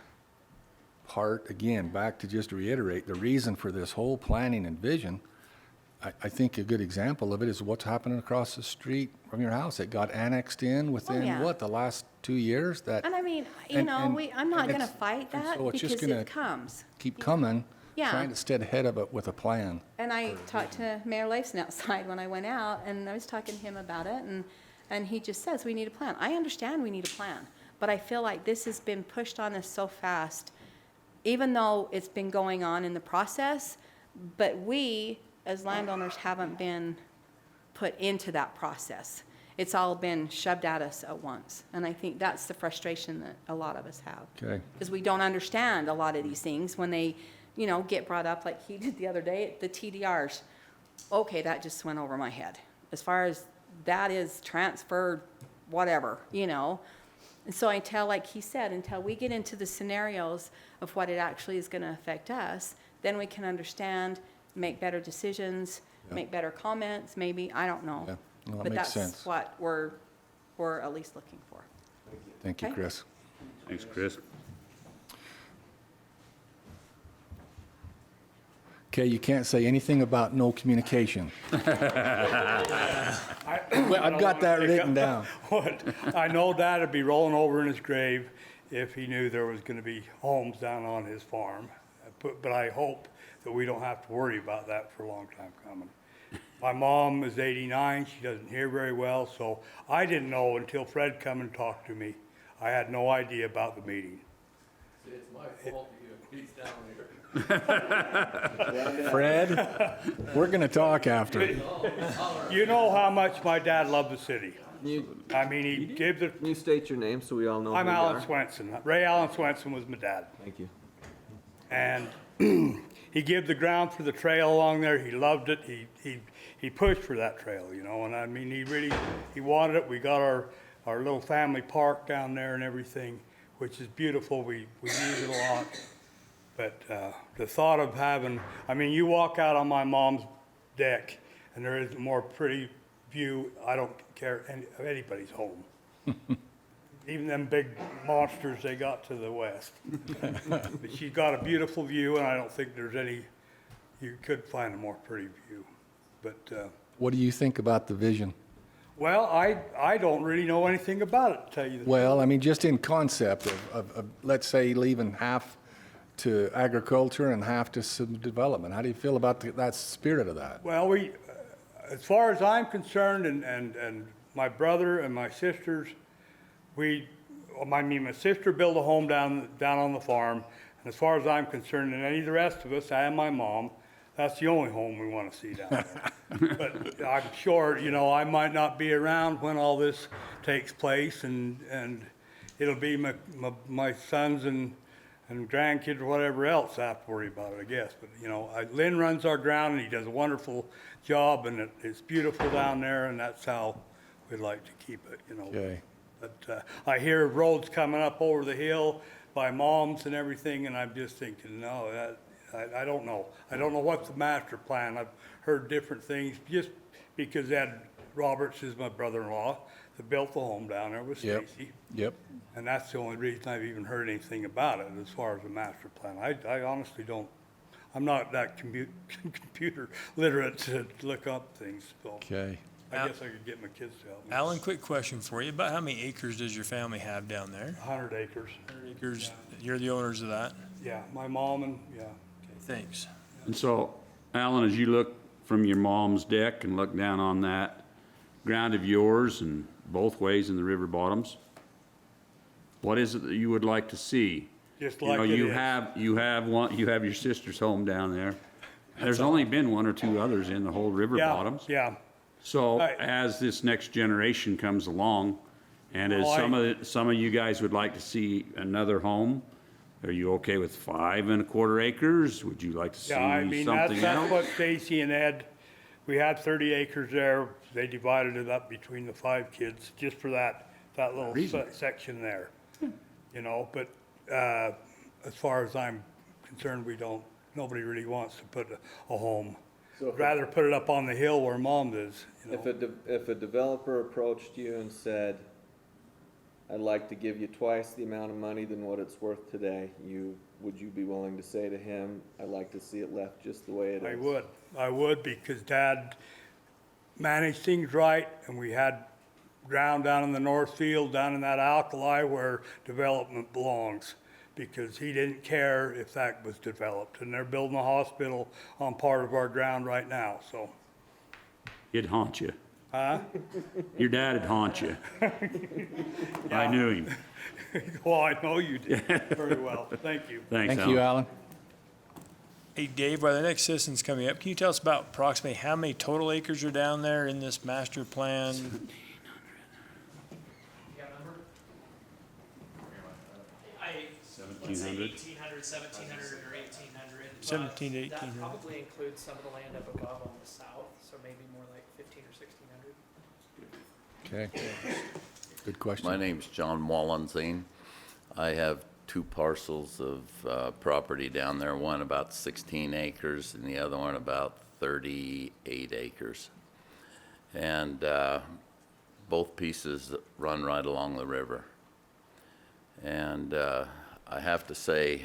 Again, back to just reiterate, the reason for this whole planning and vision, I think a good example of it is what's happening across the street from your house. It got annexed in within, yeah. the last 2 years? That and I mean, And- I'm not and gonna it's- fight and that so it's just because gonna it comes. keep coming, Yeah. trying to stay ahead of it with a plan. And I talked to Mayor Layson outside when I went out, and I was talking to him about it, and he just says, we need a plan. I understand we need a plan, but I feel like this has been pushed on us so fast, even though it's been going on in the process, but we, as landowners, haven't been put into that process. It's all been shoved at us at once, and I think that's the frustration that a lot of us have. Okay. Because we don't understand a lot of these things when they, get brought up like he did the other day, the TDRs. Okay, that just went over my head. As far as that is transferred, whatever, And so like he said, until we get into the scenarios of what it actually is gonna affect us, then we can understand, make better decisions, make better comments, maybe, I don't know. Yeah. No, that But makes that's sense. what we're at least looking for. Thank you, Okay. Chris. Thanks, Chris. Okay, you can't say anything about no communication. Well, I've got that written down. I know Dad'd be rolling over in his grave if he knew there was gonna be homes down on his farm. But I hope that we don't have to worry about that for a long time coming. My mom is 89, she doesn't hear very well, so I didn't know until Fred come and talked to me. I had no idea about the meeting. It's my fault he's down here. Fred, we're going to talk after. You know how much my dad loved the city. I mean, he gave the, Can you state your name so we all know I'm who you Alan are? Swenson. Ray Allen Swenson was my dad. Thank you. And he gave the ground for the trail along there. He loved it. He pushed for that trail, and I mean, he wanted it. We got our little family park down there and everything, which is beautiful. We use it a lot. But the thought of having, I mean, you walk out on my mom's deck and there is a more pretty view, I don't care of anybody's home. Even them big monsters they got to the west. But she's got a beautiful view, and I don't think there's any, you could find a more pretty view. But, What do you think about the vision? well, I don't really know anything about it, to tell you the truth. Well, I mean, just in concept of let's say, leaving half to agriculture and half to some development. How do you feel about that spirit of that? Well, as far as I'm concerned, and my brother and my sisters, my sister built a home down on the farm. And as far as I'm concerned, and any of the rest of us, and my mom, that's the only home we want to see down there. But I'm sure, you know, I might not be around when all this takes place, and it'll be my sons and grandkids or whatever else I have to worry about it, I guess. But, you know, Lynn runs our ground, and he does a wonderful job, and it's beautiful down there, and that's how we'd like to keep it, you know. Okay. But I hear roads coming up over the hill by moms and everything, and I'm just thinking, no, I don't know. I don't know what's the master plan. I've heard different things, just because Ed Roberts is my brother-in-law that built the home down there with Yep. Stacy. Yep. And that's the only reason I've even heard anything about it as far as the master plan. I honestly don't, I'm not that computer literate to look up things, so Okay. I guess I could get my kids to help me. Alan, quick question for you. About how many acres does your family have down there? 100 acres. 100 acres. You're the owners of that? Yeah, my mom and, yeah. Thanks. And so, Alan, as you look from your mom's deck and look down on that ground of yours and both ways in the river bottoms, what is it that you would like to see? Just You like know, it you is. have your sister's home down there. There's only been one or two others in the whole river Yeah, bottoms. yeah. So Right. as this next generation comes along, and as Well, some of you guys would like to see another home, are you okay with 5¼ acres? Would you like to see Yeah, I mean, something that's else? what Stacy and Ed, we had 30 acres there. They divided it up between the 5 kids just for that little section there. You know, but as far as I'm concerned, nobody really wants to put a home. So Rather put it up on the hill where mom is, you know. if a developer approached you and said, I'd like to give you twice the amount of money than what it's worth today, would you be willing to say to him, I'd like to see it left just the way it is? I would, because Dad managed things right, and we had ground down in the north field, down in that alkali where development belongs, because he didn't care if that was developed, and they're building a hospital on part of our ground right now, so. It'd haunt you. Huh? Your dad'd haunt you. I knew him. Well, I know you did very well, thank you. Thanks, Thank you, Alan. Hey, Dave, while the next citizen's coming up, can you tell us about approximately how many total acres are down there in this master plan? Let's say 1,700? 1,800, 1,700, or 1,800. 17 to That 1,800. probably includes some of the land up above on the south, so maybe more like 1,500 or 1,600. Okay. Good question. My name's John Wallenstein. I have 2 parcels of property down there, one about 16 acres and the other one about 38 acres. And both pieces run right along the river. And I have to say,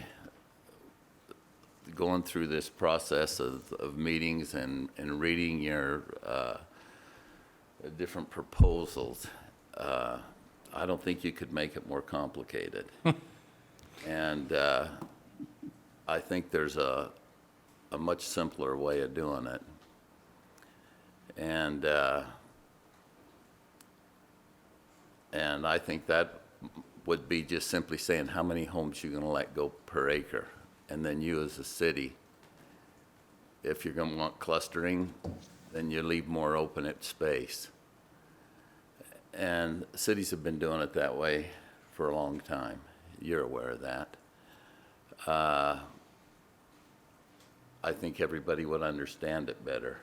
going through this process of meetings and reading your different proposals, I don't think you could make it more complicated. And I think there's a much simpler way of doing it. And I think that would be just simply saying how many homes you're gonna let go per acre. And then you as a city, if you're gonna want clustering, then you leave more open space. And cities have been doing it that way for a long time. You're aware of that. I think everybody would understand it better.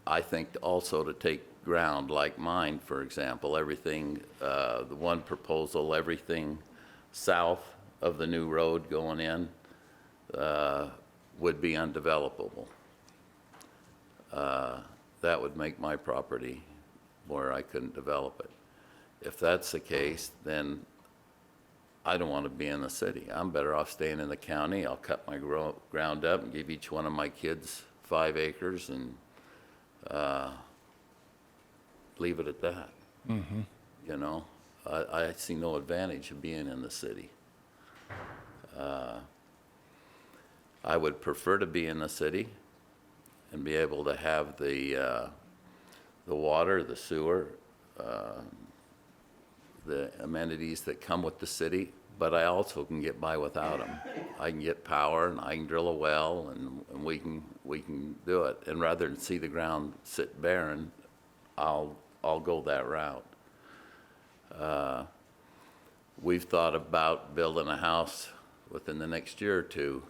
I think also to take ground like mine, for example, everything, the one proposal, everything south of the new road going in would be undevelopable. That would make my property where I couldn't develop it. If that's the case, then I don't want to be in the city. I'm better off staying in the county. I'll cut my ground up and give each one of my kids 5 acres and leave it at that. Mm-hmm. You know, I see no advantage of being in the city. I would prefer to be in the city, and be able to have the water, the sewer, the amenities that come with the city, but I also can get by without them. I can get power, and I can drill a well, and we can do it. And rather than see the ground sit barren, I'll go that route. We've thought about building a house within the next year or two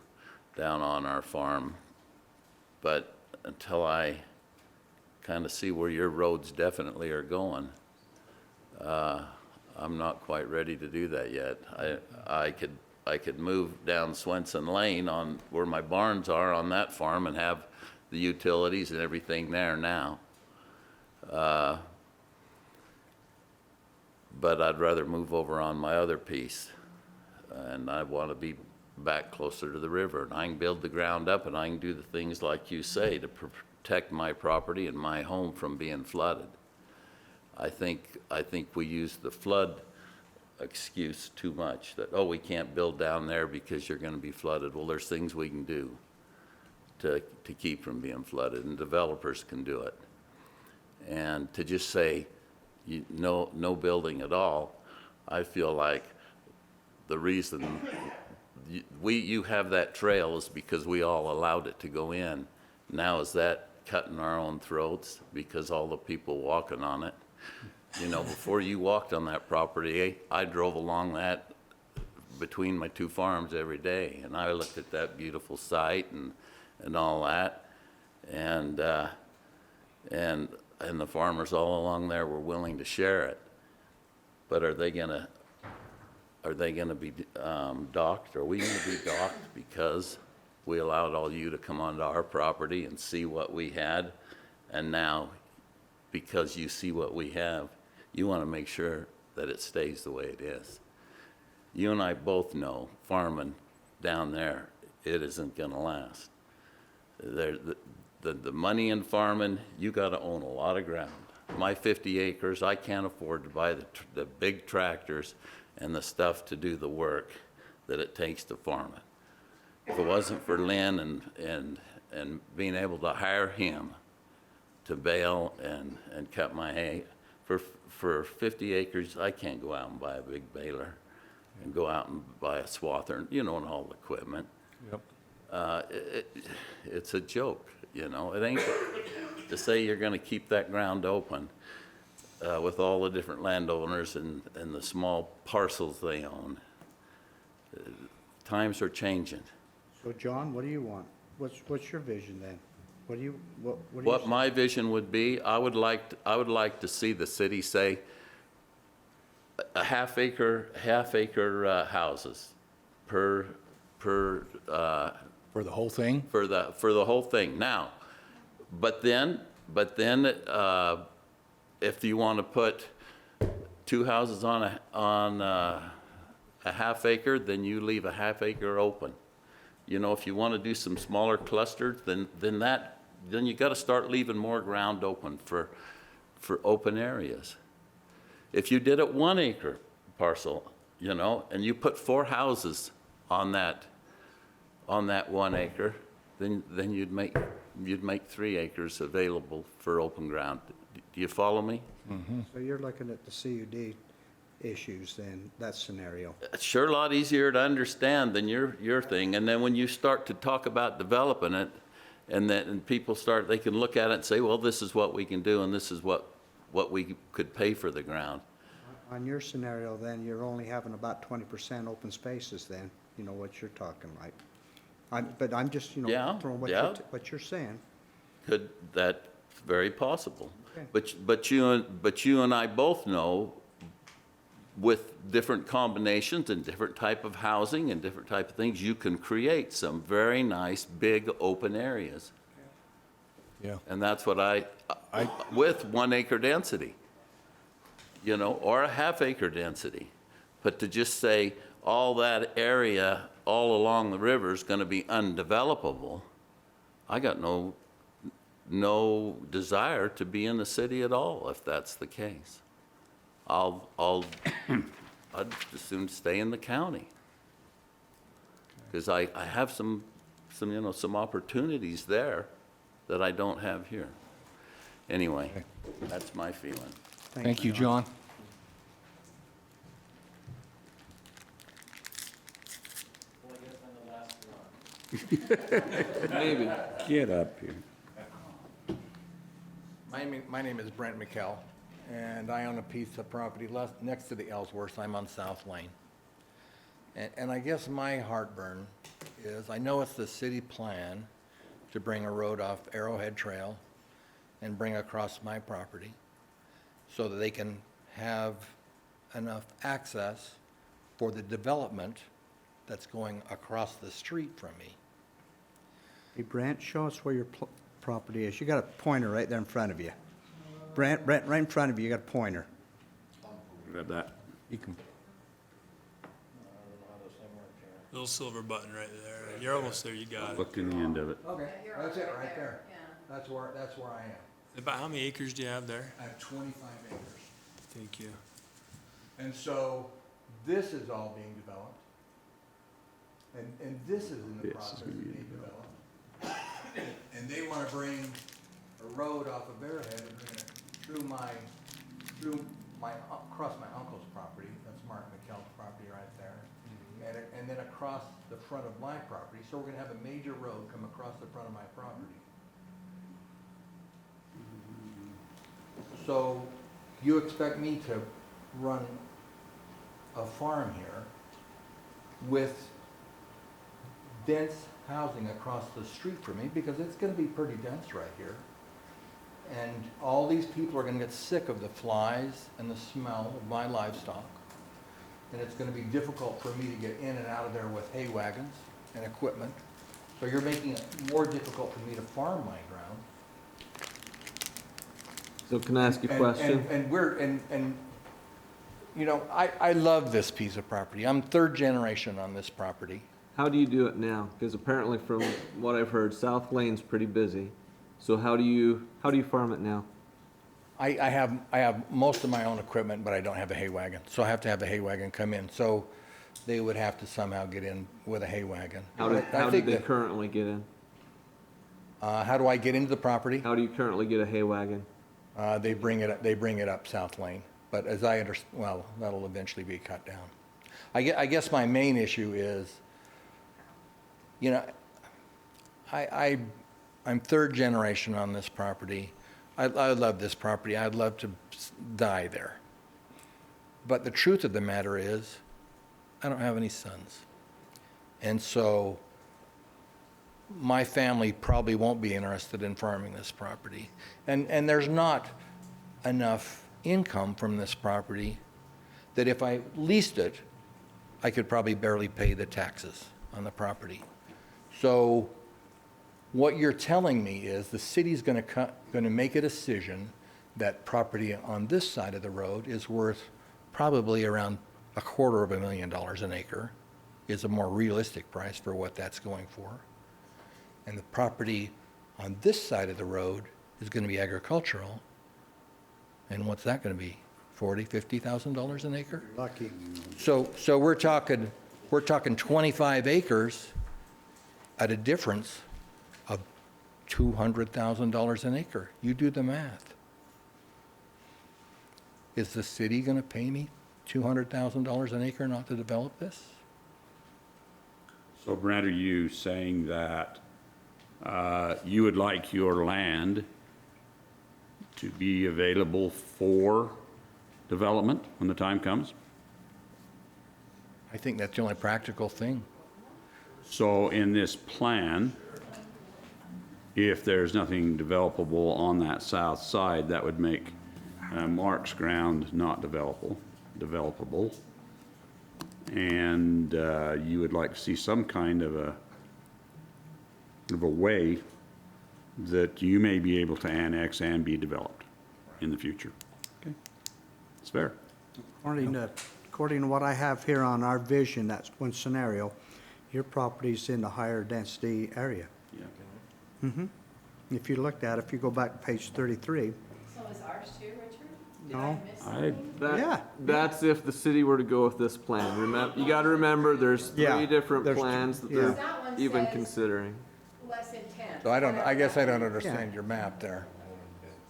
down on our farm, but until I kind of see where your roads definitely are going, I'm not quite ready to do that yet. I could move down Swenson Lane on where my barns are on that farm and have the utilities and everything there now. But I'd rather move over on my other piece, and I want to be back closer to the river. And I can build the ground up, and I can do the things like you say to protect my property and my home from being flooded. I think we use the flood excuse too much, that, oh, we can't build down there because you're going to be flooded. Well, there's things we can do to keep from being flooded, and developers can do it. And to just say, no building at all, I feel like the reason you have that trail is because we all allowed it to go in. Now is that cutting our own throats because all the people walking on it? You know, before you walked on that property, I drove along that between my two farms every day, and I looked at that beautiful site and all that, and the farmers all along there were willing to share it. But are they gonna be docked? Are we gonna be docked because we allowed all you to come onto our property and see what we had, and now because you see what we have, you want to make sure that it stays the way it is? You and I both know farming down there, it isn't going to last. The money in farming, you got to own a lot of ground. My 50 acres, I can't afford to buy the big tractors and the stuff to do the work that it takes to farm it. If it wasn't for Lynn and being able to hire him to bale and cut my hay, for 50 acres, I can't go out and buy a big baler and go out and buy a swather, and all the equipment. Yep. It's a joke, It ain't to say you're going to keep that ground open with all the different landowners and the small parcels they own. Times are changing. So John, what do you want? What's your vision then? What do you What my vision would be, I would like to see the city say a half acre houses per For the whole thing? for the whole thing. Now, but then if you want to put two houses on a half acre, then you leave a half acre open. If you want to do some smaller clusters, then you got to start leaving more ground open for open areas. If you did it 1 acre parcel, and you put 4 houses on that 1 acre, then you'd make 3 acres available for open ground. Do you follow me? Mm-hmm. So you're looking at the CUD issues then, that scenario? It's sure a lot easier to understand than your thing. And then when you start to talk about developing it, and people they can look at it and say, well, this is what we can do, and this is what we could pay for the ground. On your scenario then, you're only having about 20% open spaces then, what you're talking like. But I'm just, Yeah, throwing yeah. what you're saying. That's very possible. Okay. But you and I both know, with different combinations and different type of housing and different type of things, you can create some very nice big open areas. Yeah. And that's what I with 1 acre density, or a half acre density. But to just say all that area all along the river is going to be undevelopable, I got no desire to be in the city at all if that's the case. I'd as soon stay in the county. Because I have some opportunities there that I don't have here. Anyway, that's my feeling. Thank you, John. Maybe. Get up here. My name is Brent McKell, and I own a piece of property next to the Ellsworth. I'm on South Lane. And I guess my heartburn is, I know it's the city plan to bring a road off Arrowhead Trail and bring across my property so that they can have enough access for the development that's going across the street from me. Hey, Brent, show us where your property is. You got a pointer right there in front of you. Brent, right in front of you, you got a pointer. Grab that. You can, Little silver button right there. You're almost there, you got it. Look in the end of it. Okay, that's it right there. That's where I am. About how many acres do you have there? I have 25 acres. Thank you. And so this is all being developed. And this is in the This is process of gonna be being developed. And they want to bring a road off of Arrowhead and bring it across my uncle's property. That's Mark McKell's property right there. And then across the front of my property. So we're going to have a major road come across the front of my property. So you expect me to run a farm here with dense housing across the street from me, because it's going to be pretty dense right here. And all these people are going to get sick of the flies and the smell of my livestock. And it's going to be difficult for me to get in and out of there with hay wagons and equipment. So you're making it more difficult for me to farm my ground. So can I ask you a question? And you know, I love this piece of property. I'm third generation on this property. How do you do it now? Because apparently from what I've heard, South Lane's pretty busy. So how do you farm it now? I have most of my own equipment, but I don't have a hay wagon. So I have to have the hay wagon come in. So they would have to somehow get in with a hay wagon. How do they currently get in? How do I get into the property? How do you currently get a hay wagon? They bring it up South Lane. But as I understand, well, that'll eventually be cut down. I guess my main issue is, you know, I'm third generation on this property. I love this property. I'd love to die there. But the truth of the matter is, I don't have any sons. And so my family probably won't be interested in farming this property. And there's not enough income from this property that if I leased it, I could probably barely pay the taxes on the property. So what you're telling me is the city's going to make a decision that property on this side of the road is worth probably around $250,000 an acre, is a more realistic price for what that's going for. And the property on this side of the road is going to be agricultural. And what's that going to be? $40,000, $50,000 an acre? Lucky. So we're talking 25 acres at a difference of $200,000 an acre. You do the math. Is the city going to pay me $200,000 an acre not to develop this? So Brent, are you saying that you would like your land to be available for development when the time comes? I think that's the only practical thing. So in this plan, if there's nothing developable on that south side, that would make Mark's ground not developable. And you would like to see some kind of a way that you may be able to annex and be developed in the future. Okay, it's fair. According to what I have here on our vision, that's one scenario, your property's in the higher density area. Yeah. Mm-hmm. If you looked at it, if you go back to page 33. So is ours too, Richard? No. Yeah. That's if the city were to go with this plan. You got to remember, there's three different plans that they're even considering. less intense. So I guess I don't Yeah. understand your map there.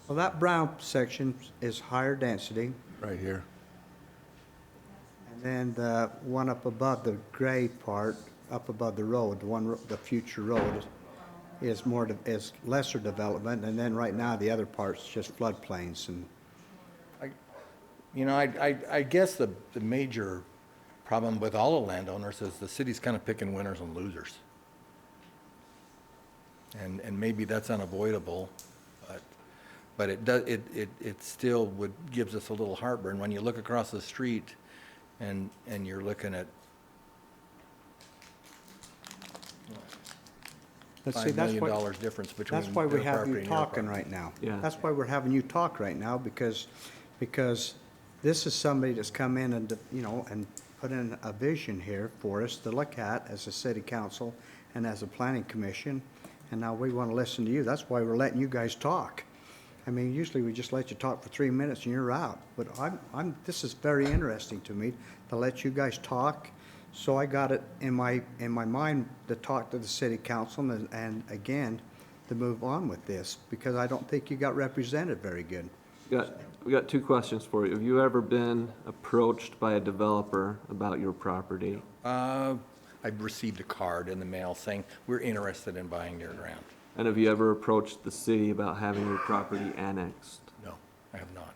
Well, that brown section is higher density, Right here. and then the one up above the gray part, up above the road, the future road is is lesser development, and then right now, the other part's just floodplains and. You know, I guess the major problem with all the landowners is the city's kind of picking winners and losers. And maybe that's unavoidable, but it still gives us a little heartburn when you look across the street and you're looking at Let's see, $5 that's million what- difference between That's why we their have property you and your talking property. right now. Yeah. That's why we're having you talk right now, because this is somebody that's come in and, you know, and put in a vision here for us to look at as a city council and as a planning commission, and now we want to listen to you. That's why we're letting you guys talk. I mean, usually we just let you talk for 3 minutes and you're out, but this is very interesting to me, to let you guys talk. So I got it in my mind to talk to the city council and again, to move on with this, because I don't think you got represented very good. We got two questions for you. Have you ever been approached by a developer about your property? I've received a card in the mail saying, we're interested in buying your ground. And have you ever approached the city about having your property annexed? No, I have not.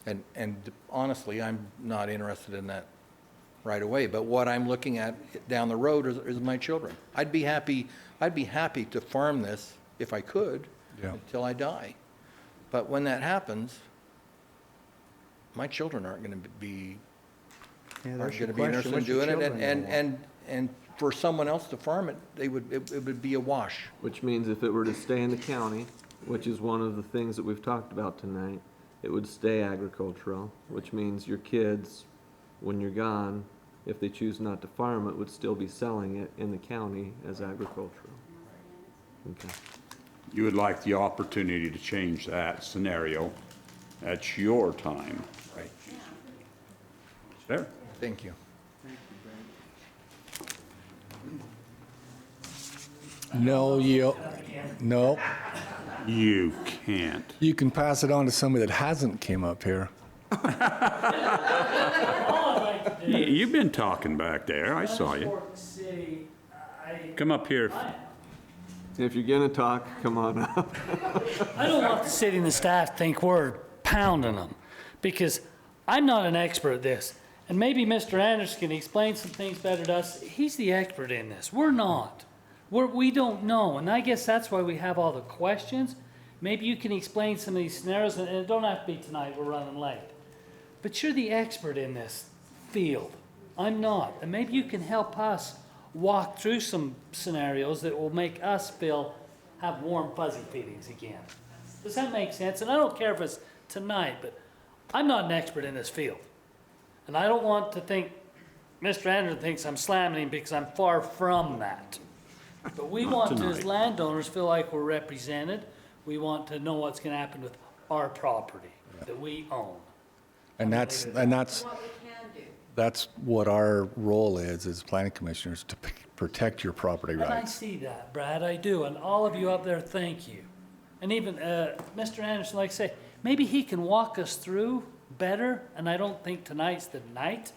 And honestly, I'm not interested in that right away, but what I'm looking at down the road is my children. I'd be happy to farm this if I could, Yeah. until I die. But when that happens, my children aren't gonna be Yeah, aren't that's your going to be question. interested in What's your doing it, children gonna want? and for someone else to farm it, it would be a wash. Which means if it were to stay in the county, which is one of the things that we've talked about tonight, it would stay agricultural, which means your kids, when you're gone, if they choose not to farm it, would still be selling it in the county as agricultural. Okay. You would like the opportunity to change that scenario at your time. Right. There. Thank you. No, no. You can't. You can pass it on to somebody that hasn't came up here. You've been talking back there. I saw you. Come up here. If you're gonna talk, come on up. I don't want the city and the staff to think we're pounding them, because I'm not an expert at this. And maybe Mr. Anderson can explain some things better to us. He's the expert in this. We're not. We don't know, and I guess that's why we have all the questions. Maybe you can explain some of these scenarios, and it don't have to be tonight, we're running late. But you're the expert in this field. I'm not, and maybe you can help us walk through some scenarios that will make us have warm, fuzzy feelings again. Does that make sense? And I don't care if it's tonight, but I'm not an expert in this field. And I don't want to think Mr. Anderson thinks I'm slamming him, because I'm far from that. But we want to, as landowners, feel like we're represented. We want to know what's going to happen with our property that we own. And that's what our role is as planning commissioners, to protect your property And I rights. see that, Brad, I do. And all of you up there, thank you. And even Mr. Anderson, like I say, maybe he can walk us through better. And I don't think tonight's the night.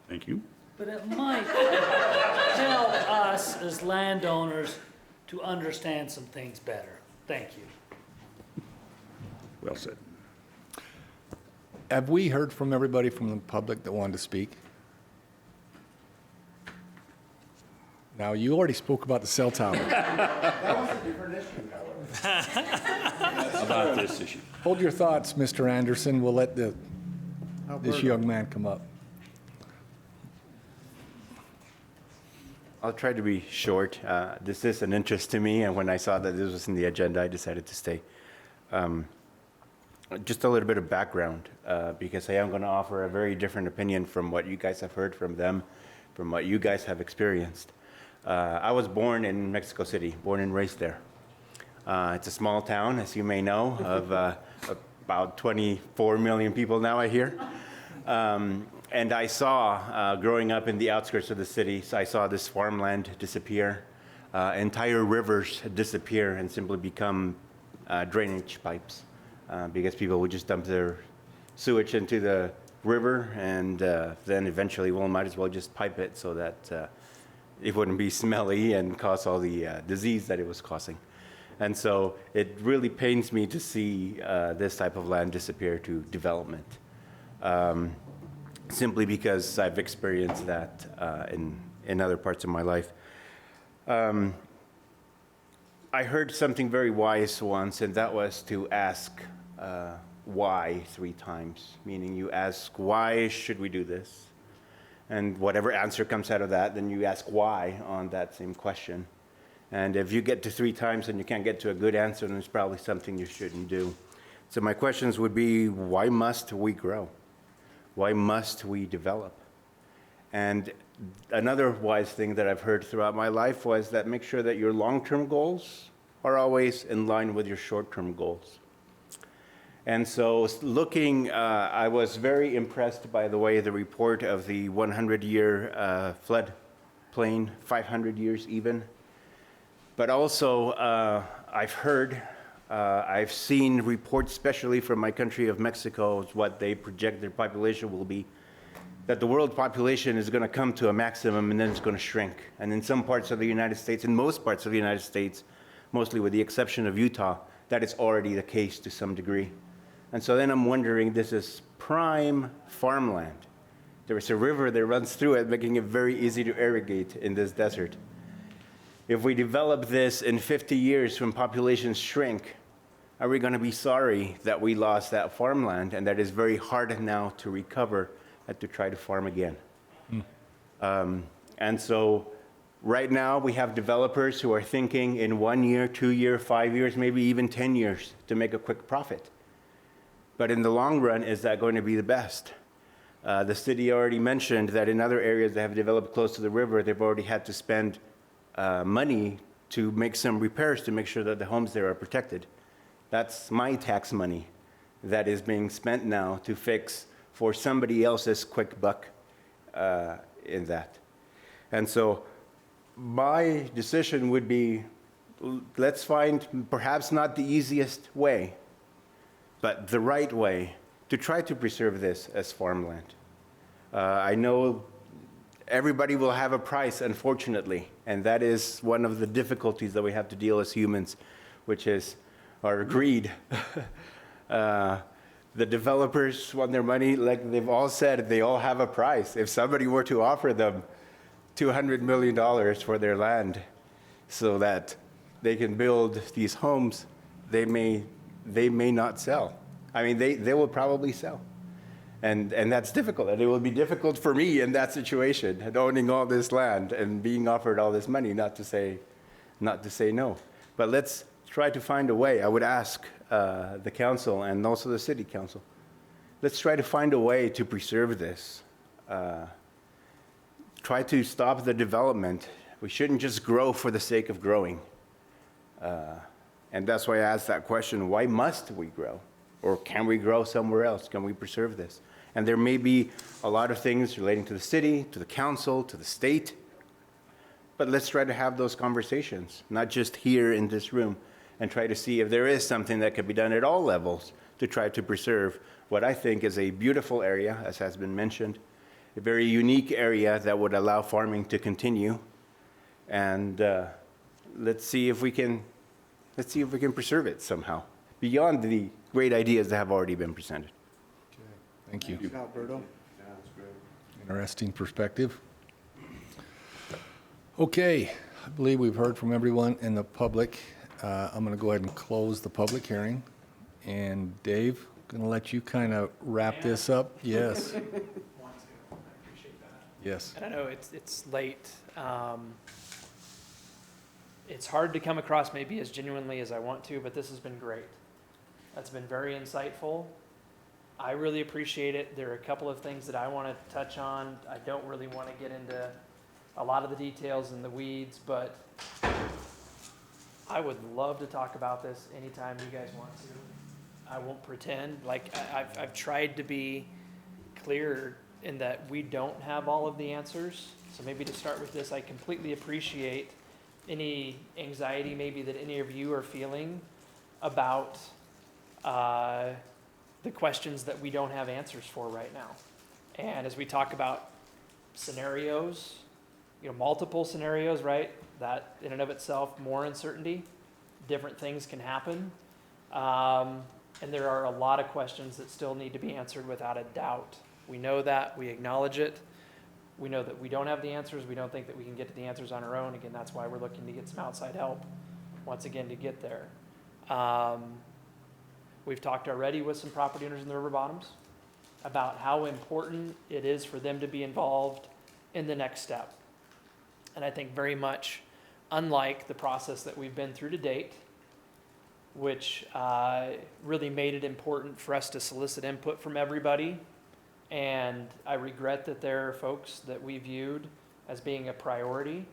Thank you. But it might help us as landowners to understand some things better. Thank you. Well said. Have we heard from everybody from the public that wanted to speak? Now, you already spoke about the cell tower. That was a different issue, however. About this issue. Hold your thoughts, Mr. Anderson. We'll let this young man come up. I'll try to be short. This is an interest to me, and when I saw that this was in the agenda, I decided to stay. Just a little bit of background, because I am going to offer a very different opinion from what you guys have heard from them, from what you guys have experienced. I was born in Mexico City, born and raised there. It's a small town, as you may know, of about 24 million people now, I hear. And I saw, growing up in the outskirts of the city, so I saw this farmland disappear. entire rivers disappear and simply become drainage pipes because people would just dump their sewage into the river, and then eventually, well, might as well just pipe it so that it wouldn't be smelly and cause all the disease that it was causing. And so it really pains me to see this type of land disappear to development, simply because I've experienced that in other parts of my life. I heard something very wise once, and that was to ask why 3 times, meaning you ask, why should we do this? And whatever answer comes out of that, then you ask why on that same question. And if you get to 3 times and you can't get to a good answer, then it's probably something you shouldn't do. So my questions would be, why must we grow? Why must we develop? And another wise thing that I've heard throughout my life was that make sure that your long-term goals are always in line with your short-term goals. And so looking, I was very impressed by the way the report of the 100-year floodplain, 500 years even. But also, I've heard, I've seen reports, especially from my country of Mexico, what they project their population will be, that the world population is going to come to a maximum and then it's going to shrink. And in some parts of the United States, in most parts of the United States, mostly with the exception of Utah, that is already the case to some degree. And so then I'm wondering, this is prime farmland. There is a river that runs through it, making it very easy to irrigate in this desert. If we develop this in 50 years when populations shrink, are we going to be sorry that we lost that farmland and that is very hard now to recover and to try to farm again? And so right now we have developers who are thinking in 1 year, 2 year, 5 years, maybe even 10 years to make a quick profit. But in the long run, is that going to be the best? The city already mentioned that in other areas that have developed close to the river, they've already had to spend money to make some repairs to make sure that the homes there are protected. That's my tax money that is being spent now to fix for somebody else's quick buck in that. And so my decision would be, let's find perhaps not the easiest way, but the right way to try to preserve this as farmland. I know everybody will have a price, unfortunately, and that is one of the difficulties that we have to deal as humans, which is our greed. The developers want their money, like they've all said, they all have a price. If somebody were to offer them $200 million for their land so that they can build these homes, they may not sell. I mean, they will probably sell. And that's difficult. And it will be difficult for me in that situation, owning all this land and being offered all this money, not to say no. But let's try to find a way. I would ask the council and also the city council, let's try to find a way to preserve this. Try to stop the development. We shouldn't just grow for the sake of growing. And that's why I asked that question, why must we grow? Or can we grow somewhere else? Can we preserve this? And there may be a lot of things relating to the city, to the council, to the state. But let's try to have those conversations, not just here in this room, and try to see if there is something that can be done at all levels to try to preserve what I think is a beautiful area, as has been mentioned, a very unique area that would allow farming to continue. And let's see if we can preserve it somehow, beyond the great ideas that have already been presented. Thank you. Thanks, Alberto. Interesting perspective. Okay, I believe we've heard from everyone in the public. I'm going to go ahead and close the public hearing. And Dave, going to let you kind of wrap this up. Yes. Yes. And I know it's late. It's hard to come across maybe as genuinely as I want to, but this has been great. That's been very insightful. I really appreciate it. There are a couple of things that I want to touch on. I don't really want to get into a lot of the details and the weeds, but I would love to talk about this anytime you guys want to. I won't pretend. Like, I've tried to be clear in that we don't have all of the answers. So maybe to start with this, I completely appreciate any anxiety maybe that any of you are feeling about the questions that we don't have answers for right now. And as we talk about scenarios, multiple scenarios, right? That in and of itself, more uncertainty, different things can happen. And there are a lot of questions that still need to be answered without a doubt. We know that, we acknowledge it. We know that we don't have the answers. We don't think that we can get to the answers on our own. Again, that's why we're looking to get some outside help, once again, to get there. We've talked already with some property owners in the river bottoms about how important it is for them to be involved in the next step. And I think very much unlike the process that we've been through to date, which really made it important for us to solicit input from everybody. And I regret that there are folks that we viewed as being a priority,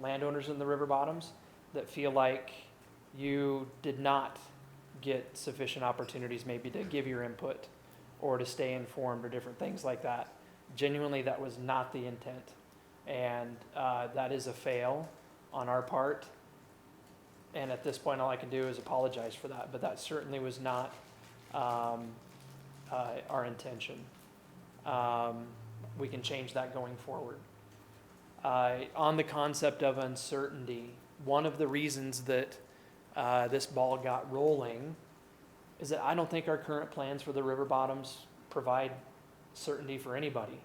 landowners in the river bottoms, that feel like you did not get sufficient opportunities maybe to give your input or to stay informed or different things like that. Genuinely, that was not the intent. And that is a fail on our part. And at this point, all I can do is apologize for that. But that certainly was not our intention. We can change that going forward. On the concept of uncertainty, one of the reasons that this ball got rolling is that I don't think our current plans for the river bottoms provide certainty for anybody.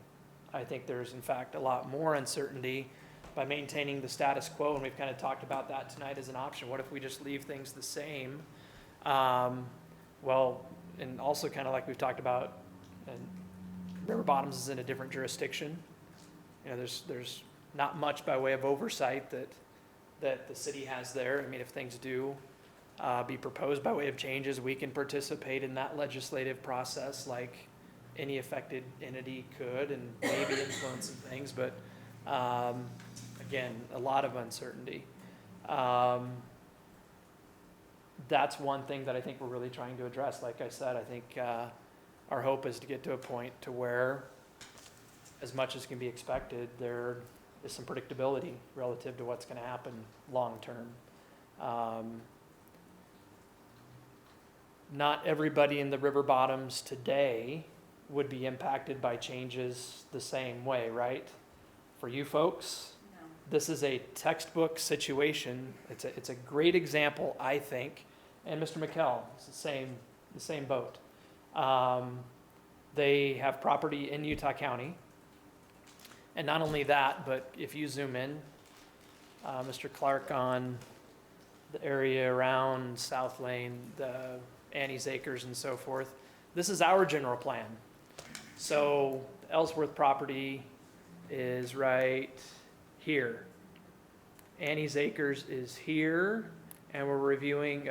I think there's, in fact, a lot more uncertainty by maintaining the status quo, and we've kind of talked about that tonight as an option. What if we just leave things the same? Well, and also kind of like we've talked about, and river bottoms is in a different jurisdiction. There's not much by way of oversight that the city has there. I mean, if things do be proposed by way of changes, we can participate in that legislative process like any affected entity could, and maybe influence some things, but again, a lot of uncertainty. That's one thing that I think we're really trying to address. Like I said, I think our hope is to get to a point to where, as much as can be expected, there is some predictability relative to what's going to happen long term. Not everybody in the river bottoms today would be impacted by changes the same way, right? For you folks, this is a textbook situation. It's a great example, I think. And Mr. McKell, it's the same boat. They have property in Utah County. And not only that, but if you zoom in, Mr. Clark, on the area around South Lane, the Annie's Acres and so forth, this is our general plan. So the Ellsworth property is right here. Annie's Acres is here, and we're reviewing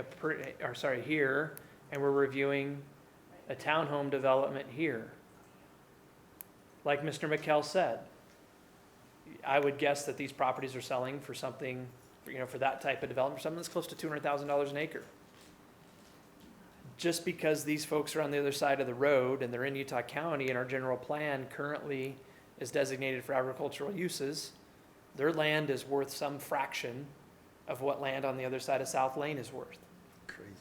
here, and we're reviewing a townhome development here. Like Mr. McKell said, I would guess that these properties are selling for something, for that type of development, something that's close to $200,000 an acre. Just because these folks are on the other side of the road and they're in Utah County and our general plan currently is designated for agricultural uses, their land is worth some fraction of what land on the other side of South Lane is worth. Crazy.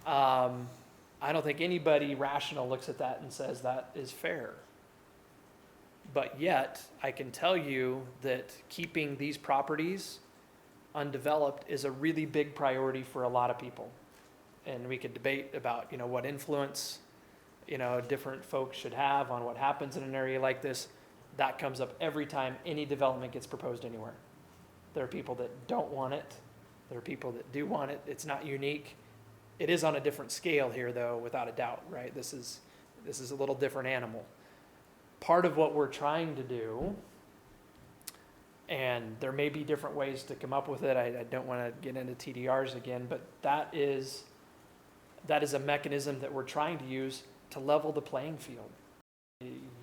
I don't think anybody rational looks at that and says that is fair. But yet, I can tell you that keeping these properties undeveloped is a really big priority for a lot of people. And we could debate about, what influence, different folks should have on what happens in an area like this. That comes up every time any development gets proposed anywhere. There are people that don't want it. There are people that do want it. It's not unique. It is on a different scale here, though, without a doubt, right? This is a little different animal. Part of what we're trying to do, and there may be different ways to come up with it. I don't want to get into TDRs again, but that is a mechanism that we're trying to use to level the playing field.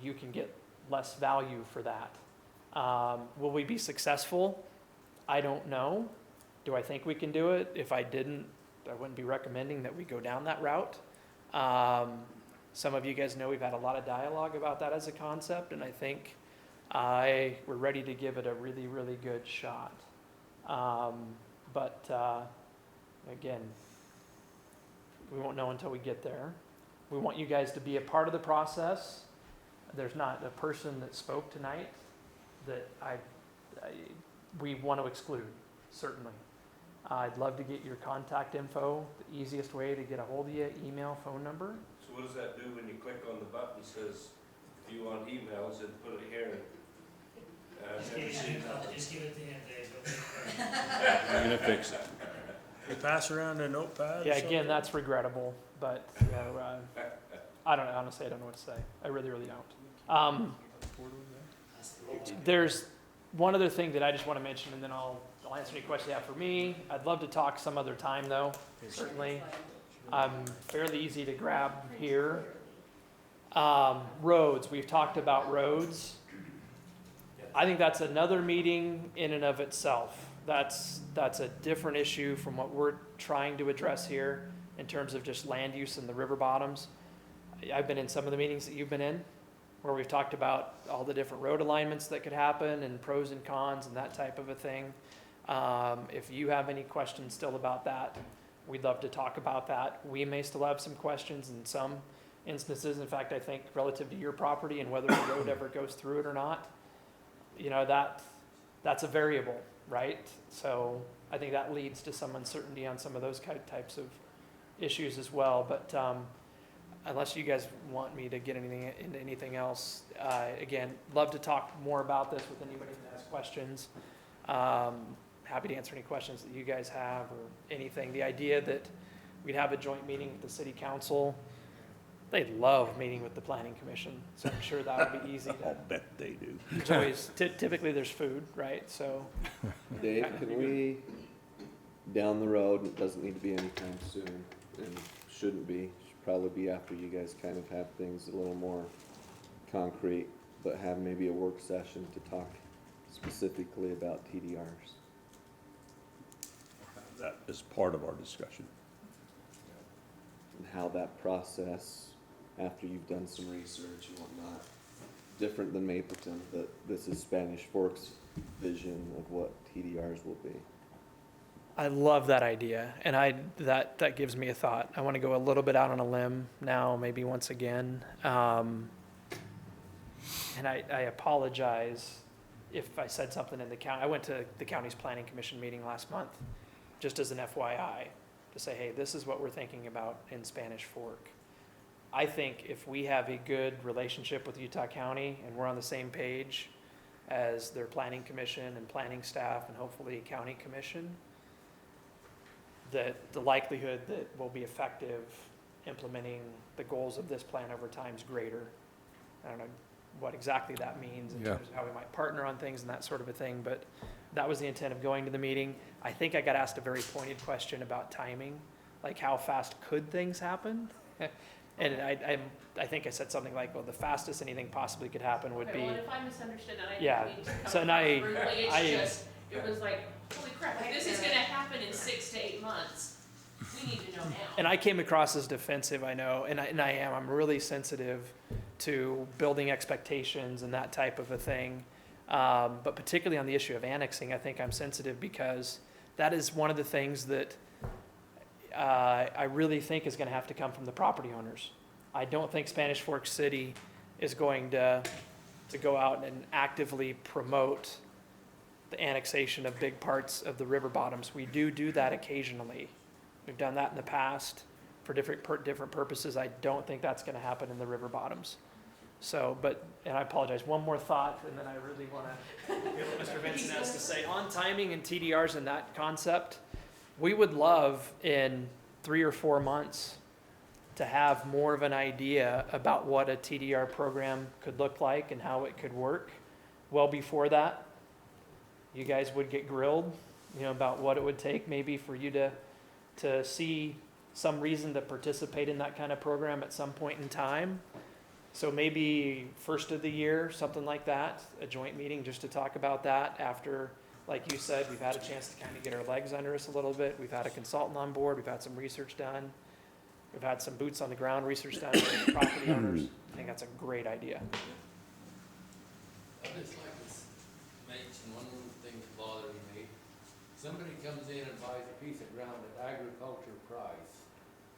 You can get less value for that. Will we be successful? I don't know. Do I think we can do it? If I didn't, I wouldn't be recommending that we go down that route. Some of you guys know we've had a lot of dialogue about that as a concept, and I think we're ready to give it a really, really good shot. But, again, we won't know until we get there. We want you guys to be a part of the process. There's not a person that spoke tonight that we want to exclude, certainly. I'd love to get your contact info. The easiest way to get a hold of you, email, phone number. So what does that do when you click on the button that says, if you want emails, then put it here? Just give it to him, Dave. I'm gonna fix that. You pass around a notepad or Yeah, again, something? that's regrettable, but, you know, I don't know, honestly, I don't know what to say. I really, really don't. There's one other thing that I just want to mention, and then I'll answer any questions you have for me. I'd love to talk some other time, though, certainly. I'm fairly easy to grab here. Roads, we've talked about roads. I think that's another meeting in and of itself. That's a different issue from what we're trying to address here in terms of just land use in the river bottoms. I've been in some of the meetings that you've been in, where we've talked about all the different road alignments that could happen and pros and cons and that type of a thing. If you have any questions still about that, we'd love to talk about that. We may still have some questions in some instances. In fact, I think relative to your property and whether the road ever goes through it or not, you know, that's a variable, right? So I think that leads to some uncertainty on some of those types of issues as well. But unless you guys want me to get into anything else, again, love to talk more about this with anybody that has questions. Happy to answer any questions that you guys have or anything. The idea that we'd have a joint meeting with the city council, they love meeting with the planning commission, so I'm sure that would be easy. I'll bet they do. There's always, typically there's food, right? So, Dave, can we, down the road, it doesn't need to be anytime soon, and shouldn't be, should probably be after you guys kind of have things a little more concrete, but have maybe a work session to talk specifically about TDRs. That is part of our discussion. And how that process, after you've done some research and whatnot, different than Mapleton, but this is Spanish Fork's vision of what TDRs will be. I love that idea, and that gives me a thought. I want to go a little bit out on a limb now, maybe once again. And I apologize if I said something in the county. I went to the county's planning commission meeting last month, just as an FYI, to say, hey, this is what we're thinking about in Spanish Fork. I think if we have a good relationship with Utah County and we're on the same page as their planning commission and planning staff and hopefully county commission, that the likelihood that we'll be effective implementing the goals of this plan over time is greater. I don't know what exactly that means in terms of how we might partner on things and that sort of a thing, but that was the intent of going to the meeting. I think I got asked a very pointed question about timing, like how fast could things happen? And I think I said something like, well, the fastest anything possibly could happen would be. Well, if I misunderstood and I Yeah. didn't mean to come So, and across I- rudely, it's I- just, it was like, holy crap, if this is gonna happen in 6 to 8 months, we need to know now. And I came across as defensive, I know, and I am. I'm really sensitive to building expectations and that type of a thing. But particularly on the issue of annexing, I think I'm sensitive because that is one of the things that I really think is going to have to come from the property owners. I don't think Spanish Fork City is going to go out and actively promote the annexation of big parts of the river bottoms. We do that occasionally. We've done that in the past for different purposes. I don't think that's going to happen in the river bottoms. So, and I apologize, one more thought, and then I really want to hear what Mr. Vincent has to say. On timing and TDRs and that concept, we would love in 3 or 4 months to have more of an idea about what a TDR program could look like and how it could work. Well before that, you guys would get grilled, about what it would take maybe for you to see some reason to participate in that kind of program at some point in time. So maybe first of the year, something like that, a joint meeting just to talk about that after, like you said, we've had a chance to kind of get our legs under us a little bit. We've had a consultant on board. We've had some research done. We've had some boots on the ground research done with the property owners. I think that's a great idea. I'd just like to mention one thing that's bothering me. somebody comes in and buys a piece of ground at agriculture price,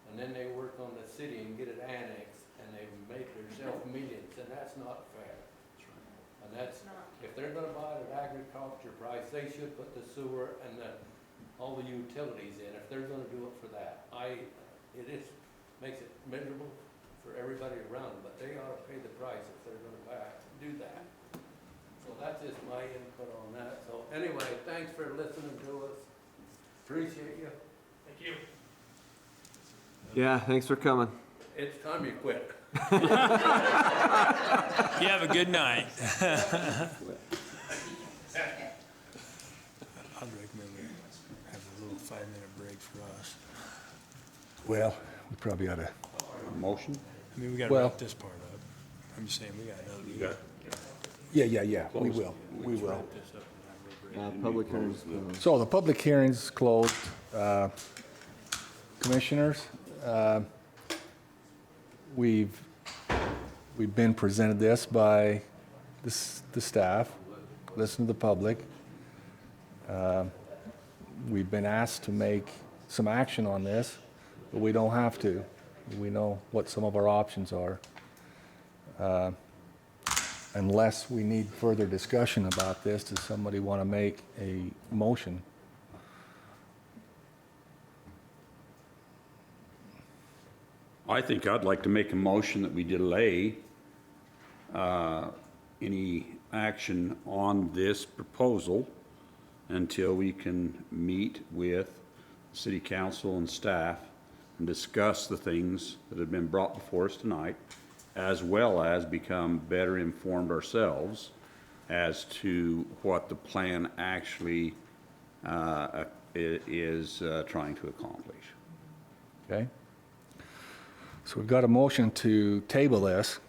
and then they work on the city and get it annexed, and they make themselves millions, and that's not fair. And that's, if they're gonna buy it at agriculture price, they should put the sewer and all the utilities in, if they're gonna do it for that. It is, makes it miserable for everybody around, but they ought to pay the price if they're gonna do that. So that's just my input on that. So anyway, thanks for listening to us. Appreciate you. Thank you. Yeah, thanks for coming. It's time you quit. You have a good night. I'd recommend we have a little 5-minute break for us. Well, we probably ought to. Motion? I mean, we gotta Well- wrap this part up. I'm just saying, we got another meeting. Yeah, we will. Wrap this up and have a little break. Public hearing's closed. So the public hearing's closed. Commissioners, we've been presented this by the staff, listen to the public. We've been asked to make some action on this, but we don't have to. We know what some of our options are. Unless we need further discussion about this, does somebody want to make a motion? I think I'd like to make a motion that we delay any action on this proposal until we can meet with city council and staff and discuss the things that have been brought before us tonight, as well as become better informed ourselves as to what the plan actually is trying to accomplish. Okay? So we've got a motion to table this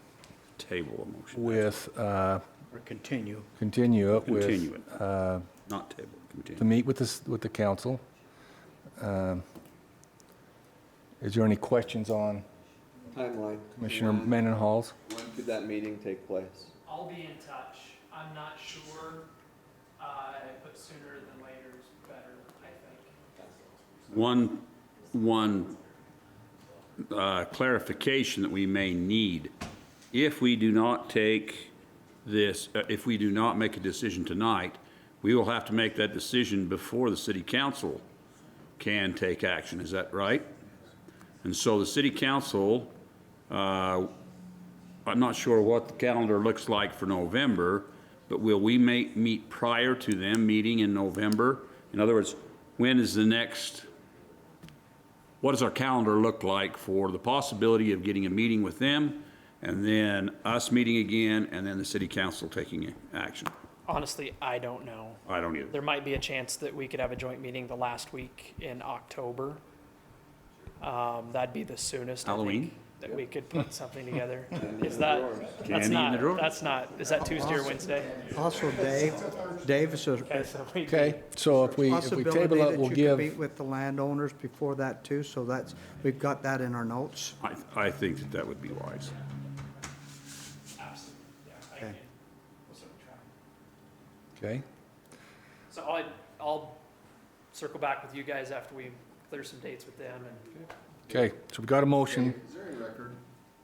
Table a motion. with, Or continue. continue it with. Continue it. Not table, continue. To meet with the council. Is there any questions on Timeline. Commissioner Mendenhall's? When could that meeting take place? I'll be in touch. I'm not sure, but sooner than later is better, I think. One clarification that we may need. If we do not take this, if we do not make a decision tonight, we will have to make that decision before the city council can take action. Is that right? And so the city council, I'm not sure what the calendar looks like for November, but will we meet prior to them meeting in November? In other words, when is the next, what does our calendar look like for the possibility of getting a meeting with them, and then us meeting again, and then the city council taking action? Honestly, I don't know. I don't either. There might be a chance that we could have a joint meeting the last week in October. That'd be the soonest, I Halloween? think, that we could put something together. Is that, that's Candy in the not, drawer. that's not, is that Tuesday or Wednesday? Also, Dave, is there Okay, so we. Okay, so if we possibility table it, that we'll you could give, meet with the landowners before that too? So we've got that in our notes. I think that would be wise. Absolutely, yeah, I Okay. can. We'll certainly try. okay? So I'll circle back with you guys after we clear some dates with them and. Okay, so we've got a motion. Is there any record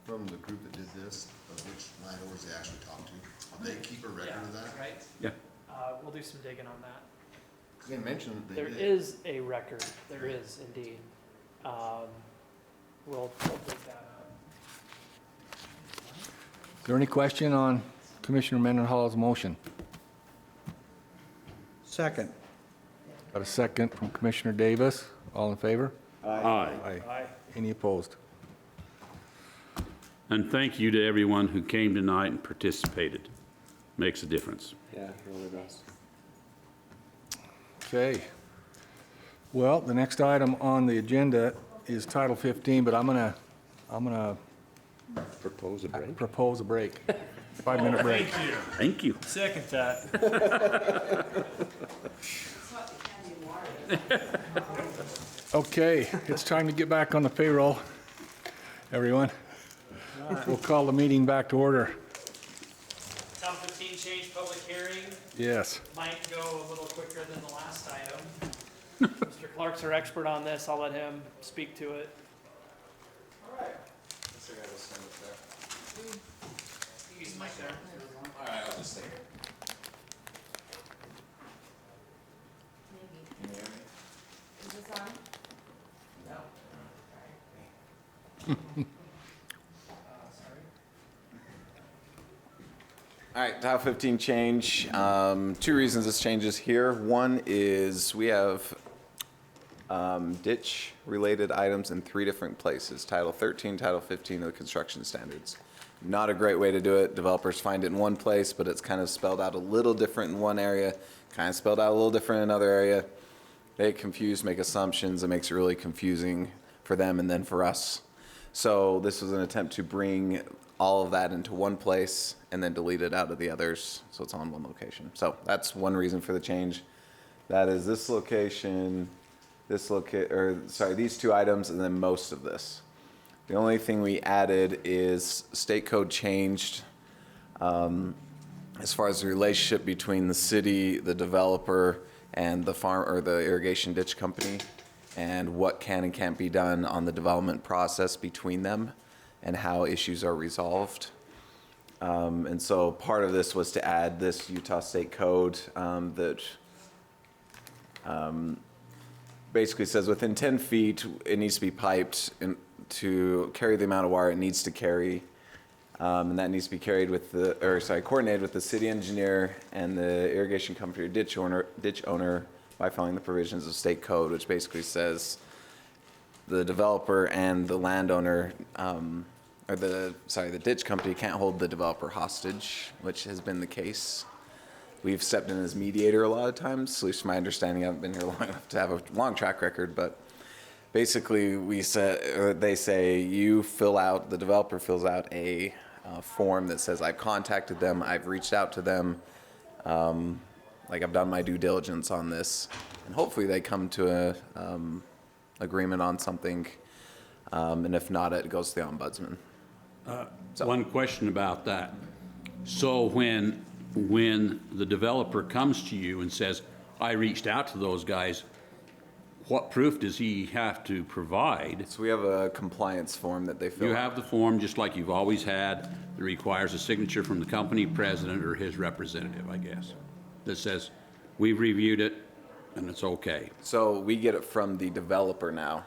from the group that did this of which landowners they actually talked to? They keep a record of that? Right? Yeah. We'll do some digging on that. Because they mentioned that they There did. is a record, there is indeed. We'll dig that up. Is there any question on Commissioner Mendenhall's motion? Second. Got a second from Commissioner Davis. All in favor? Aye. Aye. Any opposed? And thank you to everyone who came tonight and participated. Makes a difference. Yeah, it really does. Okay. Well, the next item on the agenda is Title 15, but I'm gonna Propose a break. propose a break. 5-minute break. Thank you. Thank you. Second that. Okay, it's time to get back on the payroll, everyone. We'll call the meeting back to order. Town 15 change public hearing Yes. might go a little quicker than the last item. Mr. Clark's our expert on this. I'll let him speak to it. Use my there. All right, I'll just stay here. Is this on? All right, Tile 15 change. Two reasons this changes here. One is we have ditch-related items in 3 different places. Title 13, Title 15 of the construction standards. Not a great way to do it. Developers find it in one place, but it's kind of spelled out a little different in one area, kind of spelled out a little different in another area. They get confused, make assumptions. It makes it really confusing for them and then for us. So this was an attempt to bring all of that into one place and then delete it out of the others, so it's on one location. So that's one reason for the change. That is this location, these 2 items, and then most of this. The only thing we added is state code changed as far as the relationship between the city, the developer, and the farm or the irrigation ditch company, and what can and can't be done on the development process between them and how issues are resolved. And so part of this was to add this Utah State Code that basically says within 10 feet, it needs to be piped to carry the amount of wire it needs to carry. And that needs to be carried with coordinated with the city engineer and the irrigation company or ditch owner by following the provisions of state code, which basically says the developer and the landowner, the ditch company can't hold the developer hostage, which has been the case. We've stepped in as mediator a lot of times, at least from my understanding. I haven't been here long enough to have a long track record, but basically they say the developer fills out a form that says I've contacted them, I've reached out to them, I've done my due diligence on this, and hopefully they come to a agreement on something, and if not, it goes to the ombudsman. One question about that. So when the developer comes to you and says, I reached out to those guys, what proof does he have to provide? So we have a compliance form that they fill out. You have the form just like you've always had that requires a signature from the company president or his representative, I guess, that says, we've reviewed it and it's okay. So we get it from the developer now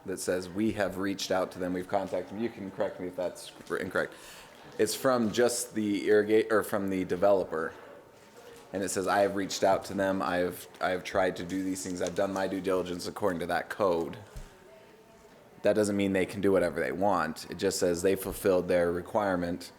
that says we have reached out to them, we've contacted them. You can correct me if that's incorrect. It's from just the from the developer. And it says, I have reached out to them, I have tried to do these things, I've done my due diligence according to that code. That doesn't mean they can do whatever they want. It just says they fulfilled their requirement.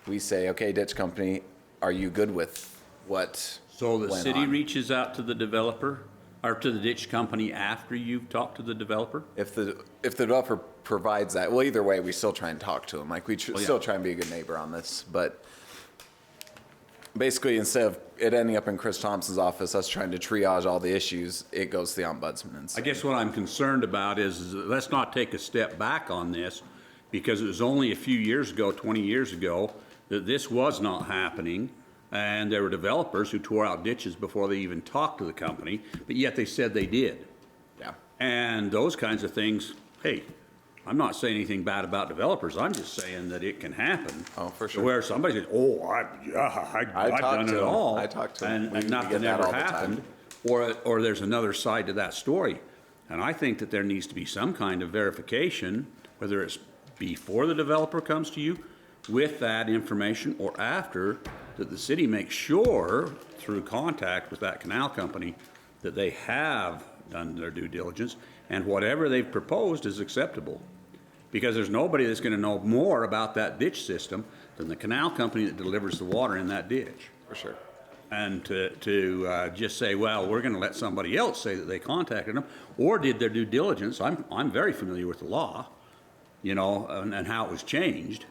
We say, okay, ditch company, are you good with what So the went city on? reaches out to the developer or to the ditch company after you've talked to the developer? If the developer provides that, well, either way, we still try and talk to them. Like, we still try and be a good neighbor on this. But basically, instead of it ending up in Chris Thompson's office, us trying to triage all the issues, it goes to the ombudsman. And I guess what I'm concerned about is let's not take a step back on this, because it was only a few years ago, 20 years ago, that this was not happening. And there were developers who tore out ditches before they even talked to the company, but yet they said they did. Yeah. And those kinds of things, hey, I'm not saying anything bad about developers. I'm just saying that it can happen. Oh, for sure. Where somebody says, oh, I've done it all. I talked to him. And nothing ever happened. Or there's another side to that story. And I think that there needs to be some kind of verification, whether it's before the developer comes to you with that information or after, that the city makes sure through contact with that canal company that they have done their due diligence and whatever they've proposed is acceptable. Because there's nobody that's going to know more about that ditch system than the canal company that delivers the water in that ditch. For sure. And to just say, well, we're going to let somebody else say that they contacted them or did their due diligence. I'm very familiar with the law, you know, and how it was changed.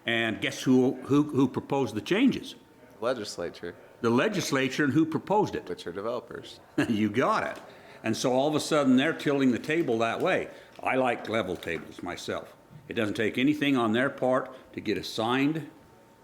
And guess who proposed the changes? Legislature. The legislature, and who proposed it? Which are developers. You got it. And so all of a sudden they're tilting the table that way. I like level tables myself. It doesn't take anything on their part to get a signed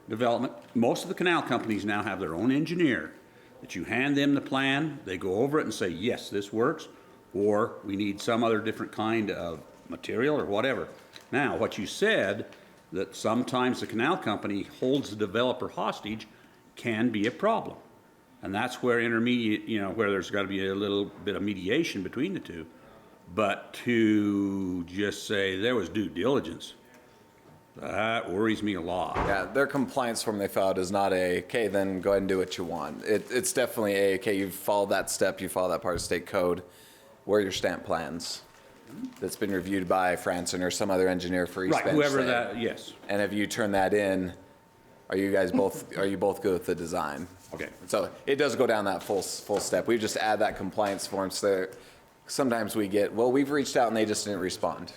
development. Most of the canal companies now have their own engineer that you hand them the plan, they go over it and say, yes, this works, or we need some other different kind of material or whatever. Now, what you said, that sometimes the canal company holds the developer hostage, can be a problem. And that's where intermediate, where there's got to be a little bit of mediation between the two. But to just say there was due diligence, that worries me a lot. Yeah, their compliance form they filed is not okay, then go ahead and do what you want. It's definitely okay, you follow that step, you follow that part of state code. Where are your stamp plans? That's been reviewed by Franson or some other engineer for East Right, Bench. whoever say. that, yes. And if you turn that in, are you both good with the design? Okay. So it does go down that full step. We just add that compliance form so that sometimes we get, well, we've reached out and they just didn't respond.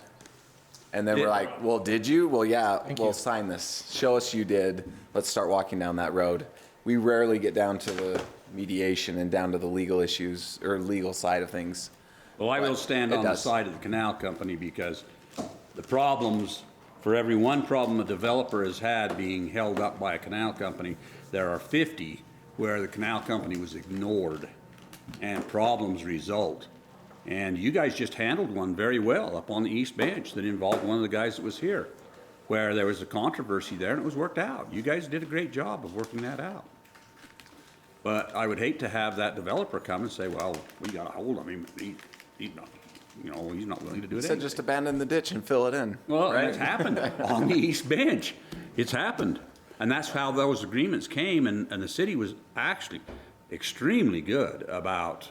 And then we're like, well, did you? Well, yeah, we'll sign this. Show us you did. Let's start walking down that road. We rarely get down to the mediation and down to the legal issues or legal side of things. Well, I will stand on the side of the canal company because the problems, for every one problem a developer has had being held up by a canal company, there are 50 where the canal company was ignored and problems result. And you guys just handled one very well up on the East Bench that involved one of the guys that was here, where there was a controversy there and it was worked out. You guys did a great job of working that out. But I would hate to have that developer come and say, well, we got a hold of him. He's not, he's not willing to do it. You said just abandon the ditch and fill it in. Well, right? it's happened on the East Bench. It's happened. And that's how those agreements came, and the city was actually extremely good about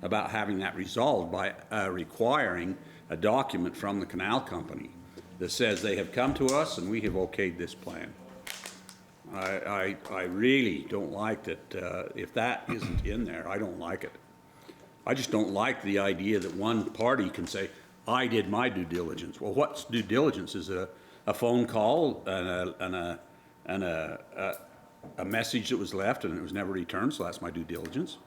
having that resolved by requiring a document from the canal company that says they have come to us and we have okayed this plan. I really don't like that. If that isn't in there, I don't like it. I just don't like the idea that one party can say, I did my due diligence. Well, what's due diligence? Is it a phone call and a message that was left and it was never returned, so that's my due diligence.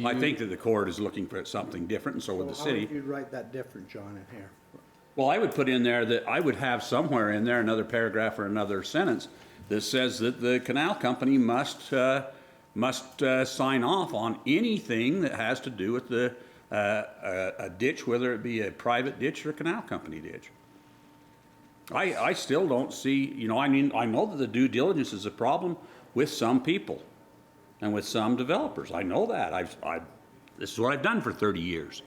I think that the court is looking for something different, and so would the city. How would you write that different, John, in here? Well, I would put in there that I would have somewhere in there another paragraph or another sentence that says that the canal company must sign off on anything that has to do with a ditch, whether it be a private ditch or a canal company ditch. I still don't see, I know that the due diligence is a problem with some people and with some developers. I know that. This is what I've done for 30 years.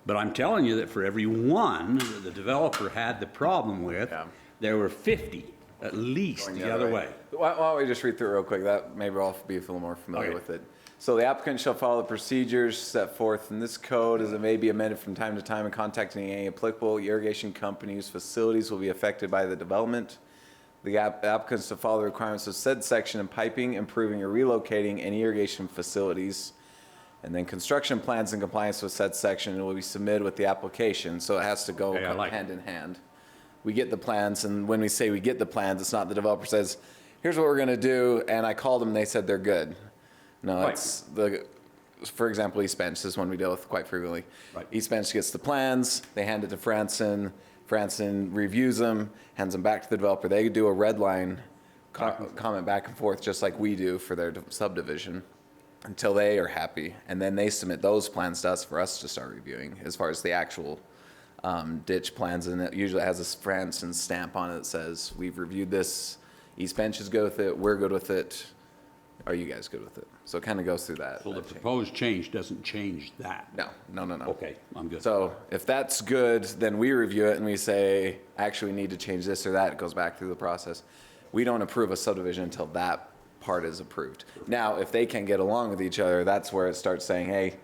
But I'm telling you that for every one that the developer had the problem with, there were 50 at least the other way. Why don't we just read through it real quick? That maybe I'll be a little more familiar with it. So the applicant shall follow the procedures set forth in this code as it may be amended from time to time in contacting any applicable irrigation companies. Facilities will be affected by the development. The applicants to follow the requirements of said section in piping, improving, or relocating any irrigation facilities. And then construction plans in compliance with said section will be submitted with the application. So it has to go hand in hand. We get the plans, and when we say we get the plans, it's not the developer says, here's what we're going to do, and I called them and they said they're good. No, it's for example, East Bench is one we deal with quite frequently. Right. East Bench gets the plans, they hand it to Franson. Franson reviews them, hands them back to the developer. They do a red line comment back and forth just like we do for their subdivision until they are happy. And then they submit those plans to us for us to start reviewing as far as the actual ditch plans. And it usually has a Franson stamp on it that says, we've reviewed this. East Bench is good with it. We're good with it. Are you guys good with it? So it kind of goes through that. So the proposed change doesn't change that? No. Okay, I'm good. So if that's good, then we review it and we say, actually, we need to change this or that. It goes back through the process. We don't approve a subdivision until that part is approved. Now, if they can get along with each other, that's where it starts saying, hey,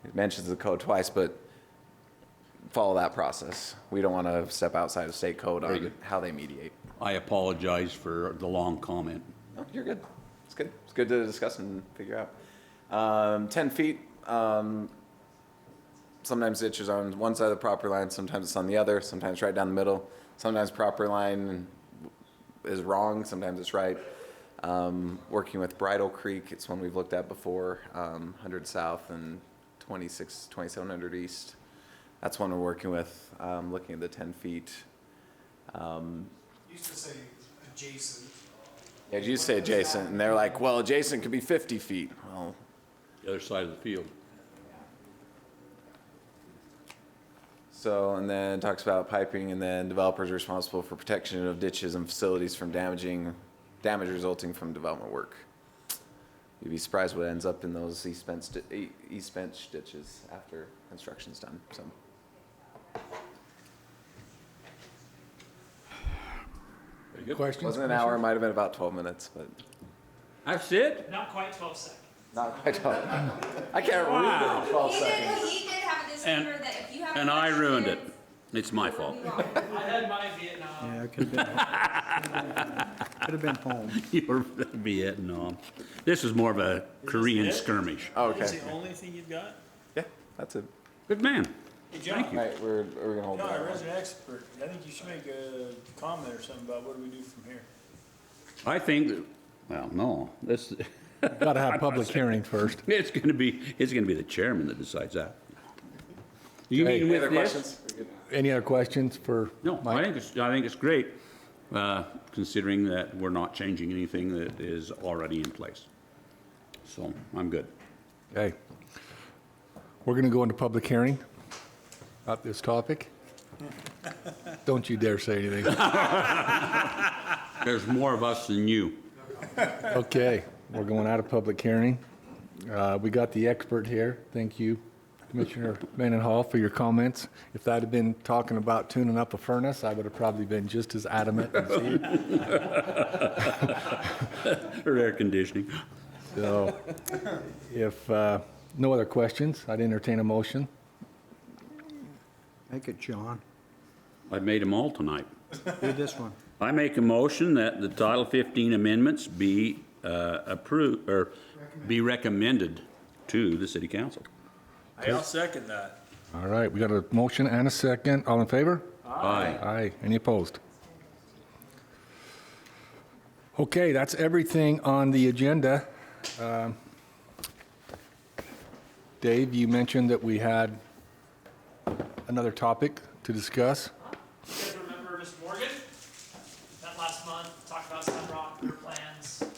it mentions the code twice, but follow that process. We don't want to step outside of state code on how they mediate. I apologize for the long comment. No, you're good. It's good. It's good to discuss and figure out. 10 feet. Sometimes ditches are on one side of the property line. Sometimes it's on the other. Sometimes right down the middle. Sometimes property line is wrong. Sometimes it's right. Working with Bridle Creek, it's one we've looked at before. 100 South and 2700 East. That's one we're working with. Looking at the 10 feet. Used to say adjacent. Yeah, you say adjacent, and they're like, well, adjacent could be 50 feet. Well, the other side of the field. So, and then talks about piping, and then developers are responsible for protection of ditches and facilities from damage resulting from development work. You'd be surprised what ends up in those east bench ditches after construction's done, so. Questions? Wasn't an hour, might have been about 12 minutes, but That's it? Not quite 12 seconds. not quite 12. I can't read it in 12 seconds. He did have a disclaimer that if you have. And I ruined it. It's my fault. I had my Vietnam. Yeah, it could have been home. Your Vietnam. This is more of a Korean it? skirmish. Oh, That's okay. the only thing you've got? Yeah, that's it. Good man. Hey, John. Thank you. All right, we're gonna hold John, that. as an expert, I think you should make a comment or something about what do we do from here? I think that, well, no, this. Got to have public hearing first. It's gonna be the chairman that decides that. You Okay. mean Any with other this? questions? Any other questions for No, Mike? I think it's great, considering that we're not changing anything that is already in place. So I'm good. Okay. We're going to go into public hearing about this topic. Don't you dare say anything. There's more of us than you. Okay, we're going out of public hearing. We got the expert here. Thank you, Commissioner Mendenhall, for your comments. If that had been talking about tuning up a furnace, I would have probably been just as adamant. Or air conditioning. So, if no other questions, I'd entertain a motion. Make it, John. I made them all tonight. Do this one. I make a motion that the Title 15 amendments be approved, or be recommended to the city council. I'll second that. All right, we got a motion and a second. All in favor? Aye. Aye. Any opposed? Okay, that's everything on the agenda. Dave, you mentioned that we had another topic to discuss. You guys remember Mr. Morgan? Met last month, talked about Sunrock, their plans. In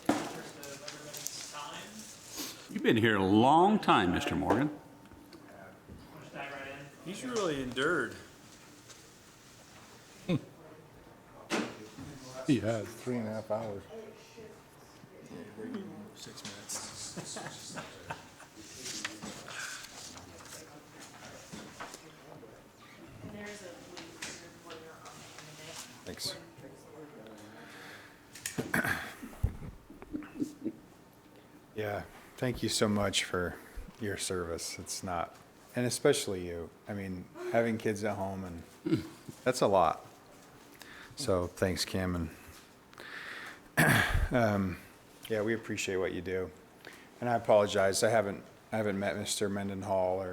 the interest of everybody's time. You've been here a long time, Mr. Morgan. I'll just dive right in. He's really endured. He has 3.5 hours. 6 minutes. Thanks. Yeah, thank you so much for your service. It's not, and especially you. I mean, having kids at home, and that's a lot. So thanks, Kim, and yeah, we appreciate what you do. And I apologize, I haven't met Mr. Mendenhall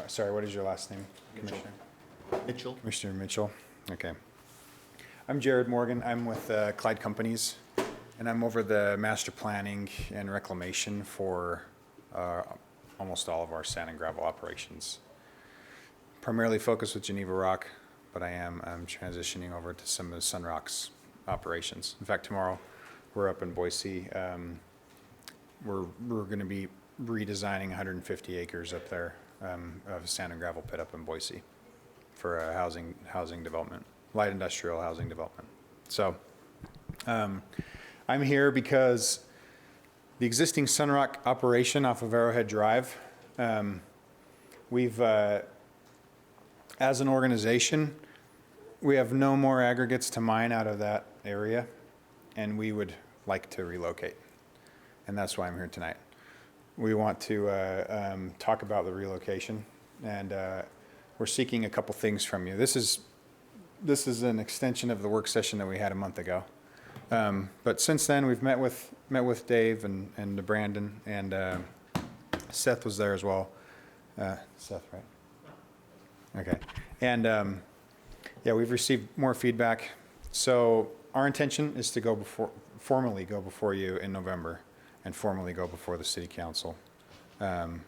sorry, what is your last name, Commissioner? Mitchell. Commissioner Mitchell. Okay. I'm Jared Morgan. I'm with Clyde Companies, and I'm over the master planning and reclamation for almost all of our sand and gravel operations. Primarily focused with Geneva Rock, but I'm transitioning over to some of the Sunrock's operations. In fact, tomorrow we're up in Boise. We're going to be redesigning 150 acres up there of sand and gravel pit up in Boise for a housing development, light industrial housing development. So I'm here because the existing Sunrock operation off of Arrowhead Drive, we've, as an organization, we have no more aggregates to mine out of that area, and we would like to relocate. And that's why I'm here tonight. We want to talk about the relocation, and we're seeking a couple things from you. This is an extension of the work session that we had a month ago. But since then, we've met with Dave and Brandon, and Seth was there as well. Seth, right? Okay. And yeah, we've received more feedback. So our intention is to formally go before you in November, and formally go before the city council in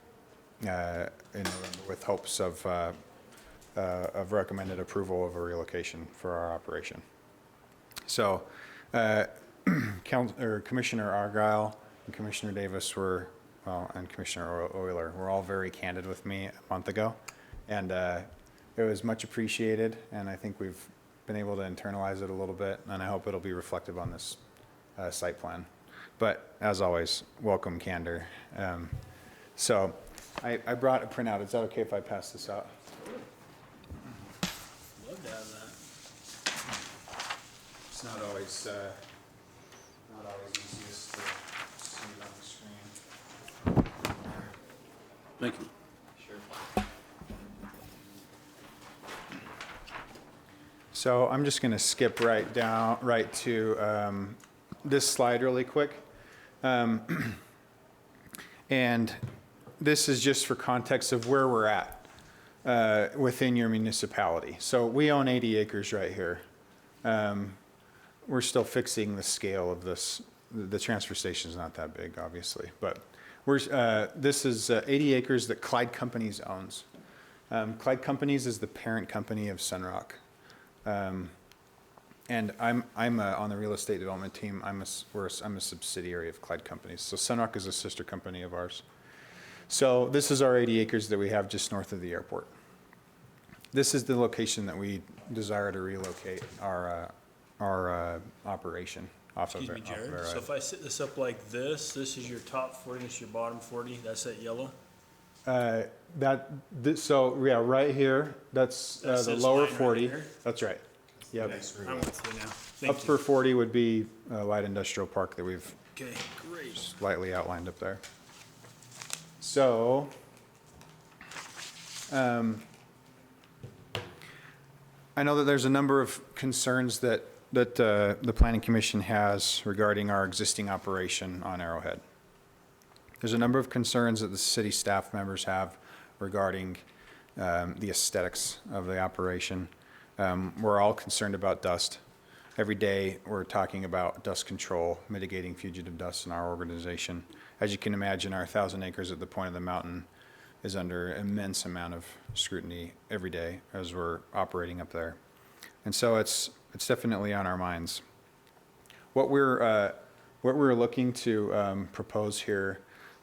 November, with hopes of recommended approval of a relocation for our operation. So Commissioner Argyle and Commissioner Davis and Commissioner Euler were all very candid with me a month ago, And it was much appreciated, and I think we've been able to internalize it a little bit, and I hope it'll be reflective on this site plan. But as always, welcome candor. So I brought a printout. Is that okay if I pass this out? Love to have that. It's not always easiest to see it on the screen. Thank you. Sure. So I'm just going to skip right to this slide really quick. And this is just for context of where we're at within your municipality. So we own 80 acres right here. We're still fixing the scale of this. The transfer station is not that big, obviously, but this is 80 acres that Clyde Companies owns. Clyde Companies is the parent company of Sunrock. And I'm on the real estate development team. I'm a subsidiary of Clyde Companies. So Sunrock is a sister company of ours. So this is our 80 acres that we have just north of the airport. This is the location that we desire to relocate our operation off of. Excuse me, Jared. So if I set this up like this is your top 40, this is your bottom 40, that's that yellow? So yeah, right here, that's That's the this lower line right 40. here? That's right. Yep. I'm with you now. Thank you. Upper 40 would be light industrial park that we've Okay, great. slightly outlined up there. So, I know that there's a number of concerns that the Planning Commission has regarding our existing operation on Arrowhead. There's a number of concerns that the city staff members have regarding the aesthetics of the operation. We're all concerned about dust. Every day, we're talking about dust control, mitigating fugitive dust in our organization. As you can imagine, our 1,000 acres at the point of the mountain is under immense amount of scrutiny every day as we're operating up there. And so it's definitely on our minds. What we're looking to propose here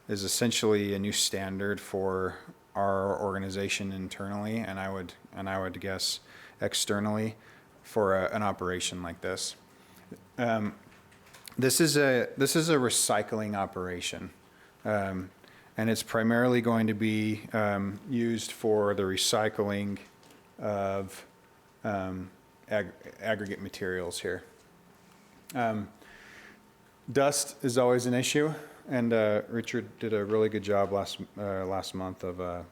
is essentially a new standard for our organization internally, and I would guess externally for an operation like this. This is a recycling operation, and it's primarily going to be used for the recycling of aggregate materials here. Dust is always an issue, and Richard did a really good job last month of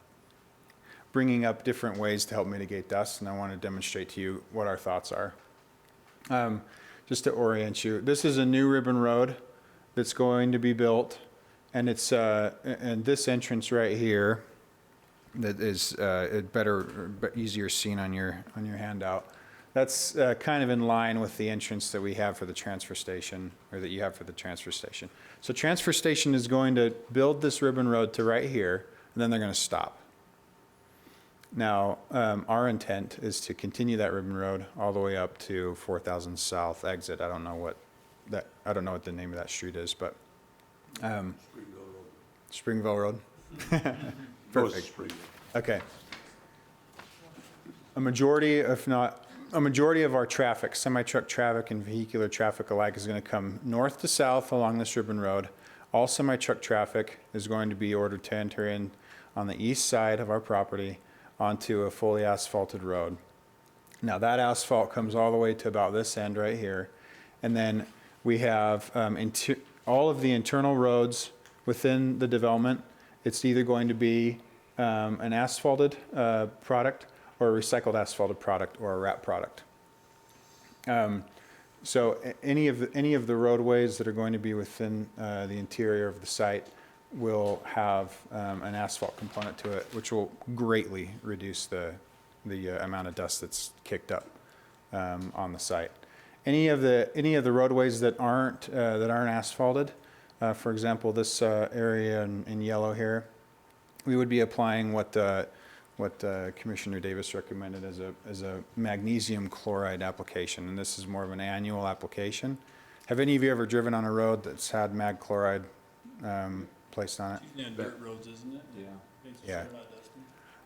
bringing up different ways to help mitigate dust, and I want to demonstrate to you what our thoughts are. Just to orient you, this is a new ribbon road that's going to be built, and it's and this entrance right here that is easier seen on your handout. That's kind of in line with the entrance that we have for the transfer station, or that you have for the transfer station. So transfer station is going to build this ribbon road to right here, and then they're going to stop. Now, our intent is to continue that ribbon road all the way up to 4000 South exit. I don't know what the name of that street is, but Springville Road. Perfect. Okay. A majority of our traffic, semi-truck traffic and vehicular traffic alike, is going to come north to south along this ribbon road. All semi-truck traffic is going to be ordered to enter in on the east side of our property onto a fully asphalted road. Now that asphalt comes all the way to about this end right here. And then we have all of the internal roads within the development. It's either going to be an asphalted product or a recycled asphalted product or a wrap product. So any of the roadways that are going to be within the interior of the site will have an asphalt component to it, which will greatly reduce the amount of dust that's kicked up on the site. Any of the roadways that aren't asphalted, for example, this area in yellow here, we would be applying what Commissioner Davis recommended as a magnesium chloride application, and this is more of an annual application. Have any of you ever driven on a road that's had mag chloride placed on it? Dirt roads, isn't it? Yeah. Yeah.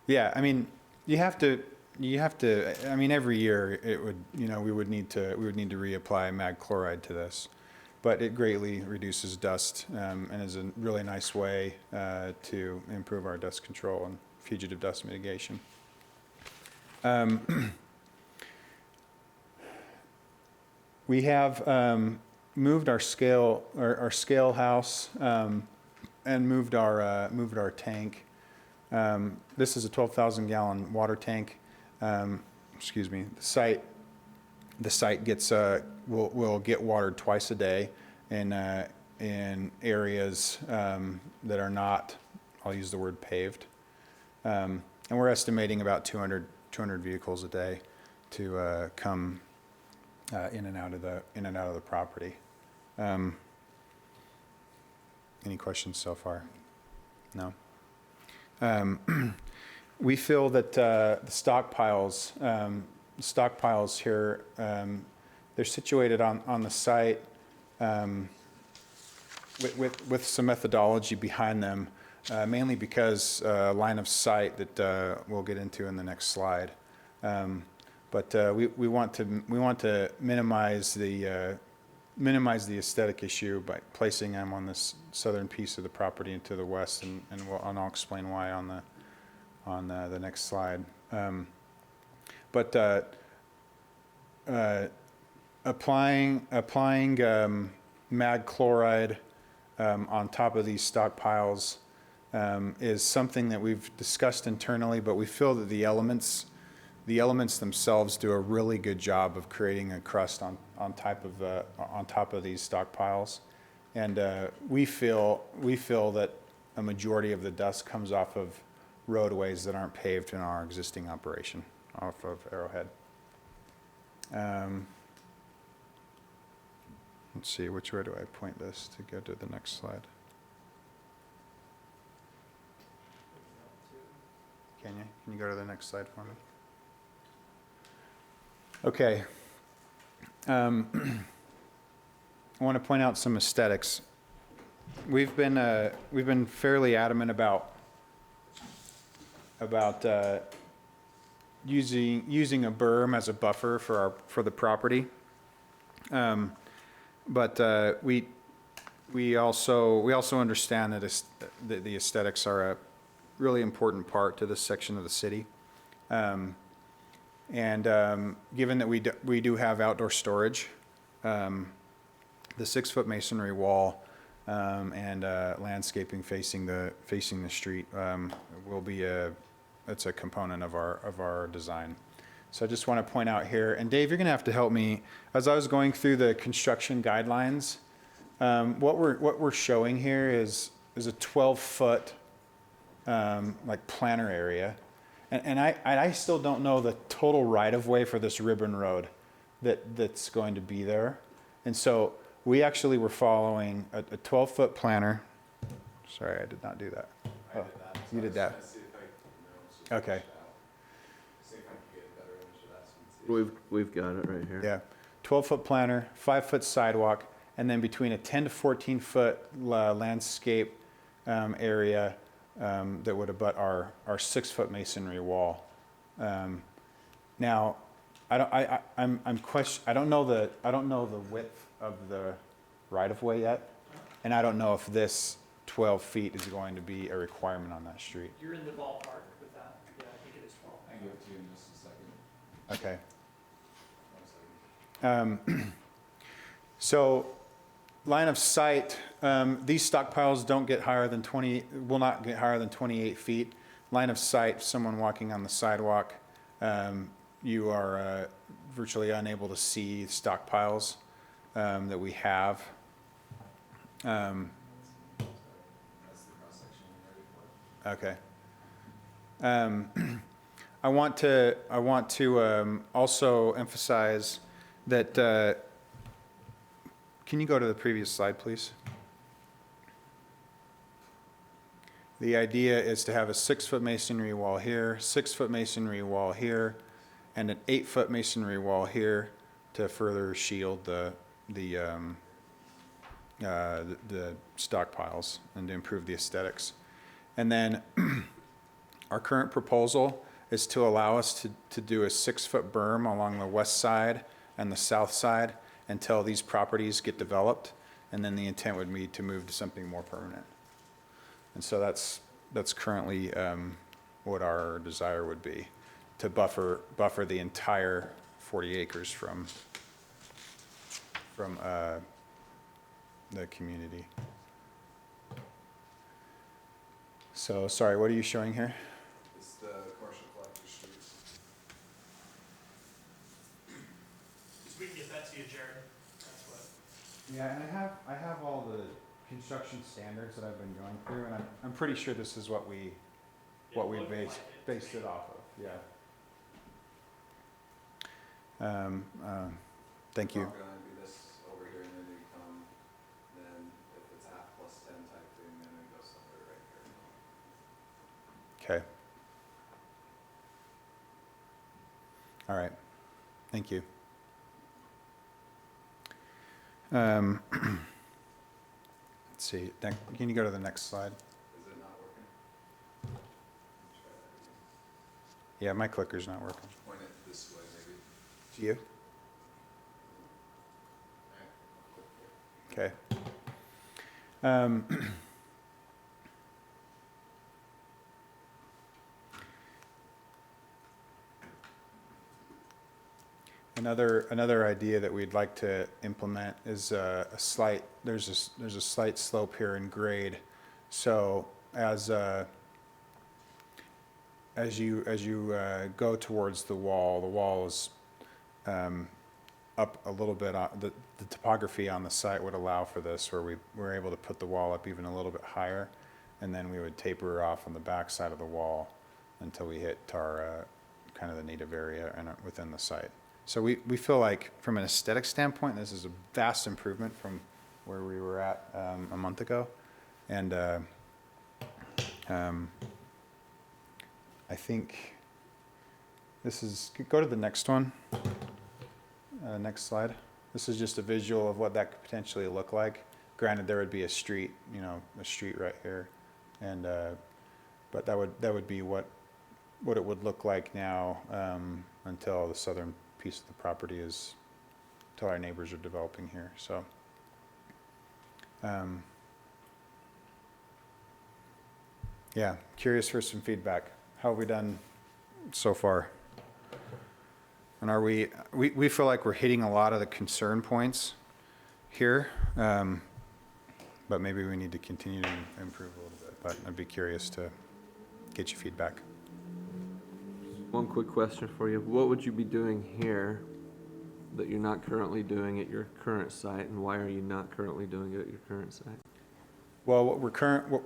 Yeah, I mean, You have to, I mean, every year it would, we would need to reapply mag chloride to this. But it greatly reduces dust, and is a really nice way, to improve our dust control and fugitive dust mitigation. We have, moved our scale house, and moved our tank. This is a 12,000 gallon water tank. Excuse me. The site gets will get watered twice a day in areas that are not, I'll use the word paved, and we're estimating about 200 vehicles a day to come in and out of the property. Any questions so far? No. We feel that the stockpiles here, they're situated on the site with some methodology behind them, mainly because line of sight that we'll get into in the next slide. But we want to minimize the aesthetic issue by placing them on this southern piece of the property and to the west, and I'll explain why on the next slide. Applying mag chloride on top of these stockpiles is something that we've discussed internally, but we feel that the elements themselves do a really good job of creating a crust on top of these stockpiles, and we feel that a majority of the dust comes off of roadways that aren't paved in our existing operation off of Arrowhead. Let's see, which way do I point this to go to the next slide? Can you go to the next slide for me? Okay. I want to point out some aesthetics. We've been fairly adamant about using a berm as a buffer for the property, but we also understand that the aesthetics are a really important part to this section of the city. Given that we do have outdoor storage, the 6-foot masonry wall and landscaping facing the street will be it's a component of our design. So I just want to point out here, and Dave, you're going to have to help me as I was going through the construction guidelines. What we're showing here is a 12-foot like planter area. And I still don't know the total right-of-way for this ribbon road that's going to be there. And so we actually were following a 12-foot planter. Sorry, I did not do that. I did that. You did that. Okay. We've got it right here. Yeah. 12-foot planter, 5-foot sidewalk, and then between a 10 to 14-foot landscape area that would abut our 6-foot masonry wall. Now, I don't know the width of the right-of-way yet, and I don't know if this 12 feet is going to be a requirement on that street. You're in the ballpark with that. Yeah, I think it is 12. I can give it to you in just a second. Okay. So, line of sight, these stockpiles will not get higher than 28 feet. Line of sight, someone walking on the sidewalk, you are virtually unable to see stockpiles that we have. Okay. I want to also emphasize that. Can you go to the previous slide, please? The idea is to have a 6-foot masonry wall here, 6-foot masonry wall here, and an 8-foot masonry wall here to further shield the stockpiles and to improve the aesthetics. And then our current proposal is to allow us to do a 6-foot berm along the west side and the south side until these properties get developed, and then the intent would be to move to something more permanent. And so that's currently what our desire would be, to buffer the entire 40 acres from the community. So, sorry, what are you showing here? It's the commercial collector streets. We can get that to you, Jared. That's what. Yeah, and I have all the construction standards that I've been going through, and I'm pretty sure this is what we based it off of, yeah. Thank you. It's not gonna be this over here, and then you come, then if it's half plus 10 type thing, then it goes somewhere right here. Okay. All right, thank you. Let's see, can you go to the next slide? Is it not working? Try that again. Yeah, my clicker's not working. Point it this way, maybe. To you? Okay. Another idea that we'd like to implement is there's a slight slope here in grade. So as you go towards the wall is up a little bit. The topography on the site would allow for this, where we're able to put the wall up even a little bit higher, and then we would taper off on the back side of the wall until we hit our kind of the native area within the site. So we feel like, from an aesthetic standpoint, this is a vast improvement from where we were at a month ago, and I think this is, go to the next one. Next slide. This is just a visual of what that could potentially look like. Granted, there would be a street, a street right here, and but that would be what it would look like now until the southern piece of the property until our neighbors are developing here. So, yeah, curious for some feedback. How have we done so far? And are we feel like we're hitting a lot of the concern points here, but maybe we need to continue to improve a little bit. But I'd be curious to get your feedback. One quick question for you. What would you be doing here that you're not currently doing at your current site, and why are you not currently doing it at your current site? Well, what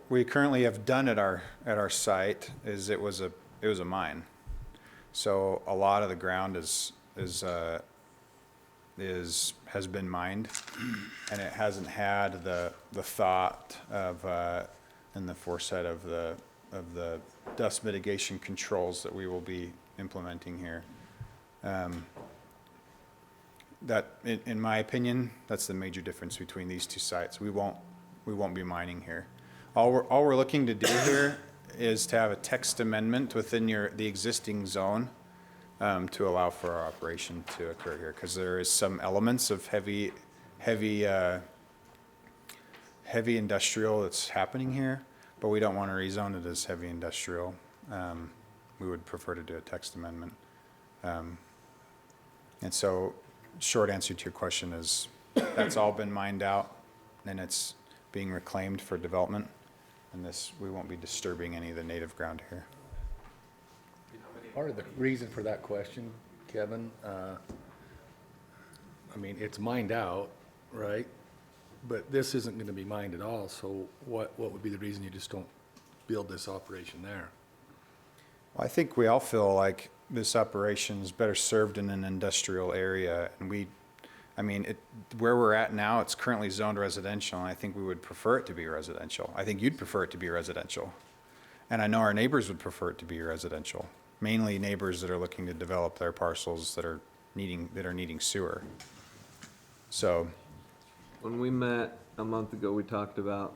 we currently have done at our site is it was a mine. So a lot of the ground has been mined, and it hasn't had the thought of and the foresight of the dust mitigation controls that we will be implementing here. That, in my opinion, that's the major difference between these two sites. We won't be mining here. All we're looking to do here is to have a text amendment within the existing zone to allow for our operation to occur here, because there is some elements of heavy industrial that's happening here, but we don't want to rezone it as heavy industrial. We would prefer to do a text amendment. And so, short answer to your question is that's all been mined out, and it's being reclaimed for development. And we won't be disturbing any of the native ground here. Part of the reason for that question, Kevin, it's mined out, right? But this isn't going to be mined at all, so what would be the reason you just don't build this operation there? Well, I think we all feel like this operation is better served in an industrial area, and where we're at now, it's currently zoned residential, and I think we would prefer it to be residential. I think you'd prefer it to be residential. And I know our neighbors would prefer it to be residential, mainly neighbors that are looking to develop their parcels that are needing sewer. So, When we met a month ago, we talked about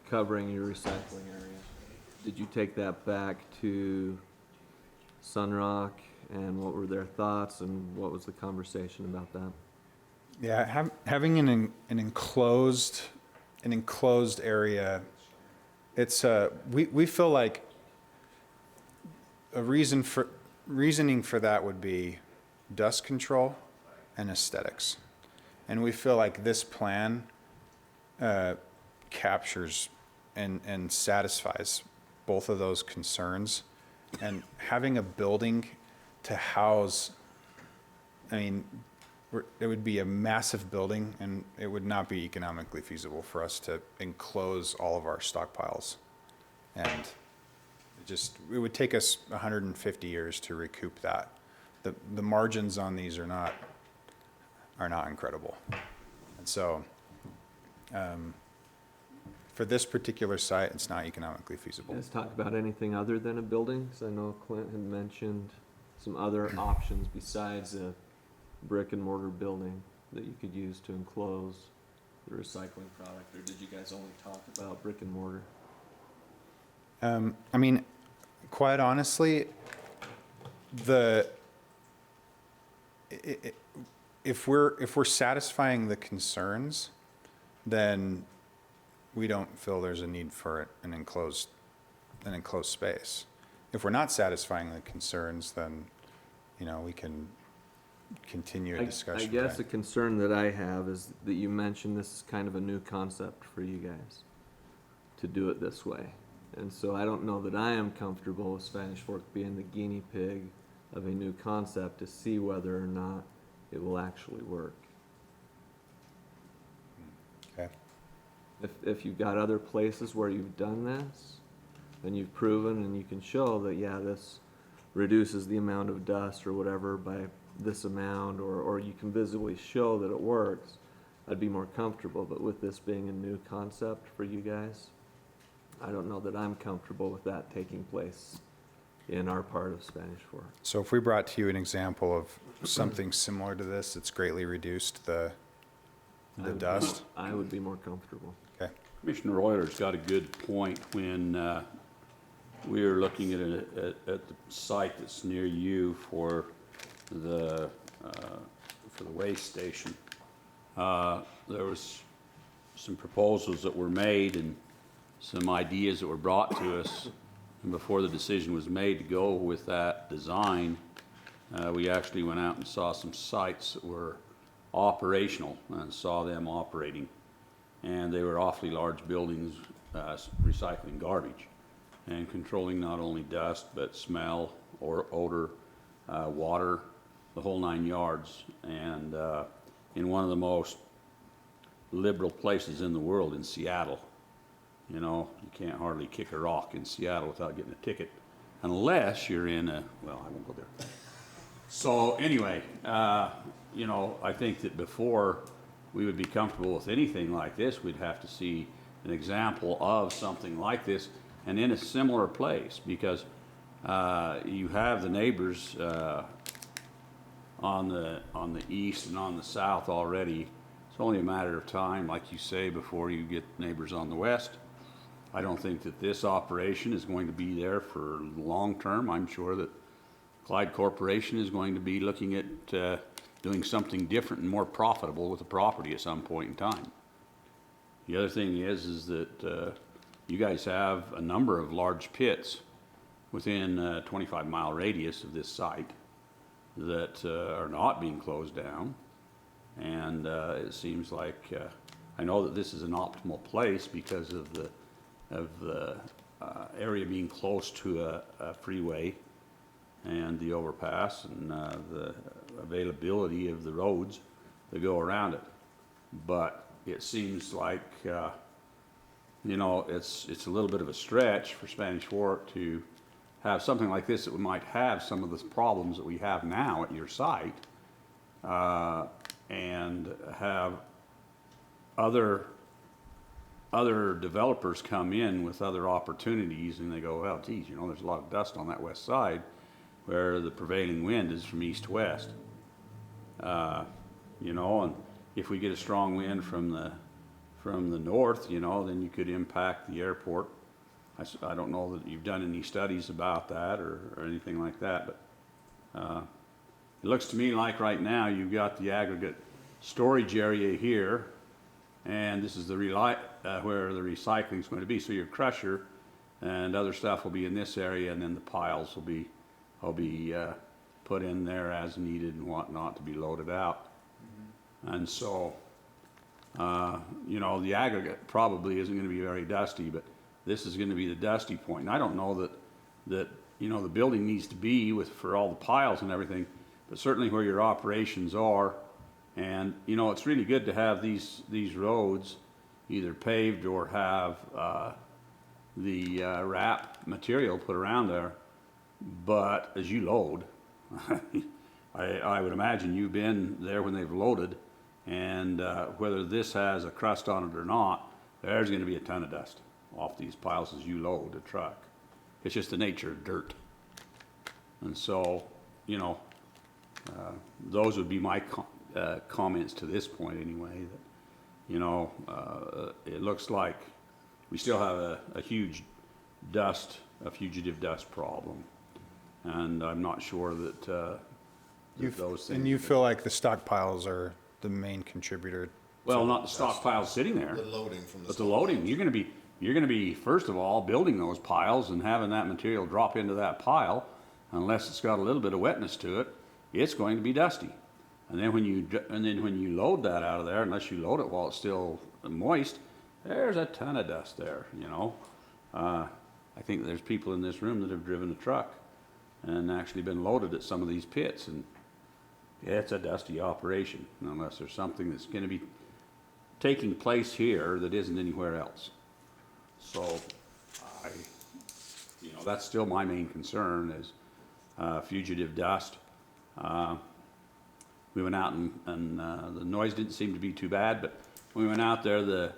covering your recycling area. Did you take that back to Sunrock, and what were their thoughts, and what was the conversation about that? Yeah, having an enclosed area, it's we feel like a reasoning for that would be dust control and aesthetics, and we feel like this plan captures and satisfies both of those concerns. And having a building to house, I mean, it would be a massive building, and it would not be economically feasible for us to enclose all of our stockpiles. And it would take us 150 years to recoup that. The margins on these are not incredible. And so, for this particular site, it's not economically feasible. You guys talk about anything other than a building? Because I know Clint had mentioned some other options besides a brick and mortar building that you could use to enclose the recycling product, or did you guys only talk about brick and mortar? I mean, quite honestly, if we're satisfying the concerns, then we don't feel there's a need for an enclosed space. If we're not satisfying the concerns, then, we can continue a discussion. I guess the concern that I have is that you mentioned this is kind of a new concept for you guys to do it this way. And so I don't know that I am comfortable with Spanish Fork being the guinea pig of a new concept to see whether or not it will actually work. Okay. If you've got other places where you've done this, and you've proven and you can show that, yeah, this reduces the amount of dust or whatever by this amount, or you can visibly show that it works, I'd be more comfortable. But with this being a new concept for you guys, I don't know that I'm comfortable with that taking place in our part of Spanish Fork. So if we brought to you an example of something similar to this, it's greatly reduced the dust? I would be more comfortable. Okay. Commissioner Euler's got a good point when we were looking at the site that's near you for the waste station. There was some proposals that were made and some ideas that were brought to us. And before the decision was made to go with that design, we actually went out and saw some sites that were operational and saw them operating. And they were awfully large buildings, recycling garbage and controlling not only dust, but smell or odor, water, the whole 9 yards. And in one of the most liberal places in the world, in Seattle. You can't hardly kick a rock in Seattle without getting a ticket, unless you're in I won't go there. So anyway, I think that before we would be comfortable with anything like this, we'd have to see an example of something like this and in a similar place, because you have the neighbors on the east and on the south already. It's only a matter of time, like you say, before you get neighbors on the west. I don't think that this operation is going to be there for long term. I'm sure that Clyde Corporation is going to be looking at doing something different and more profitable with the property at some point in time. The other thing is that you guys have a number of large pits within a 25-mile radius of this site that are not being closed down. And it seems like, I know that this is an optimal place because of the area being close to a freeway and the overpass and the availability of the roads that go around it. But it seems like, it's a little bit of a stretch for Spanish Fork to have something like this that we might have some of the problems that we have now at your site, and have other developers come in with other opportunities, and they go, well, geez, there's a lot of dust on that west side where the prevailing wind is from east to west. And if we get a strong wind from the north, then you could impact the airport I don't know that you've done any studies about that or anything like that, but it looks to me like right now you've got the aggregate storage area here, and this is the where the recycling is going to be. So your crusher and other stuff will be in this area, and then the piles will be put in there as needed and whatnot to be loaded out. And so, you know, the aggregate probably isn't going to be very dusty, but this is going to be the dusty point. And I don't know that you know, the building needs to be for all the piles and everything, but certainly where your operations are. And, you know, it's really good to have these roads either paved or have the wrap material put around there. But as you load, I would imagine you've been there when they've loaded, and whether this has a crust on it or not, there's going to be a ton of dust off these piles as you load a truck. It's just the nature of dirt. And so, you know, those would be my comments to this point anyway. That, you know, it looks like we still have a huge fugitive dust problem. And I'm not sure that those things. And you feel like the stockpiles are the main contributor? Well, not the stockpiles sitting there. The loading from the. But the loading, you're gonna be, first of all, building those piles and having that material drop into that pile. Unless it's got a little bit of wetness to it, it's going to be dusty. And then when you load that out of there, unless you load it while it's still moist, there's a ton of dust there, you know. I think there's people in this room that have driven a truck and actually been loaded at some of these pits, and it's a dusty operation unless there's something that's going to be taking place here that isn't anywhere else. So, you know, that's still my main concern is fugitive dust. We went out and the noise didn't seem to be too bad, but we went out there the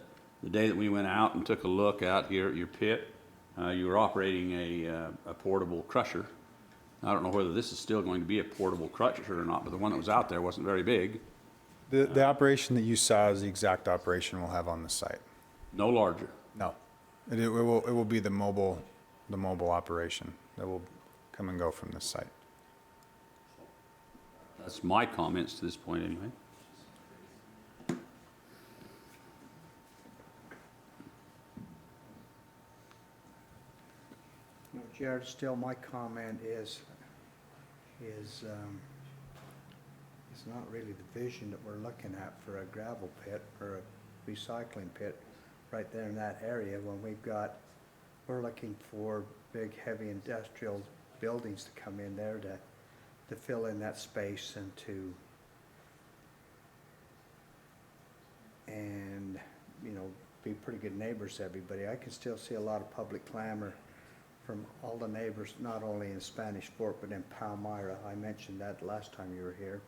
day that we went out and took a look out here at your pit. You were operating a portable crusher. I don't know whether this is still going to be a portable crusher or not, but the one that was out there wasn't very big. The operation that you saw is the exact operation we'll have on the site. No larger. No. It will be the mobile operation that will come and go from this site. That's my comments to this point anyway. You know, Jared, still my comment is it's not really the vision that we're looking at for a gravel pit or a recycling pit right there in that area when we're looking for big, heavy industrial buildings to come in there to fill in that space and you know, be pretty good neighbors to everybody. I can still see a lot of public clamor from all the neighbors, not only in Spanish Fork, but in Palmyra. I mentioned that last time you were here.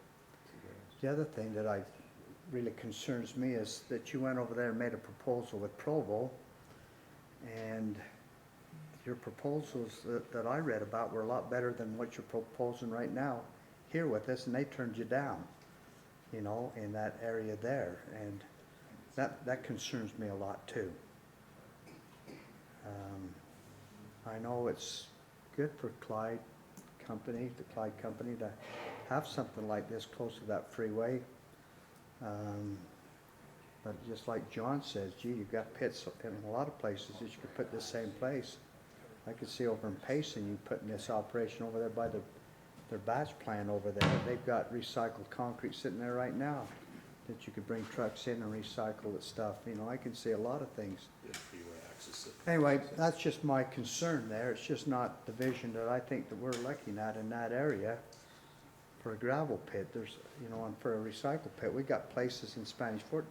The other thing that really concerns me is that you went over there and made a proposal with Provo, and your proposals that I read about were a lot better than what you're proposing right now here with us, and they turned you down, you know, in that area there, and that concerns me a lot too. I know it's good for the Clyde company to have something like this close to that freeway. But just like John says, gee, you've got pits in a lot of places that you could put this same place. I could see over in Payson, you putting this operation over there by their batch plant over there. They've got recycled concrete sitting there right now that you could bring trucks in and recycle that stuff. You know, I can see a lot of things. Anyway, that's just my concern there. It's just not the vision that I think that we're looking at in that area for a gravel pit. There's, you know, and for a recycle pit, we got places in Spanish Fort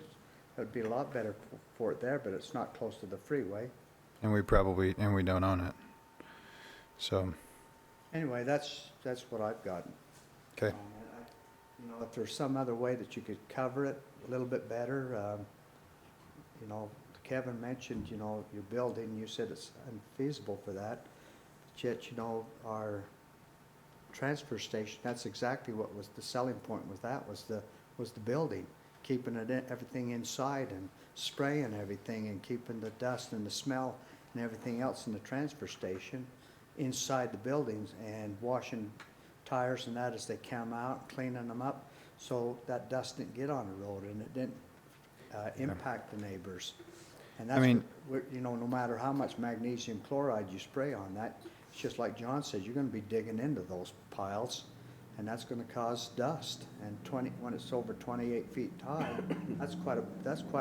that would be a lot better for it there, but it's not close to the freeway. And we don't own it. So. Anyway, that's what I've got. Okay. You know, if there's some other way that you could cover it a little bit better, you know, Kevin mentioned, you know, your building, you said it's unfeasible for that. But yet, you know, our transfer station, that's exactly what was the selling point with that, was the building, keeping everything inside and spraying everything and keeping the dust and the smell and everything else in the transfer station inside the buildings and washing tires and that as they come out, cleaning them up, so that dust didn't get on the road and it didn't impact the neighbors. And that's, mean- you know, no matter how much magnesium chloride you spray on that, it's just like John says, you're gonna be digging into those piles, and that's gonna cause dust. And when it's over 28 feet high, that's quite a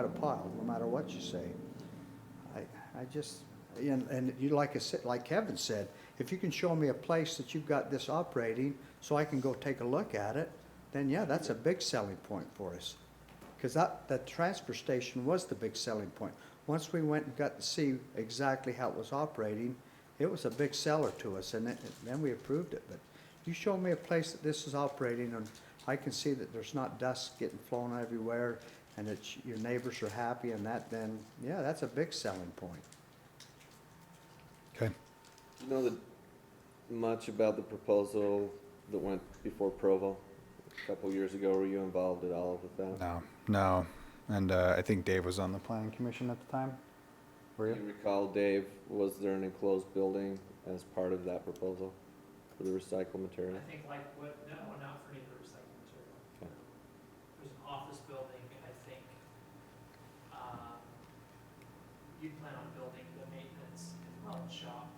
pile, no matter what you say. I just, and you, like I said, like Kevin said, if you can show me a place that you've got this operating, so I can go take a look at it, then yeah, that's a big selling point for us. Because that transfer station was the big selling point. Once we went and got to see exactly how it was operating, it was a big seller to us, and then we approved it. But you show me a place that this is operating, and I can see that there's not dust getting flown everywhere, and that your neighbors are happy and that, then, yeah, that's a big selling point. Okay. Do you know much about the proposal that went before Provo a couple years ago? Were you involved at all with that? No. And I think Dave was on the planning commission at the time. Were Do you? you recall, Dave, was there an enclosed building as part of that proposal for the recycled material? I think like what, no, not for any of the recycling material. Okay. There's an office building, I think, you'd plan on building the maintenance and weld shop,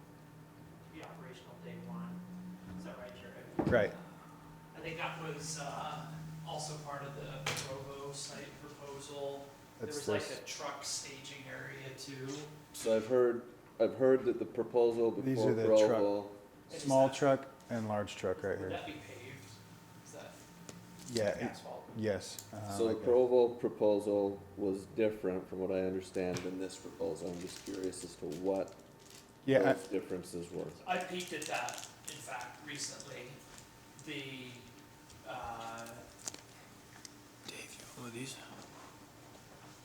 be operational day one. Is that right, Jared? Right. I think that was, also part of the Provo site proposal. There That's was like this. a truck staging area too. So I've heard that the proposal These before are the Provo. Small truck and large truck right Would here. that be paved? Is that Yeah. asphalt? Yes. So the like that. Provo proposal was different from what I understand than this proposal. I'm just curious as to what Yeah, those differences were. I peeked at that, in fact, recently. The, Dave, you want one of these?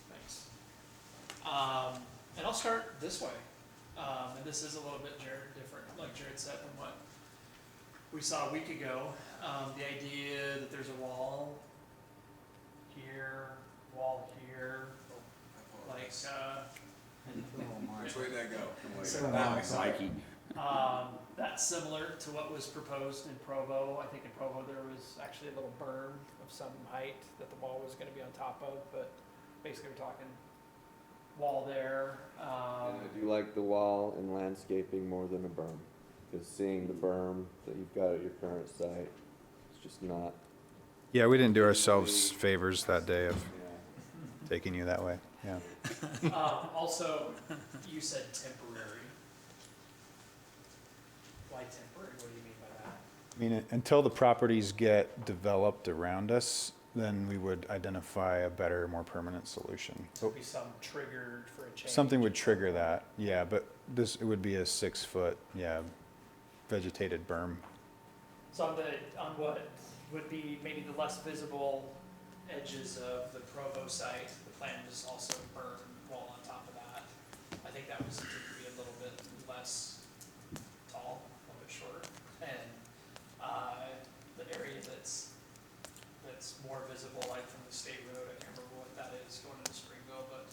Thanks. And I'll start this way. And this is a little bit different, like Jared said, from what we saw a week ago. The idea that there's a wall here, like, Which way did that go? So, that's similar to what was proposed in Provo. I think in Provo there was actually a little berm of some height that the wall was gonna be on top of, but basically we're talking wall there. And I do like the wall and landscaping more than a berm, because seeing the berm that you've got at your current site, it's just not. Yeah, we didn't do ourselves favors that day of taking you that way. Yeah. Also, you said temporary. Why temporary? What do you mean by that? I mean, until the properties get developed around us, then we would identify a better, more permanent solution. There'll be some triggered for a change. Something would trigger that, yeah, but it would be a 6-foot, vegetated berm. So on what would be maybe the less visible edges of the Provo site, the plan was also burn wall on top of that. I think that was to be a little bit less tall, a little bit shorter. And, the area that's more visible, like from the state road, I can't remember what that is going into Springville, but,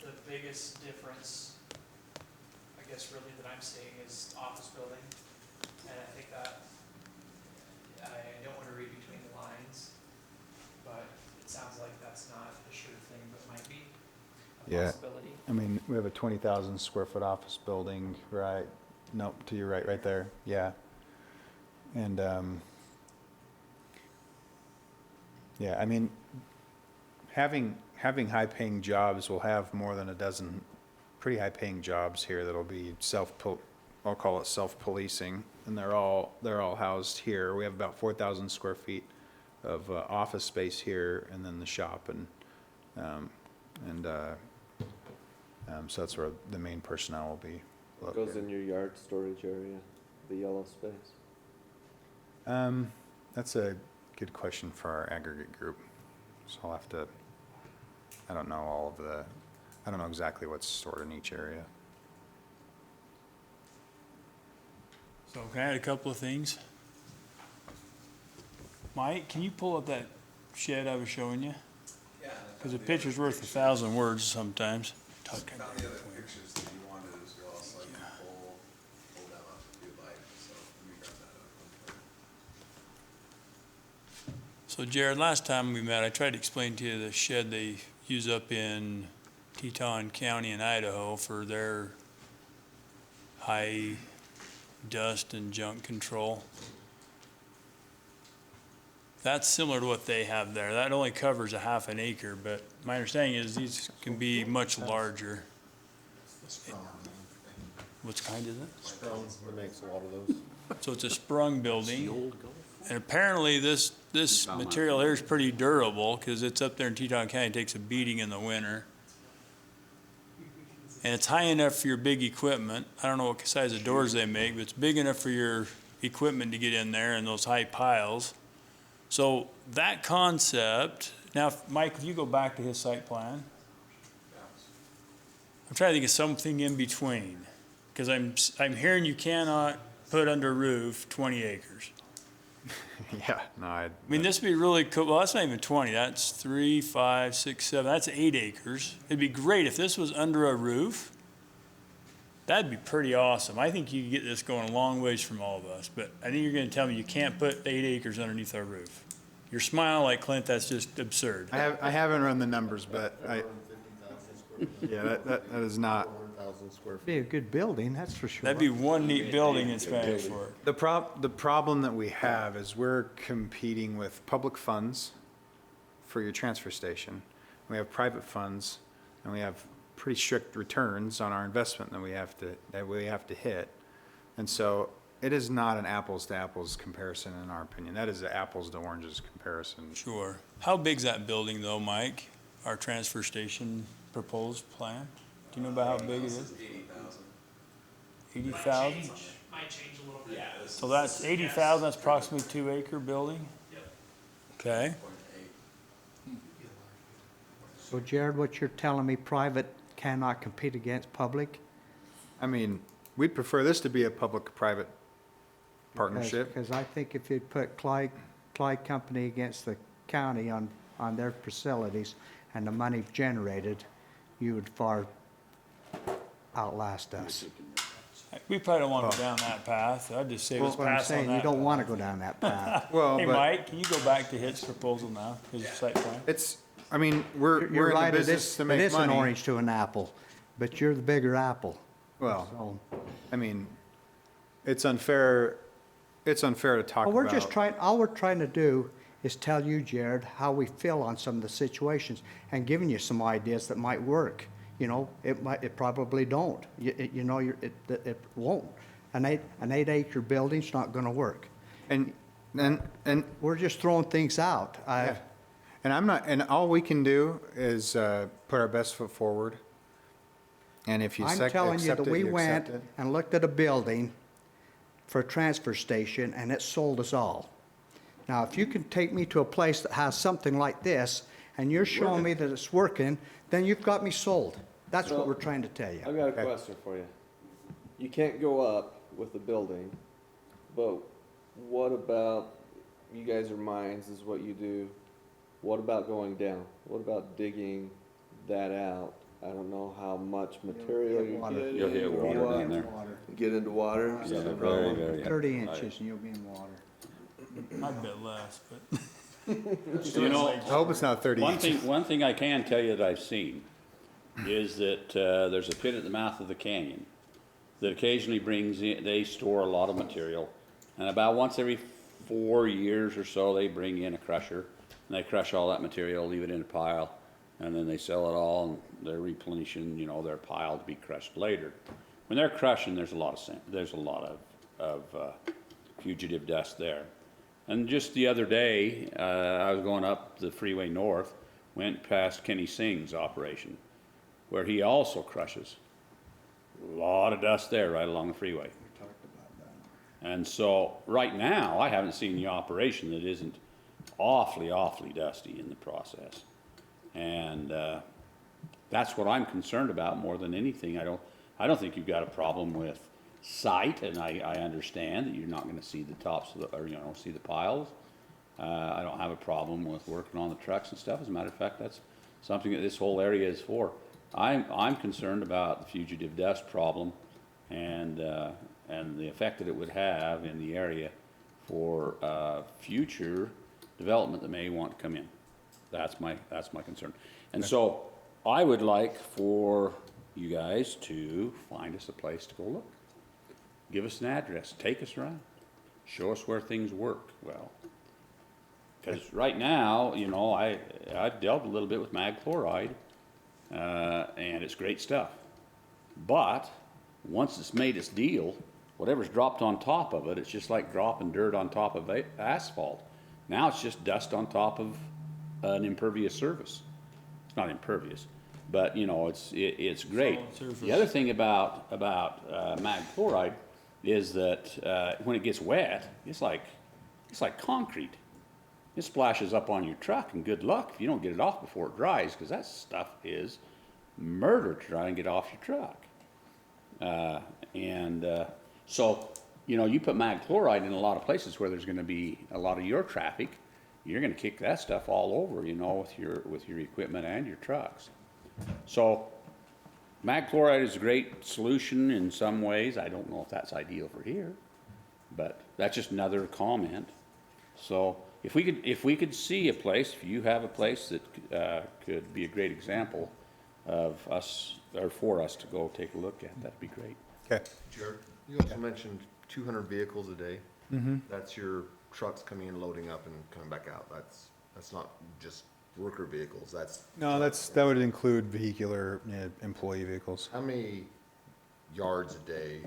the biggest difference, I guess really that I'm seeing is office building. And I think that, I don't want to read between the lines, but it sounds like that's not a sure thing, but might be a possibility. I mean, we have a 20,000 square foot office building, right? Nope, to your right there, yeah. And, yeah, I mean, having high-paying jobs, we'll have more than a dozen pretty high-paying jobs here that'll be I'll call it self-policing, and they're all housed here. We have about 4,000 square feet of office space here, and then the shop, so that's where the main personnel will be. What goes in your yard storage area, the yellow space? That's a good question for our aggregate group. So I'll have to, I don't know exactly what's stored in each area. So can I add a couple of things? Mike, can you pull up that shed I was showing you? Yeah. Because a picture's worth 1,000 words sometimes. Found the other pictures that you wanted as well, so I can pull them up if you'd like, so let me grab that up. So Jared, last time we met, I tried to explain to you the shed they use up in Teton County in Idaho for their high dust and junk control. That's similar to what they have there. That only covers a half an acre, but my understanding is these can be much larger. What kind is it? Sprung makes a lot of those. So it's a sprung building. And apparently this material here is pretty durable because it's up there in Teton County, it takes a beating in the winter. And it's high enough for your big equipment. I don't know what size of doors they make, but it's big enough for your equipment to get in there in those high piles. So that concept, now, Mike, if you go back to his site plan, I'm trying to think of something in between, because I'm hearing you cannot put under roof 20 acres. Yeah, no, I mean, this would be really cool. Well, that's not even 20. That's 3, 5, 6, 7. That's 8 acres. It'd be great if this was under a roof. That'd be pretty awesome. I think you could get this going a long ways from all of us. But I think you're going to tell me you can't put 8 acres underneath our roof. You're smiling like Clint. That's just absurd. I haven't run the numbers, but that is not. Be a good building, that's for sure. That'd be one neat building in Spanish Fork. The problem that we have is we're competing with public funds for your transfer station. We have private funds, and we have pretty strict returns on our investment that we have to hit. And so it is not an apples to apples comparison in our opinion. That is an apples to oranges comparison. Sure. How big's that building though, Mike? Our transfer station proposed plan? Do you know about how big it is? 80,000? Might change a little bit. So that's 80,000, that's approximately 2 acre building? Yep. Okay. So Jared, what you're telling me, private cannot compete against public? I mean, we'd prefer this to be a public-private partnership. Because I think if you put Clyde Company against the county on their facilities and the money generated, you would far outlast us. We probably don't want to go down that path. I'd just say let's That's what I'm pass on saying, that. you don't want to go down that path. Hey, Mike, can you go back to his proposal now, his site plan? I mean, we're You're in the right, business to make it is an money. orange to an apple, but you're the bigger apple. Well, So- I mean, it's unfair to talk Well, about. all we're trying to do is tell you, Jared, how we feel on some of the situations and giving you some ideas that might work. You know, it probably don't. It won't. An 8 acre building's not gonna work. And We're just throwing things out. Yeah. And all we can do is put our best foot forward. And if you I'm accept telling you that it, we you went accept it. and looked at a building for a transfer station and it sold us all. Now, if you can take me to a place that has something like this and you're showing me that it's working, then you've got me sold. That's what we're trying to tell you. I've got a question for you. You can't go up with the building, but what about, you guys are mines is what you do. What about going down? What about digging that out? I don't know how much material you get. You'll hit water down there. Get into water? Yeah, very, very. 30 inches and you'll be in water. I'd bet less, but. You know, I hope it's not 30 inches. One thing I can tell you that I've seen is that there's a pit at the mouth of the canyon that occasionally brings in, they store a lot of material. And about once every 4 years or so, they bring in a crusher. And they crush all that material, leave it in a pile, and then they sell it all, and they're replenishing, their pile to be crushed later. When they're crushing, there's a lot of sand, there's a lot of fugitive dust there. And just the other day, I was going up the freeway north, went past Kenny Singh's operation, where he also crushes. A lot of dust there right along the freeway. And so right now, I haven't seen the operation that isn't awfully dusty in the process. And that's what I'm concerned about more than anything. I don't think you've got a problem with sight, and I understand that you're not going to see the tops of see the piles. I don't have a problem with working on the trucks and stuff. As a matter of fact, that's something that this whole area is for. I'm concerned about the fugitive dust problem and the effect that it would have in the area for, future development that may want to come in. That's my concern. And so I would like for you guys to find us a place to go look. Give us an address, take us around, show us where things work well. Because right now, you know, I've dealt a little bit with mag chloride, and it's great stuff. But once it's made its deal, whatever's dropped on top of it, it's just like dropping dirt on top of asphalt. Now it's just dust on top of an impervious surface. It's not impervious, but you know, it's great. The other thing about mag chloride is that when it gets wet, it's like concrete. It splashes up on your truck, and good luck if you don't get it off before it dries, because that stuff is murder to try and get off your truck. So, you know, you put mag chloride in a lot of places where there's going to be a lot of your traffic, you're going to kick that stuff all over, you know, with your equipment and your trucks. So, mag chloride is a great solution in some ways. I don't know if that's ideal for here, but that's just another comment. So, if we could see a place, if you have a place that could be a great example of us, or for us to go take a look at, that'd be great. Okay. Jared, you also mentioned 200 vehicles a day. Mm-hmm. That's your trucks coming in, loading up, and coming back out. That's not just worker vehicles. No, that would include vehicular employee vehicles. How many yards a day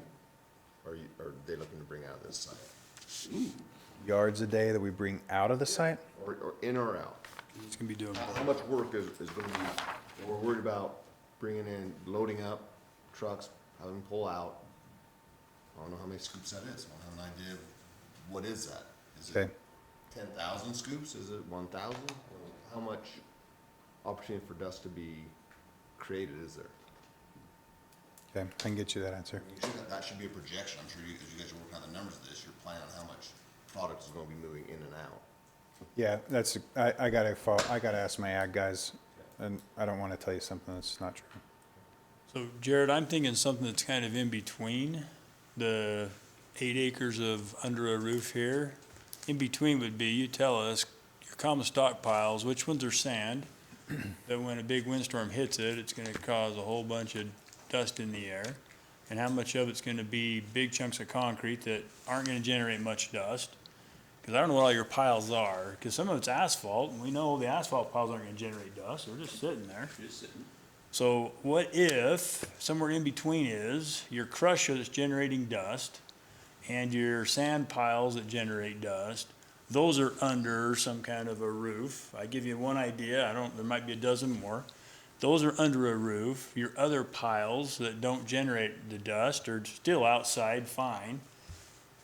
are they looking to bring out of this site? Yards a day that we bring out of the site? Or in or out? It's gonna be doing How much work is going to be, we're worried about bringing in, loading up trucks, having them pull out. I don't know how many scoops that is. I don't have an idea of what is that. Is it 10,000 scoops? Is it 1,000? How much opportunity for dust to be created is there? Okay, I can get you that answer. That should be a projection. I'm sure as you guys are working on the numbers of this, you're planning on how much product is going to be moving in and out. Yeah, I gotta ask my ag guys, and I don't want to tell you something that's not true. So Jared, I'm thinking something that's kind of in between the 8 acres of under a roof here. In between would be, you tell us, your common stockpiles, which ones are sand, that when a big windstorm hits it, it's gonna cause a whole bunch of dust in the air, and how much of it's gonna be big chunks of concrete that aren't gonna generate much dust. Because I don't know what all your piles are, because some of it's asphalt, and we know the asphalt piles aren't gonna generate dust, they're just sitting there. So what if somewhere in between is your crusher that's generating dust and your sand piles that generate dust? Those are under some kind of a roof. I give you one idea, there might be a dozen more. Those are under a roof. Your other piles that don't generate the dust are still outside, fine.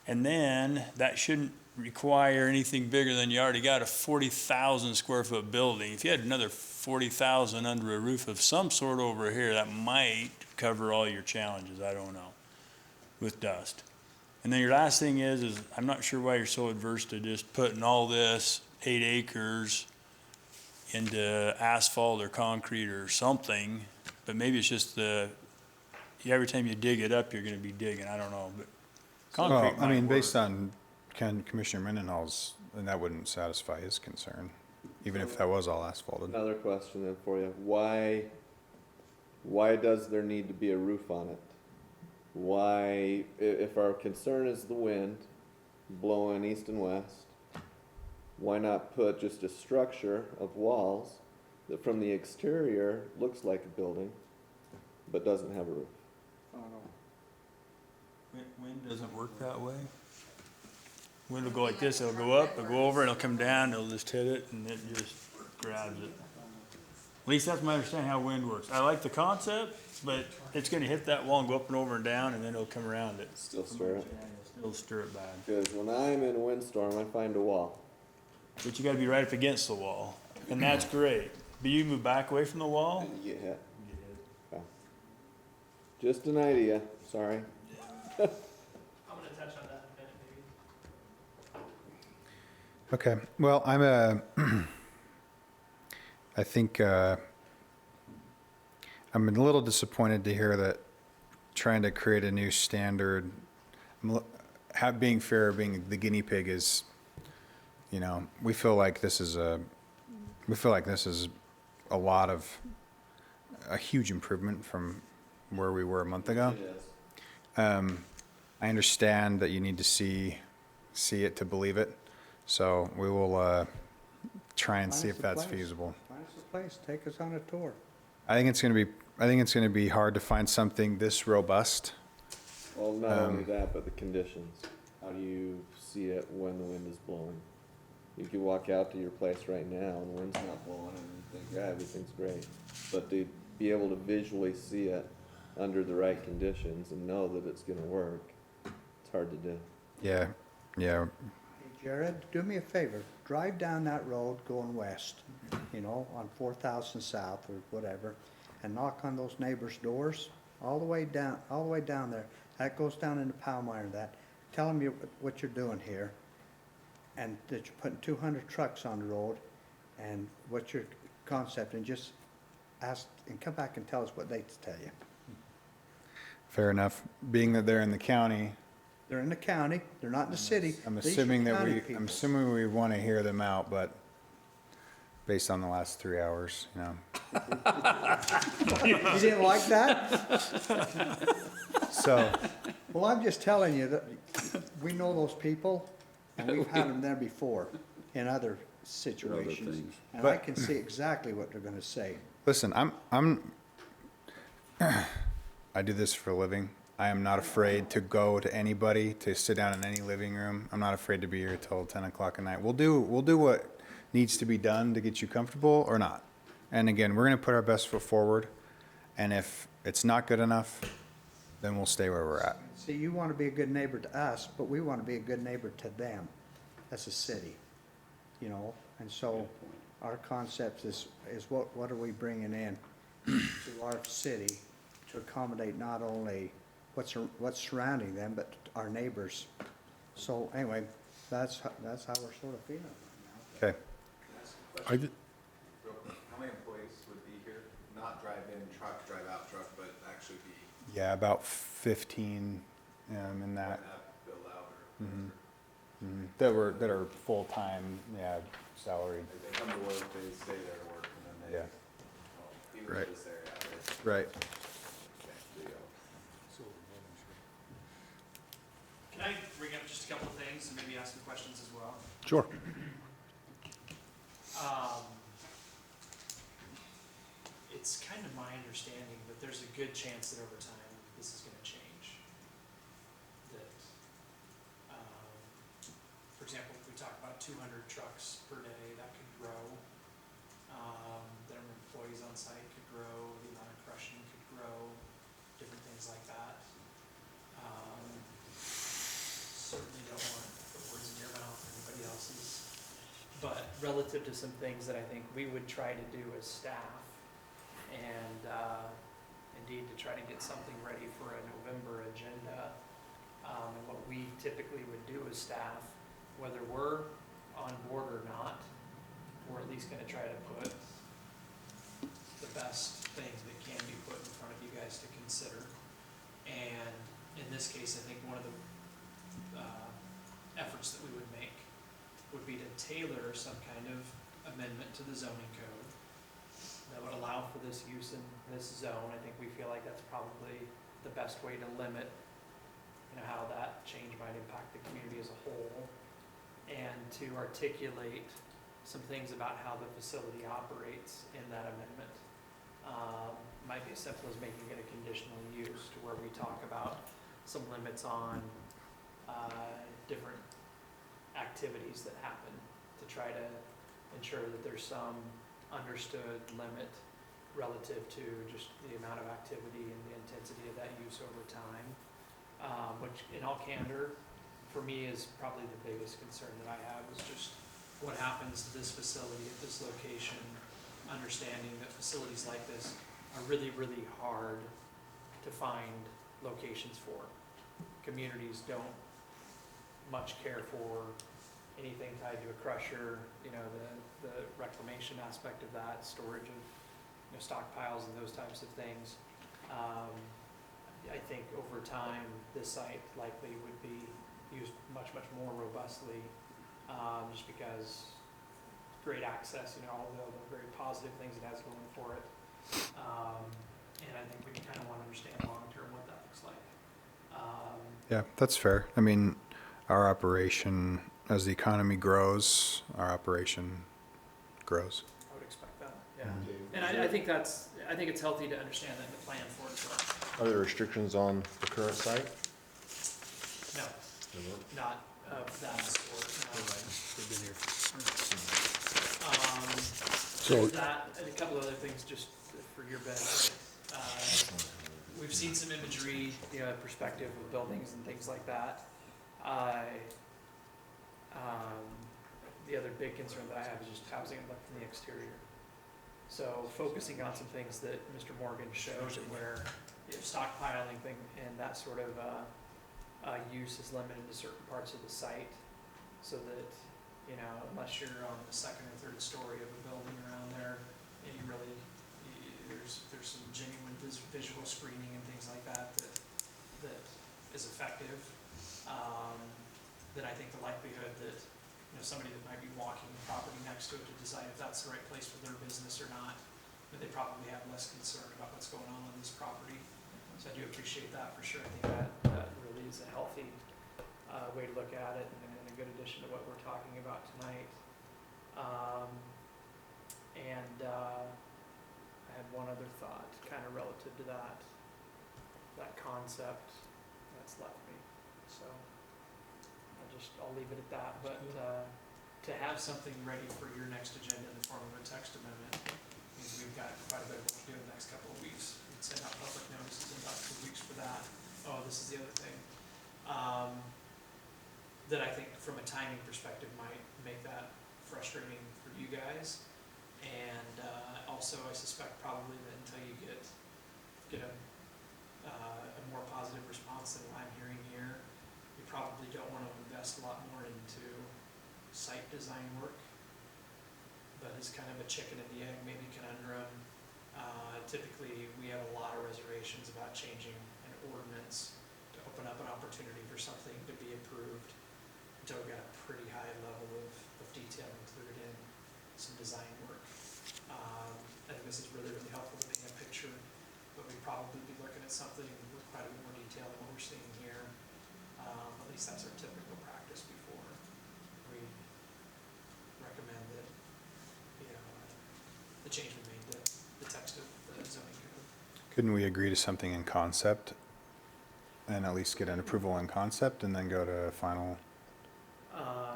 And then that shouldn't require anything bigger than you already got a 40,000 square foot building. If you had another 40,000 under a roof of some sort over here, that might cover all your challenges, I don't know, with dust. And then your last thing is I'm not sure why you're so adverse to just putting all this 8 acres into asphalt or concrete or something, but maybe it's just every time you dig it up, you're gonna be digging, I don't know, but concrete Well, I mean, might based work. on Commissioner Mendenhall's, and that wouldn't satisfy his concern, even if that was all asphalted. Another question then for you. Why does there need to be a roof on it? Why, if our concern is the wind blowing east and west, why not put just a structure of walls that from the exterior looks like a building, but doesn't have a roof? I don't know. Wind doesn't work that way. Wind will go like this, it'll go up, it'll go over, it'll come down, it'll just hit it, and it just grabs it. At least that's my understanding how wind works. I like the concept, but it's gonna hit that wall and go up and over and down, and then it'll come around it. Still stir it? Still stir it bad. Because when I'm in a windstorm, I find a wall. But you gotta be right up against the wall, and that's great. But you move back away from the wall? And you get hit. Okay. Just an idea, sorry. I'm gonna touch on that in a minute, maybe. Okay, well, I think, I'm a little disappointed to hear that trying to create a new standard, being fair, being the guinea pig is, you know, we feel like this is a lot of, a huge improvement from where we were a month ago. I understand that you need to see it to believe it, so we will try and see if that's feasible. Find us a place, take us on a tour. I think it's gonna be hard to find something this robust. Well, not only that, but the conditions. How do you see it when the wind is blowing? You could walk out to your place right now and the wind's not blowing and you think, yeah, everything's great. But to be able to visually see it under the right conditions and know that it's gonna work, it's hard to do. Yeah, yeah. Hey, Jared, do me a favor, drive down that road going west, you know, on 4,000 South or whatever, and knock on those neighbors' doors, all the way down there. That goes down into Palmyra, that. Tell them what you're doing here, and that you're putting 200 trucks on the road, and what's your concept, and just ask, and come back and tell us what they tell you. Fair enough. Being that they're in the county, They're in the county, they're not in the city. I'm These are assuming that county we, people. I'm assuming we want to hear them out, but based on the last 3 hours, you know. You didn't like that? So, Well, I'm just telling you that we know those people, and we've had them there before in other situations. things. And I But- can see exactly what they're gonna say. listen, I do this for a living. I am not afraid to go to anybody, to sit down in any living room. I'm not afraid to be here till 10 o'clock at night. We'll do what needs to be done to get you comfortable or not. And again, we're gonna put our best foot forward. And if it's not good enough, then we'll stay where we're at. See, you wanna be a good neighbor to us, but we wanna be a good neighbor to them as a city, you know? And so our concept is what are we bringing in to our city to accommodate not only what's surrounding them, but our neighbors. So anyway, that's how we're sort of feeling right now. Okay. I did- How many employees would be here? Not drive in truck, drive out truck, but actually be Yeah, about 15 in that. build out or. That are full-time, yeah, salaried. They come to work, they stay there to work, and then they. Yeah. Even Right. in this area, Right. Can I bring up just a couple of things and maybe ask some questions as well? Sure. It's kind of my understanding that there's a good chance that over time this is gonna change. That, for example, if we talk about 200 trucks per day, that could grow. The number of employees on site could grow, the amount of crushing could grow, different things like that. Certainly don't want to put words in your mouth or anybody else's. But relative to some things that I think we would try to do as staff, and indeed to try to get something ready for a November agenda. And what we typically would do as staff, whether we're on board or not, we're at least gonna try to put the best things that can be put in front of you guys to consider. And in this case, I think one of the efforts that we would make would be to tailor some kind of amendment to the zoning code that would allow for this use in this zone. I think we feel like that's probably the best way to limit, you know, how that change might impact the community as a whole, and to articulate some things about how the facility operates in that amendment. Might be as simple as making it a conditional use, to where we talk about some limits on different activities that happen, to try to ensure that there's some understood limit relative to just the amount of activity and the intensity of that use over time. Which, in all candor, for me is probably the biggest concern that I have, is just what happens to this facility at this location, understanding that facilities like this are really, really hard to find locations for. Communities don't much care for anything tied to a crusher, you know, the reclamation aspect of that, storage of stockpiles and those types of things. I think over time, this site likely would be used much, much more robustly, just because great access, all the very positive things it has going for it. And I think we kind of want to understand long-term what that looks like. Yeah, that's fair. I mean, our operation, as the economy grows, our operation grows. I would expect that, yeah. And I think it's healthy to understand that and to plan for it as well. Are there restrictions on the current site? No, not of that sort, no. They've been here. There's that, and a couple other things just for your benefit. We've seen some imagery, perspective of buildings and things like that. The other big concern that I have is just housing it from the exterior. So focusing on some things that Mr. Morgan showed, where stockpiling thing and that sort of use is limited to certain parts of the site, so that unless you're on the second or third story of a building around there, and there's some genuine visual screening and things like that is effective. Then I think the likelihood that somebody that might be walking the property next to it to decide if that's the right place for their business or not, that they probably have less concern about what's going on this property. So I do appreciate that for sure. I think that really is a healthy way to look at it, and a good addition to what we're talking about tonight. I had one other thought, kind of relative to that concept that's left me. So I'll leave it at that. But to have something ready for your next agenda in the form of a text amendment means we've got quite a bit of work to do in the next couple of weeks. We'd send out public notices in about 2 weeks for that. Oh, this is the other thing. That I think from a timing perspective might make that frustrating for you guys. And also I suspect probably that until you get a more positive response than what I'm hearing here, you probably don't want to invest a lot more into site design work. But it's kind of a chicken and the egg maybe conundrum. Typically we have a lot of reservations about changing an ordinance to open up an opportunity for something to be approved until we've got a pretty high level of detail included in some design work. I think this is really, really helpful to paint a picture, but we'd probably be looking at something with quite a bit more detail than what we're seeing here. At least that's our typical practice before we recommend that, the change we made to the text of the zoning code. Couldn't we agree to something in concept and at least get an approval in concept and then go to final,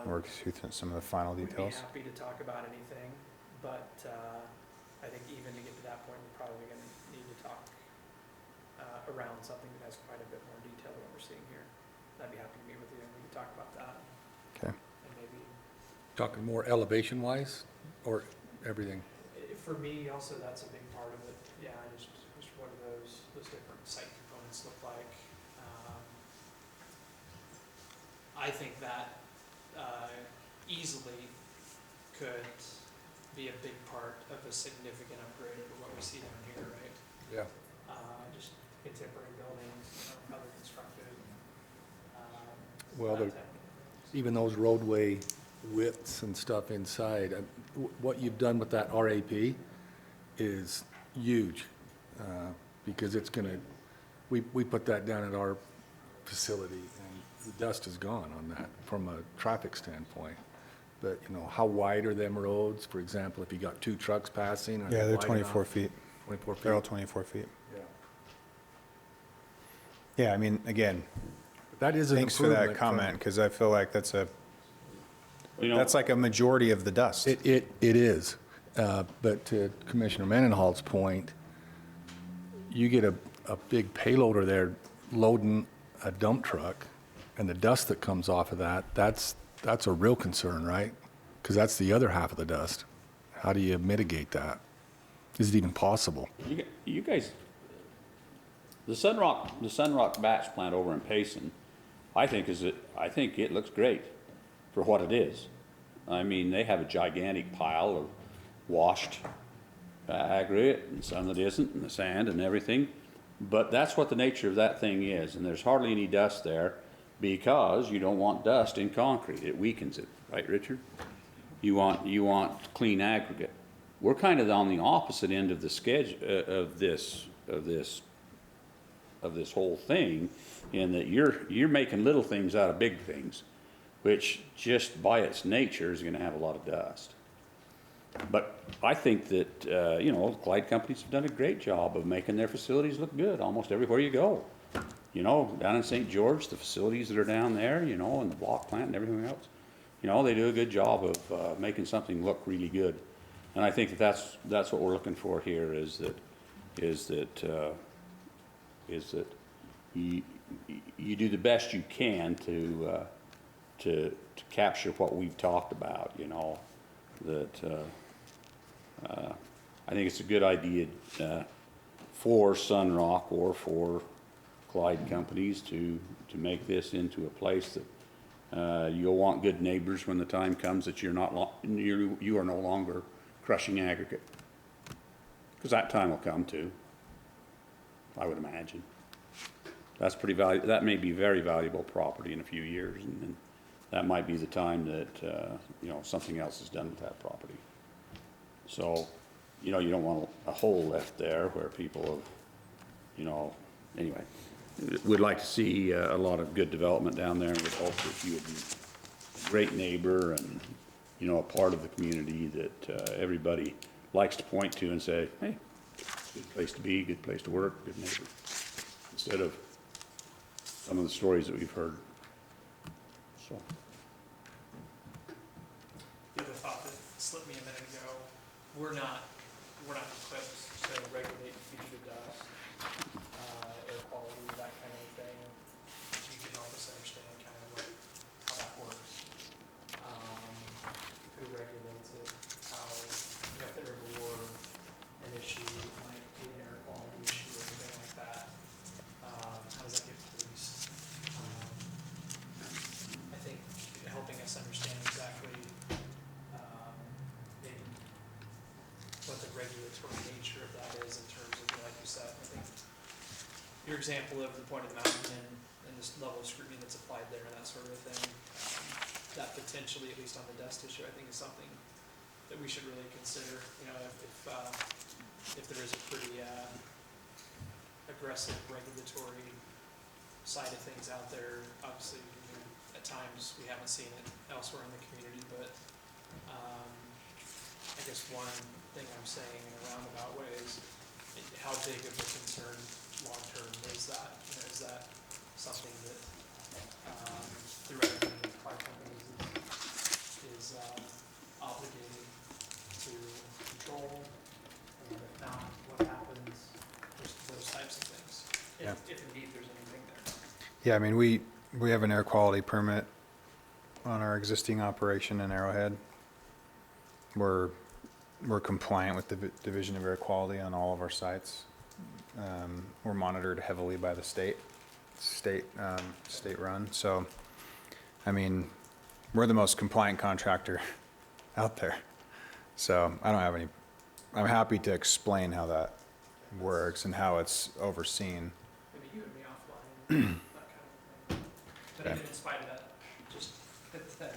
work through some of the final details? We'd be happy to talk about anything, but I think even to get to that point, we're probably going to need to talk around something that has quite a bit more detail than what we're seeing here. I'd be happy to meet with you and we can talk about that. Okay. And maybe, Talking more elevation-wise, or everything? for me, also, that's a big part of it. Yeah, just what do those different site components look like? I think that easily could be a big part of a significant upgrade over what we see down here, right? Yeah. Just contemporary buildings, other constructed. Well, that type of thing. even those roadway widths and stuff inside, what you've done with that RAP is huge, because it's gonna, we put that down at our facility, and the dust is gone on that from a traffic standpoint. But, how wide are them roads? For example, if you got 2 trucks passing? Are they Yeah, they're wide 24 enough? feet. 24 feet? They're all 24 feet. Yeah. Yeah, I mean, again, That is an thanks for improvement that from- comment, because I feel like that's like a majority of the dust. It is. But to Commissioner Mendenhall's point, you get a big payloader there loading a dump truck, and the dust that comes off of that, that's a real concern, right? Because that's the other half of the dust. How do you mitigate that? Is it even possible? You guys, the Sunrock batch plant over in Payson, I think it looks great for what it is. I mean, they have a gigantic pile of washed aggregate and some that isn't, and the sand and everything. But that's what the nature of that thing is, and there's hardly any dust there because you don't want dust in concrete. It weakens it, right, Richard? You want clean aggregate. We're kind of on the opposite end of the schedule of this whole thing, in that you're making little things out of big things, which just by its nature is going to have a lot of dust. But I think that, you know, Clyde companies have done a great job of making their facilities look good almost everywhere you go. You know, down in St. George, the facilities that are down there, you know, and the block plant and everything else, you know, they do a good job of making something look really good. And I think that that's what we're looking for here, is that you do the best you can to capture what we've talked about, you know, that I think it's a good idea for Sunrock or for Clyde companies to make this into a place that you'll want good neighbors when the time comes that you are no longer crushing aggregate, because that time will come too, I would imagine. That's pretty valuable. That may be very valuable property in a few years, and that might be the time that you know, something else is done with that property. So, you know, you don't want a hole left there where people have, you know, anyway. We'd like to see a lot of good development down there, and would hope that you would be a great neighbor and, you know, a part of the community that everybody likes to point to and say, hey, good place to be, good place to work, good neighbor, instead of some of the stories that we've heard. So. The other thought that slipped me a minute ago, we're not equipped to regulate fugitive dust, air quality, that kind of thing. You can help us understand kind of how that works. Who regulates it, how, you know, if there ever were an issue, like an air quality issue or anything like that, how does that get policed? I think helping us understand exactly maybe what the regulatory nature of that is in terms of, like you said, I think your example of the point of the mountain and this level of scrutiny that's applied there and that sort of thing, that potentially, at least on the dust issue, I think is something that we should really consider. You know, if there is a pretty aggressive regulatory side of things out there, obviously, you know, at times we haven't seen it elsewhere in the community, but I guess one thing I'm saying in a roundabout way is how big of a concern long-term is that? You know, is that something that theoretically Clyde companies is obligated to control? And if not, what happens? Those types of things, if indeed there's anything there. Yeah, I mean, we have an air quality permit on our existing operation in Arrowhead. We're compliant with the Division of Air Quality on all of our sites. We're monitored heavily by the state run. So, I mean, we're the most compliant contractor out there. So I don't have any, I'm happy to explain how that works and how it's overseen. Maybe you and me offline, that kind of thing. But Okay. even in spite of that, just the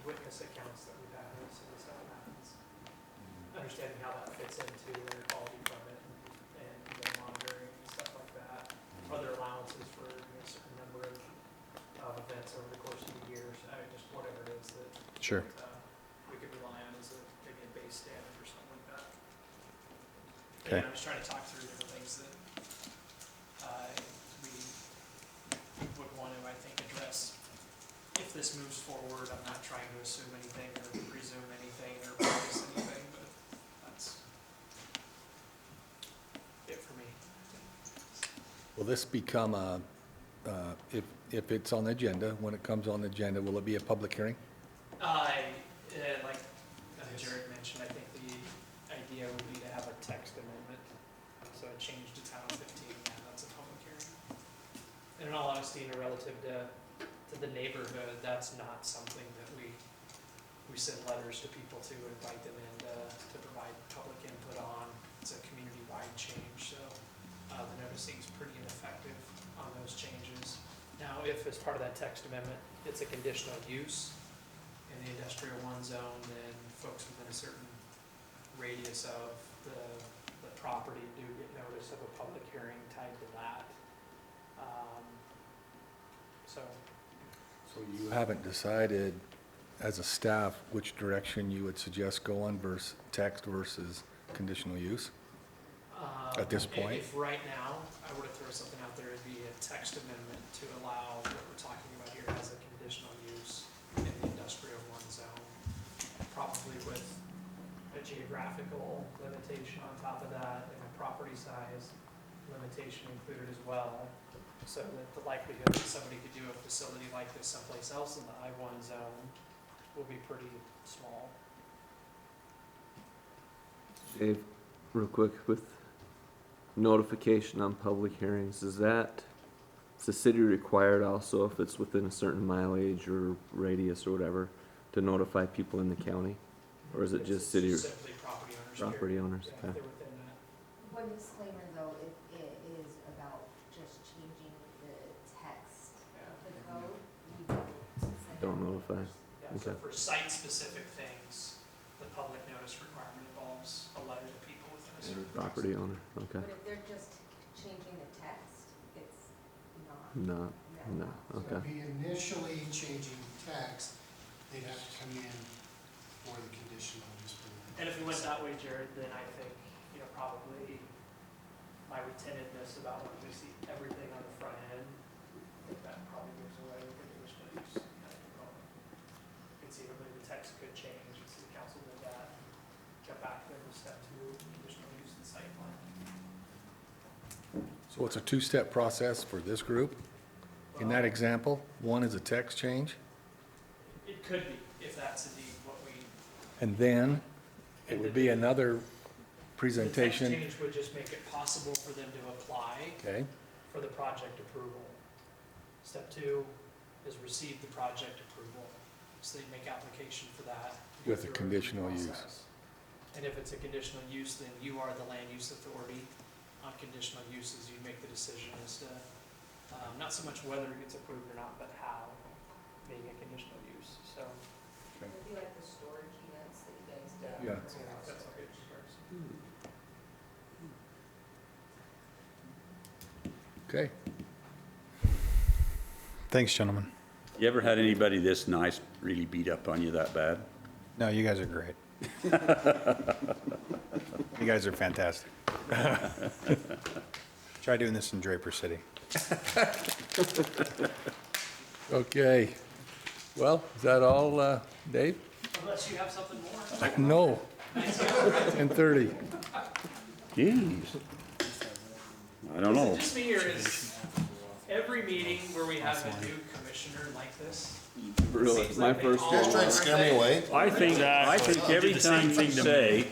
witness accounts that we've had, and some of the stuff that happens, understanding how that fits into their quality permit and the monitoring and stuff like that. Other allowances for, you know, a certain number of events over the course of the year, I mean, just whatever it is that. Sure. that, we could rely on as maybe a base standard or something like that. Okay. And I'm just trying to talk through different things that we would want to, I think, address. If this moves forward, I'm not trying to assume anything or presume anything or promise anything, but that's it for me. Will this become if it's on the agenda, when it comes on the agenda, will it be a public hearing? Like Jared mentioned, I think the idea would be to have a text amendment, so a change to Title 15, and that's a public hearing. And in all honesty, relative to the neighborhood, that's not something that we we send letters to people to invite them in to provide public input on. It's a community-wide change, so the noticing is pretty ineffective on those changes. Now, if as part of that text amendment, it's a conditional use in the industrial one zone, then folks within a certain radius of the property do get notice of a public hearing tied to that. So So you haven't decided as a staff which direction you would suggest going versus text versus conditional use? At this point? If right now, I were to throw something out there, it'd be a text amendment to allow what we're talking about here as a conditional use in the industrial one zone. Probably with a geographical limitation on top of that and a property size limitation included as well. So that the likelihood that somebody could do a facility like this someplace else in the I-1 zone will be pretty small. Dave, real quick, with notification on public hearings, is the city required also, if it's within a certain mileage or radius or whatever, to notify people in the county? Or is it just city? Simply property owners. Property owners, Yeah, okay. if they're within that. One disclaimer though, it is about just changing the text of the code. You Don't notify. Yeah, so for site-specific things, the public notice requirement involves a letter to people within a certain. Property owner, okay. But if they're just changing the text, it's not. No, okay. So if we initially changing text, they'd have to come in for the conditional use permit. And if we went that way, Jared, then I think, probably my retentiveness about wanting to see everything on the front end, I think that probably goes away with the conditional use. Conceivably, the text could change, if the council did that, get back then to step 2, conditional use and site plan. So it's a two-step process for this group? In that example, one is a text change, It could be, if that's indeed what we. and then it would be another The presentation. text change would just make it possible for them to apply Okay, for the project approval. Step 2 is receive the project approval, so they make application for that. go With a through conditional review use. process. And if it's a conditional use, then you are the land use authority. On conditional uses, you make the decision as to, not so much whether it gets approved or not, but how, being a conditional use, so. It'd be like the storage units that you guys do. Yeah. That's a good comparison. okay. Thanks, gentlemen. You ever had anybody this nice really beat up on you that bad? No, you guys are great. You guys are fantastic. Try doing this in Draper City. Okay. Well, is that all, Dave? Unless you have something more. No. 10:30. Jeez. I don't know. Is it just me, or is every meeting where we have a new commissioner like this? Really, seems my like they first all You guys trying to are scare me away? I think every time you say,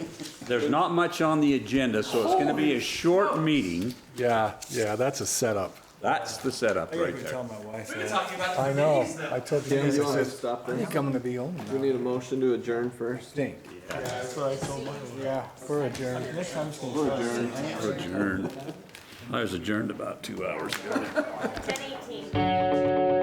there's not much on the agenda, so it's gonna be a short meeting. Yeah, that's a setup. That's the setup right there. Tell my wife We're talking about the I know. committees, though. I told Yeah, Denise, you I want to said, stop I there? think I'm gonna be home We now. need a motion to adjourn first. Stink. That's what I told my, yeah, we're adjourned. Next time it's gonna. Adjourned. I was adjourned about 2 hours ago. 10:18.